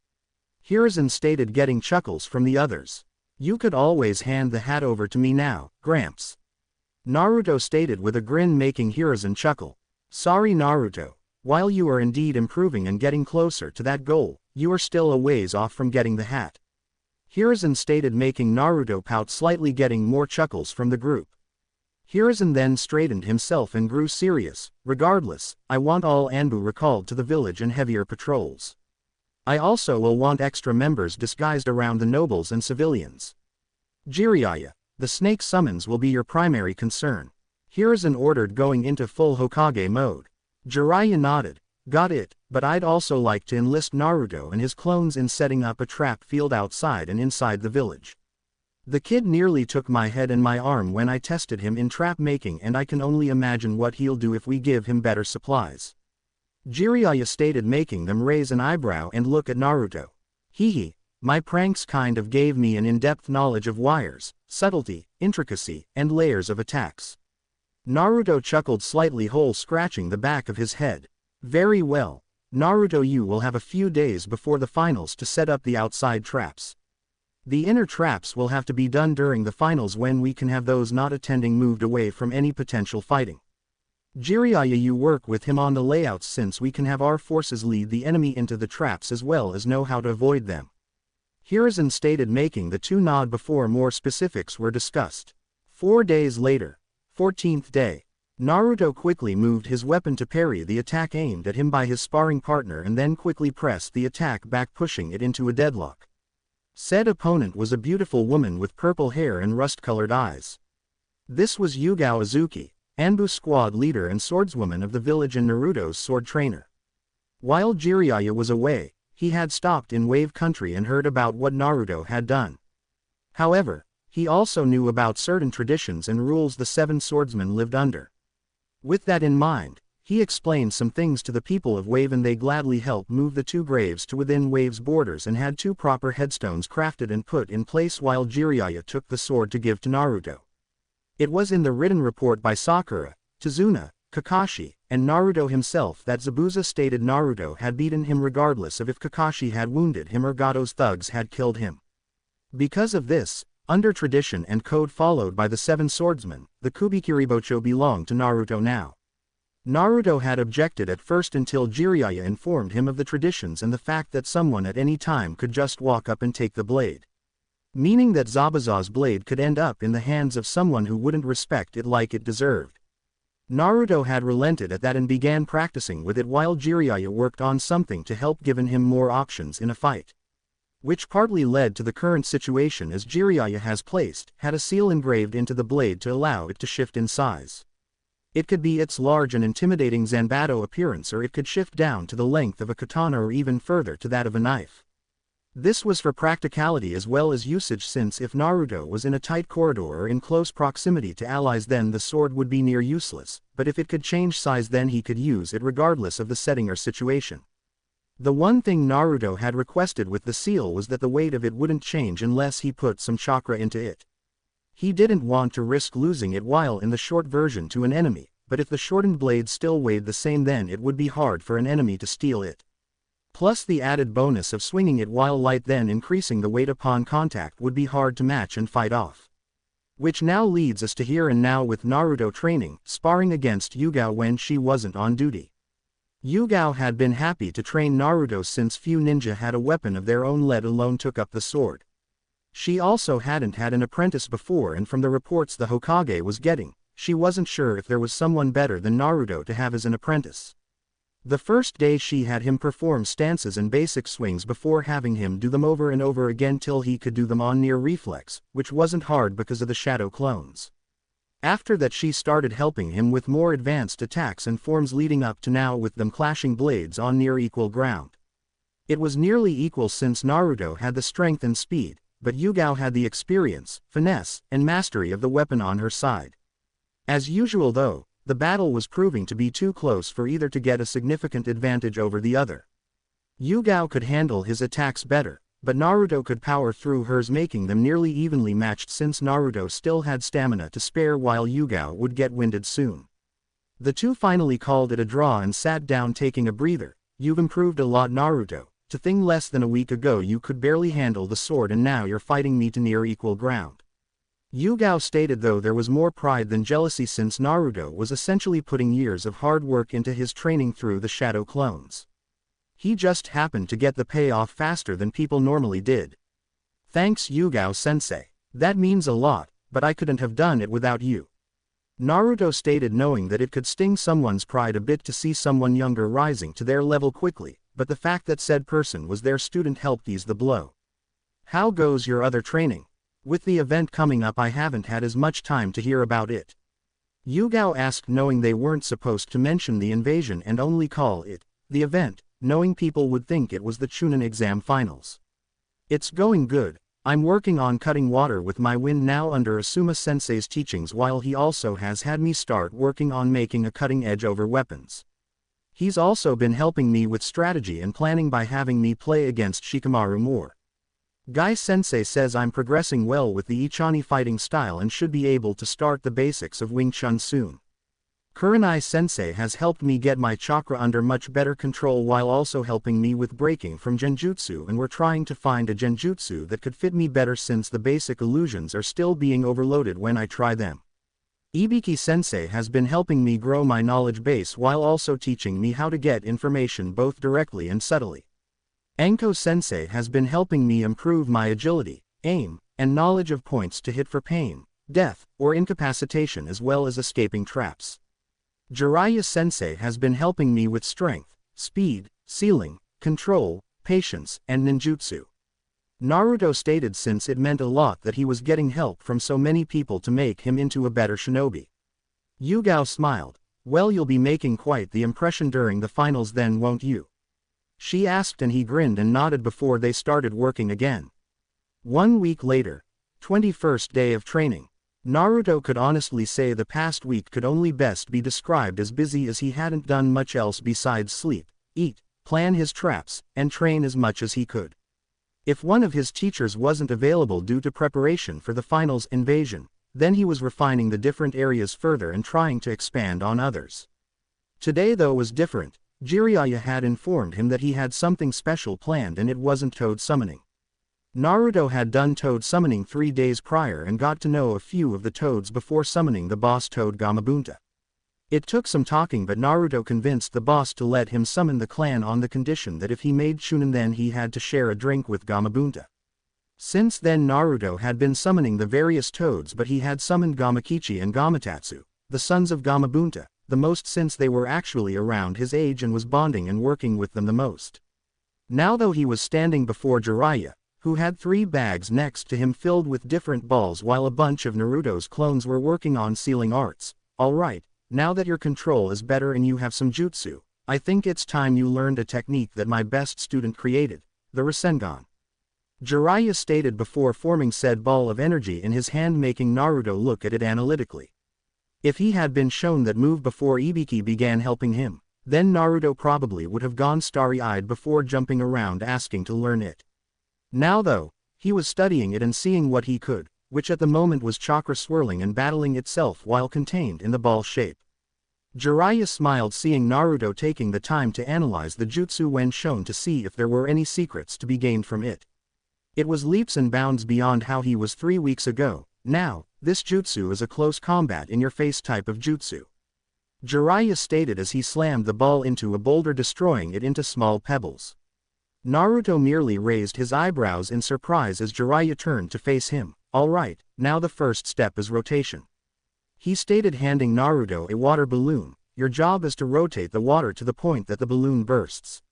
Hiruzen stated, getting chuckles from the others. You could always hand the hat over to me now, Gramps. Naruto stated with a grin, making Hiruzen chuckle. Sorry Naruto, while you are indeed improving and getting closer to that goal, you are still a ways off from getting the hat. Hiruzen stated, making Naruto pout slightly, getting more chuckles from the group. Hiruzen then straightened himself and grew serious. Regardless, I want all Anbu recalled to the village and heavier patrols. I also will want extra members disguised around the nobles and civilians. Jiraiya, the snake summons will be your primary concern. Hiruzen ordered, going into full Hokage mode. Jiraiya nodded. Got it, but I'd also like to enlist Naruto and his clones in setting up a trap field outside and inside the village. The kid nearly took my head and my arm when I tested him in trap making, and I can only imagine what he'll do if we give him better supplies. Jiraiya stated, making them raise an eyebrow and look at Naruto. Hee, my pranks kind of gave me an in-depth knowledge of wires, subtlety, intricacy, and layers of attacks. Naruto chuckled slightly, scratching the back of his head. Very well, Naruto, you will have a few days before the finals to set up the outside traps. The inner traps will have to be done during the finals when we can have those not attending moved away from any potential fighting. Jiraiya, you work with him on the layouts since we can have our forces lead the enemy into the traps as well as know how to avoid them. Hiruzen stated, making the two nod before more specifics were discussed. 4 days later, 14th day, Naruto quickly moved his weapon to parry the attack aimed at him by his sparring partner and then quickly pressed the attack back, pushing it into a deadlock. Said opponent was a beautiful woman with purple hair and rust-colored eyes. This was Yugao Azuki, Anbu squad leader and swordswoman of the village and Naruto's sword trainer. While Jiraiya was away, he had stopped in Wave Country and heard about what Naruto had done. However, he also knew about certain traditions and rules the 7 swordsmen lived under. With that in mind, he explained some things to the people of Wave, and they gladly helped move the 2 graves to within Wave's borders and had 2 proper headstones crafted and put in place while Jiraiya took the sword to give to Naruto. It was in the written report by Sakura, Tazuna, Kakashi, and Naruto himself that Zabuza stated Naruto had beaten him regardless of if Kakashi had wounded him or Gato's thugs had killed him. Because of this, under tradition and code followed by the 7 swordsmen, the Kubikiribocho belonged to Naruto now. Naruto had objected at first until Jiraiya informed him of the traditions and the fact that someone at any time could just walk up and take the blade. Meaning that Zabuza's blade could end up in the hands of someone who wouldn't respect it like it deserved. Naruto had relented at that and began practicing with it while Jiraiya worked on something to help, giving him more options in a fight. Which partly led to the current situation, as Jiraiya had a seal engraved into the blade to allow it to shift in size. It could be its large and intimidating Zanbato appearance, or it could shift down to the length of a katana or even further to that of a knife. This was for practicality as well as usage, since if Naruto was in a tight corridor or in close proximity to allies, then the sword would be near useless, but if it could change size, then he could use it regardless of the setting or situation. The one thing Naruto had requested with the seal was that the weight of it wouldn't change unless he put some chakra into it. He didn't want to risk losing it while in the short version to an enemy, but if the shortened blade still weighed the same, then it would be hard for an enemy to steal it. Plus the added bonus of swinging it while light, then increasing the weight upon contact, would be hard to match and fight off. Which now leads us to here and now with Naruto training, sparring against Yugao when she wasn't on duty. Yugao had been happy to train Naruto since few ninja had a weapon of their own, let alone took up the sword. She also hadn't had an apprentice before, and from the reports the Hokage was getting, she wasn't sure if there was someone better than Naruto to have as an apprentice. The first day she had him perform stances and basic swings before having him do them over and over again till he could do them on near reflex, which wasn't hard because of the shadow clones. After that she started helping him with more advanced attacks and forms leading up to now with them clashing blades on near equal ground. It was nearly equal since Naruto had the strength and speed, but Yugao had the experience, finesse, and mastery of the weapon on her side. As usual though, the battle was proving to be too close for either to get a significant advantage over the other. Yugao could handle his attacks better, but Naruto could power through hers, making them nearly evenly matched since Naruto still had stamina to spare while Yugao would get winded soon. The two finally called it a draw and sat down taking a breather. "You've improved a lot, Naruto. To think less than a week ago you could barely handle the sword and now you're fighting me to near equal ground." Yugao stated, though there was more pride than jealousy since Naruto was essentially putting years of hard work into his training through the shadow clones. He just happened to get the payoff faster than people normally did. "Thanks, Yugao-sensei. That means a lot, but I couldn't have done it without you," Naruto stated, knowing that it could sting someone's pride a bit to see someone younger rising to their level quickly, but the fact that said person was their student helped ease the blow. "How goes your other training? With the event coming up I haven't had as much time to hear about it," Yugao asked, knowing they weren't supposed to mention the invasion and only call it the event, knowing people would think it was the Chunin exam finals. "It's going good. I'm working on cutting water with my wind now under Asuma-sensei's teachings, while he also has had me start working on making a cutting edge over weapons. He's also been helping me with strategy and planning by having me play against Shikamaru more. Gai-sensei says I'm progressing well with the Ichani fighting style and should be able to start the basics of Wing Chun soon. Kurenai-sensei has helped me get my chakra under much better control while also helping me with breaking from genjutsu, and we're trying to find a genjutsu that could fit me better since the basic illusions are still being overloaded when I try them. Ibiki-sensei has been helping me grow my knowledge base while also teaching me how to get information both directly and subtly. Enko-sensei has been helping me improve my agility, aim, and knowledge of points to hit for pain, death, or incapacitation, as well as escaping traps. Jiraiya-sensei has been helping me with strength, speed, sealing, control, patience, and ninjutsu," Naruto stated, since it meant a lot that he was getting help from so many people to make him into a better shinobi. Yugao smiled. "Well, you'll be making quite the impression during the finals then, won't you?" she asked, and he grinned and nodded before they started working again. 1 week later, 21st day of training. Naruto could honestly say the past week could only best be described as busy, as he hadn't done much else besides sleep, eat, plan his traps, and train as much as he could. If one of his teachers wasn't available due to preparation for the finals invasion, then he was refining the different areas further and trying to expand on others. Today though was different. Jiraiya had informed him that he had something special planned, and it wasn't toad summoning. Naruto had done toad summoning 3 days prior and got to know a few of the toads before summoning the boss toad Gamabunta. It took some talking, but Naruto convinced the boss to let him summon the clan on the condition that if he made Chunin then he had to share a drink with Gamabunta. Since then Naruto had been summoning the various toads, but he had summoned Gamakichi and Gamatatsu, the sons of Gamabunta, the most since they were actually around his age and was bonding and working with them the most. Now though he was standing before Jiraiya, who had 3 bags next to him filled with different balls while a bunch of Naruto's clones were working on sealing arts. "Alright, now that your control is better and you have some jutsu, I think it's time you learned a technique that my best student created, the Rasengan," Jiraiya stated before forming said ball of energy in his hand, making Naruto look at it analytically. If he had been shown that move before Ibiki began helping him, then Naruto probably would have gone starry-eyed before jumping around asking to learn it. Now though, he was studying it and seeing what he could, which at the moment was chakra swirling and battling itself while contained in the ball shape. Jiraiya smiled, seeing Naruto taking the time to analyze the jutsu when shown to see if there were any secrets to be gained from it. It was leaps and bounds beyond how he was 3 weeks ago. Now, this jutsu is a close combat in your face type of jutsu, Jiraiya stated as he slammed the ball into a boulder, destroying it into small pebbles. Naruto merely raised his eyebrows in surprise as Jiraiya turned to face him. "Alright, now the first step is rotation," he stated, handing Naruto a water balloon. "Your job is to rotate the water to the point that the balloon bursts,"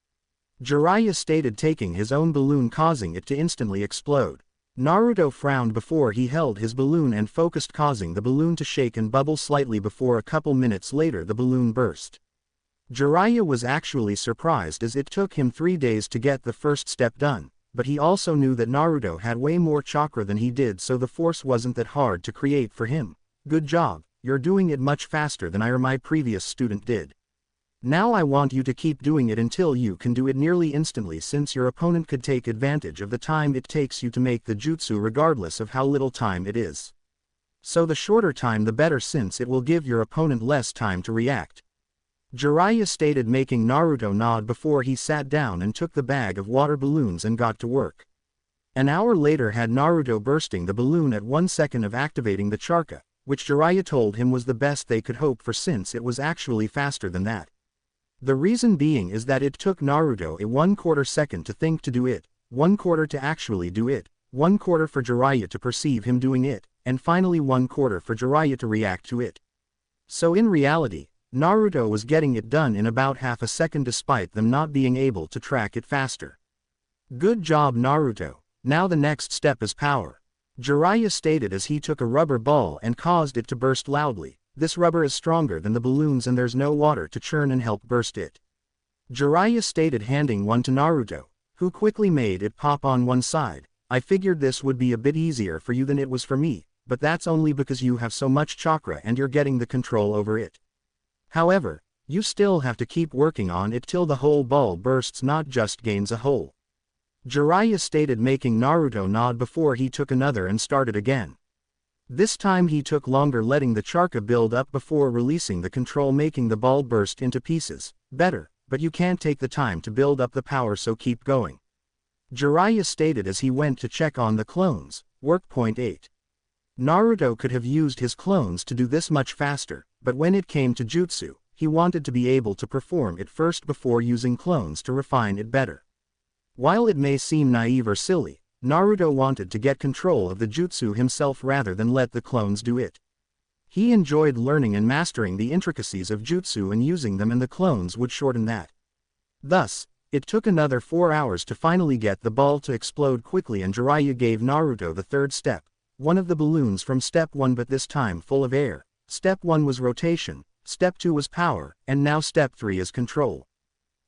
Jiraiya stated, taking his own balloon causing it to instantly explode. Naruto frowned before he held his balloon and focused, causing the balloon to shake and bubble slightly before a couple minutes later the balloon burst. Jiraiya was actually surprised as it took him 3 days to get the first step done, but he also knew that Naruto had way more chakra than he did, so the force wasn't that hard to create for him. Good job, you're doing it much faster than I or my previous student did. Now I want you to keep doing it until you can do it nearly instantly, since your opponent could take advantage of the time it takes you to make the jutsu regardless of how little time it is. So the shorter time the better, since it will give your opponent less time to react. Jiraiya stated, making Naruto nod before he sat down and took the bag of water balloons and got to work. An hour later had Naruto bursting the balloon at 1 second of activating the chakra, which Jiraiya told him was the best they could hope for, since it was actually faster than that. The reason being is that it took Naruto a 1/4 second to think to do it, 1/4 to actually do it, 1/4 for Jiraiya to perceive him doing it, and finally 1/4 for Jiraiya to react to it. So in reality, Naruto was getting it done in about half a second despite them not being able to track it faster. Good job, Naruto. Now the next step is power. Jiraiya stated as he took a rubber ball and caused it to burst loudly. This rubber is stronger than the balloons and there's no water to churn and help burst it. Jiraiya stated, handing one to Naruto, who quickly made it pop on one side. I figured this would be a bit easier for you than it was for me, but that's only because you have so much chakra and you're getting the control over it. However, you still have to keep working on it till the whole ball bursts, not just gains a hole. Jiraiya stated, making Naruto nod before he took another and started again. This time he took longer, letting the chakra build up before releasing the control, making the ball burst into pieces. Better, but you can't take the time to build up the power, so keep going. Jiraiya stated as he went to check on the clones. Work point 8. Naruto could have used his clones to do this much faster, but when it came to jutsu, he wanted to be able to perform it first before using clones to refine it better. While it may seem naive or silly, Naruto wanted to get control of the jutsu himself rather than let the clones do it. He enjoyed learning and mastering the intricacies of jutsu and using them, and the clones would shorten that. Thus, it took another 4 hours to finally get the ball to explode quickly, and Jiraiya gave Naruto the third step, one of the balloons from step 1, but this time full of air. Step 1 was rotation, step 2 was power, and now step 3 is control.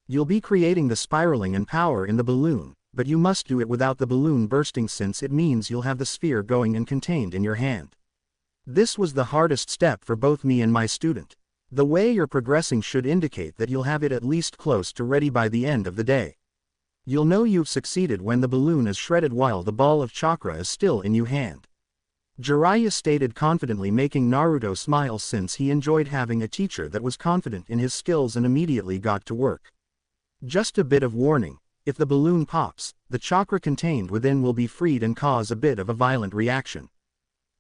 You'll be creating the spiraling and power in the balloon, but you must do it without the balloon bursting, since it means you'll have the sphere going and contained in your hand. This was the hardest step for both me and my student. The way you're progressing should indicate that you'll have it at least close to ready by the end of the day. You'll know you've succeeded when the balloon is shredded while the ball of chakra is still in your hand. Jiraiya stated confidently, making Naruto smile since he enjoyed having a teacher that was confident in his skills, and immediately got to work. Just a bit of warning, if the balloon pops, the chakra contained within will be freed and cause a bit of a violent reaction.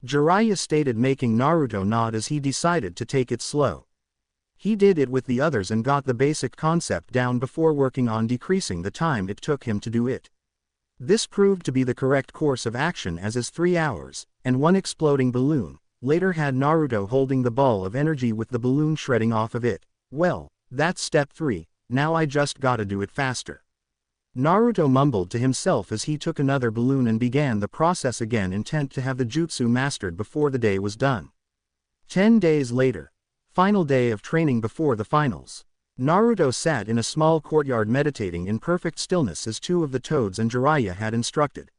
Jiraiya stated, making Naruto nod as he decided to take it slow. He did it with the others and got the basic concept down before working on decreasing the time it took him to do it. This proved to be the correct course of action, as is 3 hours, and one exploding balloon. Later had Naruto holding the ball of energy with the balloon shredding off of it. Well, that's step 3, now I just gotta do it faster. Naruto mumbled to himself as he took another balloon and began the process again, intent to have the jutsu mastered before the day was done. 10 days later. Final day of training before the finals. Naruto sat in a small courtyard meditating in perfect stillness as 2 of the toads and Jiraiya had instructed.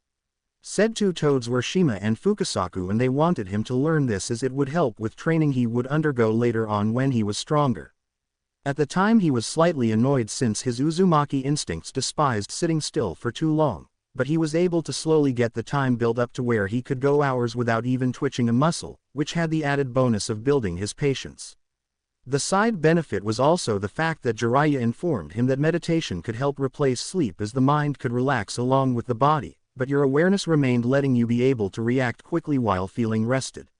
Said 2 toads were Shima and Fukasaku, and they wanted him to learn this as it would help with training he would undergo later on when he was stronger. At the time he was slightly annoyed since his Uzumaki instincts despised sitting still for too long, but he was able to slowly get the time build up to where he could go hours without even twitching a muscle, which had the added bonus of building his patience. The side benefit was also the fact that Jiraiya informed him that meditation could help replace sleep, as the mind could relax along with the body, but your awareness remained, letting you be able to react quickly while feeling rested.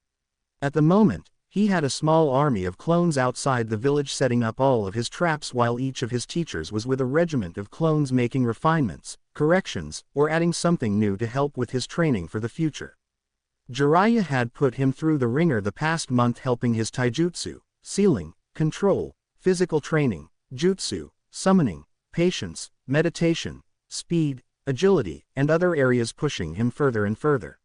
At the moment, he had a small army of clones outside the village setting up all of his traps, while each of his teachers was with a regiment of clones making refinements, corrections, or adding something new to help with his training for the future. Jiraiya had put him through the ringer the past month, helping his taijutsu, sealing, control, physical training, jutsu, summoning, patience, meditation, speed, agility, and other areas pushing him further and further.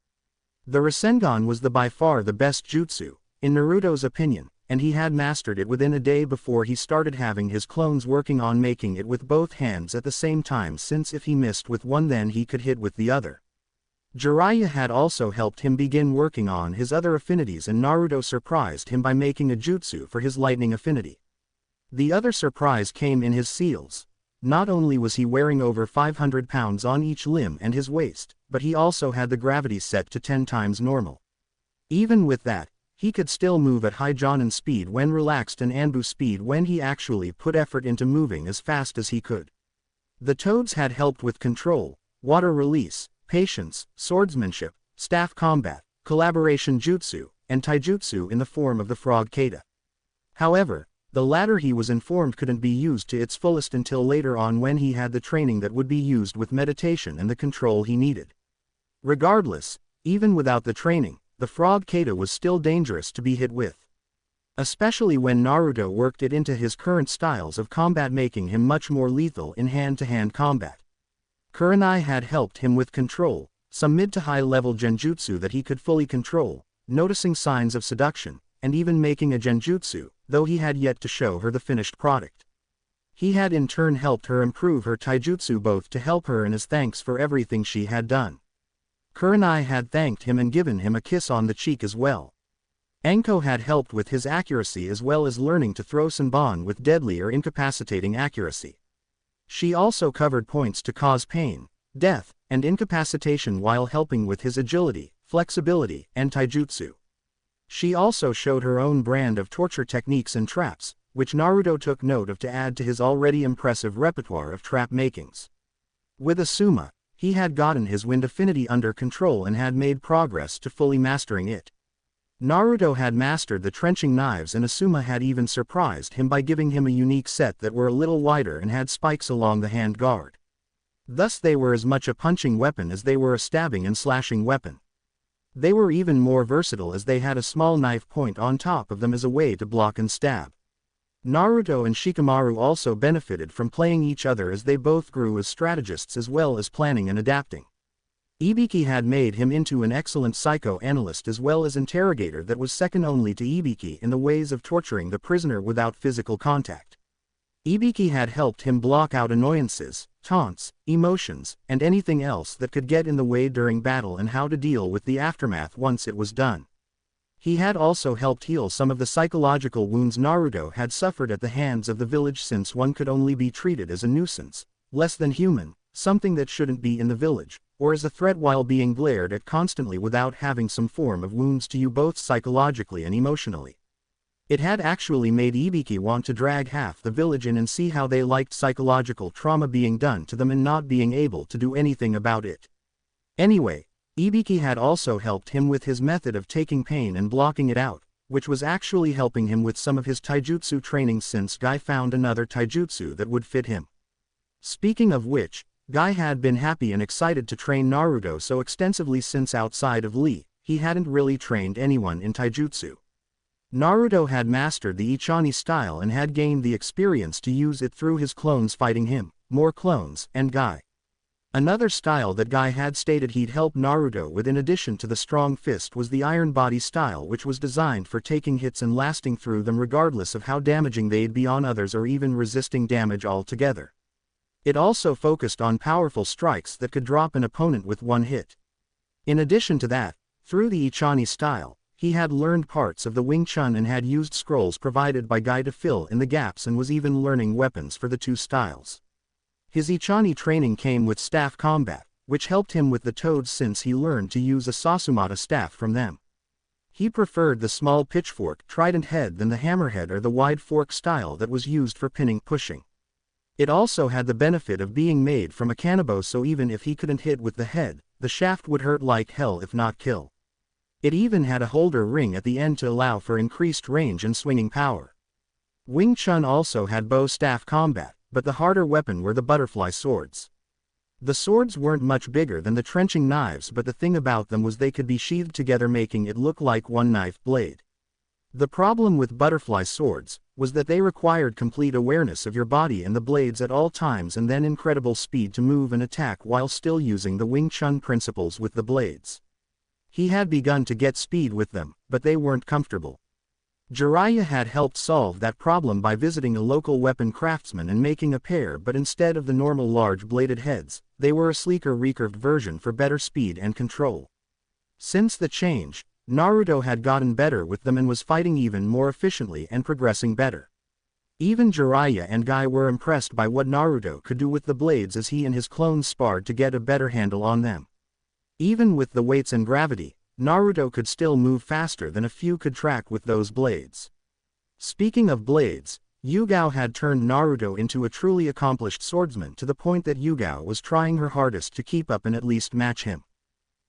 The Rasengan was by far the best jutsu, in Naruto's opinion, and he had mastered it within a day before he started having his clones working on making it with both hands at the same time, since if he missed with one then he could hit with the other. Jiraiya had also helped him begin working on his other affinities, and Naruto surprised him by making a jutsu for his lightning affinity. The other surprise came in his seals. Not only was he wearing over 500 pounds on each limb and his waist, but he also had the gravity set to 10 times normal. Even with that, he could still move at high Jonin speed when relaxed and Anbu speed when he actually put effort into moving as fast as he could. The toads had helped with control, water release, patience, swordsmanship, staff combat, collaboration jutsu, and taijutsu in the form of the frog kata. However, the latter he was informed couldn't be used to its fullest until later on when he had the training that would be used with meditation and the control he needed. Regardless, even without the training, the frog kata was still dangerous to be hit with. Especially when Naruto worked it into his current styles of combat, making him much more lethal in hand-to-hand combat. Kurenai had helped him with control, some mid to high level genjutsu that he could fully control, noticing signs of seduction, and even making a genjutsu, though he had yet to show her the finished product. He had in turn helped her improve her taijutsu, both to help her and as thanks for everything she had done. Kurenai had thanked him and given him a kiss on the cheek as well. Anko had helped with his accuracy as well as learning to throw Senbon with deadly or incapacitating accuracy. She also covered points to cause pain, death, and incapacitation while helping with his agility, flexibility, and taijutsu. She also showed her own brand of torture techniques and traps, which Naruto took note of to add to his already impressive repertoire of trap makings. With Asuma, he had gotten his wind affinity under control and had made progress to fully mastering it. Naruto had mastered the trenching knives, and Asuma had even surprised him by giving him a unique set that were a little wider and had spikes along the hand guard. Thus they were as much a punching weapon as they were a stabbing and slashing weapon. They were even more versatile as they had a small knife point on top of them as a way to block and stab. Naruto and Shikamaru also benefited from playing each other as they both grew as strategists as well as planning and adapting. Ibiki had made him into an excellent psychoanalyst as well as interrogator that was second only to Ibiki in the ways of torturing the prisoner without physical contact. Ibiki had helped him block out annoyances, taunts, emotions, and anything else that could get in the way during battle and how to deal with the aftermath once it was done. He had also helped heal some of the psychological wounds Naruto had suffered at the hands of the village, since one could only be treated as a nuisance, less than human, something that shouldn't be in the village, or as a threat while being glared at constantly without having some form of wounds to you both psychologically and emotionally. It had actually made Ibiki want to drag half the village in and see how they liked psychological trauma being done to them and not being able to do anything about it. Anyway, Ibiki had also helped him with his method of taking pain and blocking it out, which was actually helping him with some of his taijutsu training, since Guy found another taijutsu that would fit him. Speaking of which, Guy had been happy and excited to train Naruto so extensively, since outside of Lee, he hadn't really trained anyone in taijutsu. Naruto had mastered the Ichani style and had gained the experience to use it through his clones fighting him, more clones, and Guy. Another style that Guy had stated he'd help Naruto with in addition to the strong fist was the iron body style, which was designed for taking hits and lasting through them regardless of how damaging they'd be on others or even resisting damage altogether. It also focused on powerful strikes that could drop an opponent with one hit. In addition to that, through the Ichani style, he had learned parts of the Wing Chun and had used scrolls provided by Guy to fill in the gaps, and was even learning weapons for the two styles. His Ichani training came with staff combat, which helped him with the toads since he learned to use a Sasumata staff from them. He preferred the small pitchfork trident head than the hammerhead or the wide fork style that was used for pinning pushing. It also had the benefit of being made from a kanabo, so even if he couldn't hit with the head, the shaft would hurt like hell if not kill. It even had a holder ring at the end to allow for increased range and swinging power. Wing Chun also had bow staff combat, but the harder weapon were the butterfly swords. The swords weren't much bigger than the trenching knives, but the thing about them was they could be sheathed together, making it look like one knife blade. The problem with butterfly swords was that they required complete awareness of your body and the blades at all times and then incredible speed to move and attack while still using the Wing Chun principles with the blades. He had begun to get speed with them, but they weren't comfortable. Jiraiya had helped solve that problem by visiting a local weapon craftsman and making a pair, but instead of the normal large bladed heads, they were a sleeker recurved version for better speed and control. Since the change, Naruto had gotten better with them and was fighting even more efficiently and progressing better. Even Jiraiya and Guy were impressed by what Naruto could do with the blades as he and his clones sparred to get a better handle on them. Even with the weights and gravity, Naruto could still move faster than a few could track with those blades. Speaking of blades, Yugao had turned Naruto into a truly accomplished swordsman to the point that Yugao was trying her hardest to keep up and at least match him.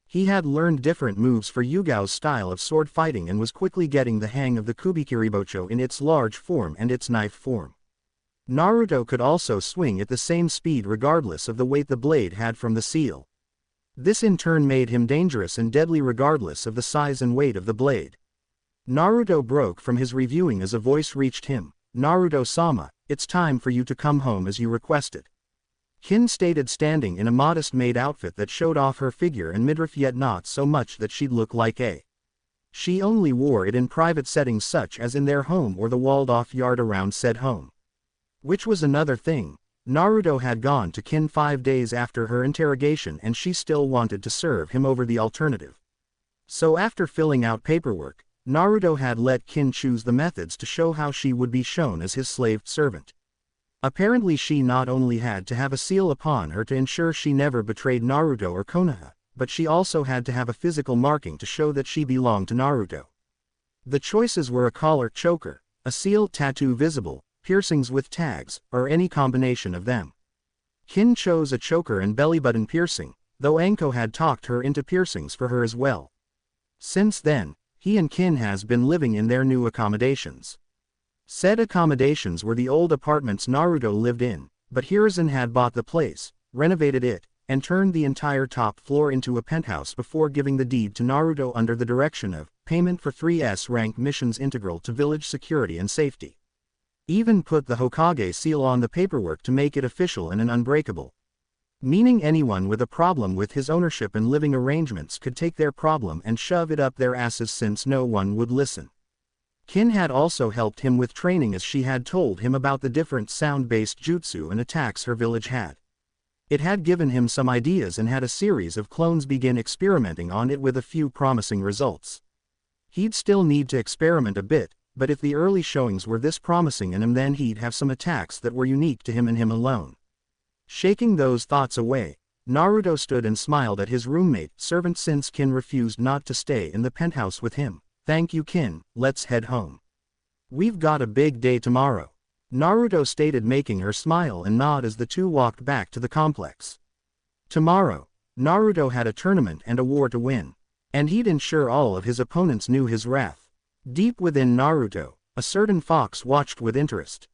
He had learned different moves for Yugao's style of sword fighting and was quickly getting the hang of the Kubikiribocho in its large form and its knife form. Naruto could also swing at the same speed regardless of the weight the blade had from the seal. This in turn made him dangerous and deadly regardless of the size and weight of the blade. Naruto broke from his reviewing as a voice reached him. "Naruto-sama, it's time for you to come home as you requested." Kin stated, standing in a modest maid outfit that showed off her figure and midriff, yet not so much that she'd look like a. She only wore it in private settings such as in their home or the walled-off yard around said home. Which was another thing. Naruto had gone to Kin 5 days after her interrogation and she still wanted to serve him over the alternative. So after filling out paperwork, Naruto had let Kin choose the methods to show how she would be shown as his slave servant. Apparently she not only had to have a seal upon her to ensure she never betrayed Naruto or Konoha, but she also had to have a physical marking to show that she belonged to Naruto. The choices were a collar choker, a seal tattoo visible, piercings with tags, or any combination of them. Kin chose a choker and belly button piercing, though Anko had talked her into piercings for her as well. Since then, he and Kin has been living in their new accommodations. Said accommodations were the old apartments Naruto lived in, but Hiruzen had bought the place, renovated it, and turned the entire top floor into a penthouse before giving the deed to Naruto under the direction of payment for 3S rank missions integral to village security and safety. Even put the Hokage seal on the paperwork to make it official and unbreakable. Meaning anyone with a problem with his ownership and living arrangements could take their problem and shove it up their asses since no one would listen. Kin had also helped him with training as she had told him about the different sound-based jutsu and attacks her village had. It had given him some ideas and had a series of clones begin experimenting on it with a few promising results. He'd still need to experiment a bit, but if the early showings were this promising in him, then he'd have some attacks that were unique to him and him alone. Shaking those thoughts away, Naruto stood and smiled at his roommate, servant, since Kin refused not to stay in the penthouse with him. "Thank you, Kin, let's head home. We've got a big day tomorrow," Naruto stated, making her smile and nod as the two walked back to the complex. Tomorrow, Naruto had a tournament and a war to win, and he'd ensure all of his opponents knew his wrath. Deep within Naruto, a certain fox watched with interest.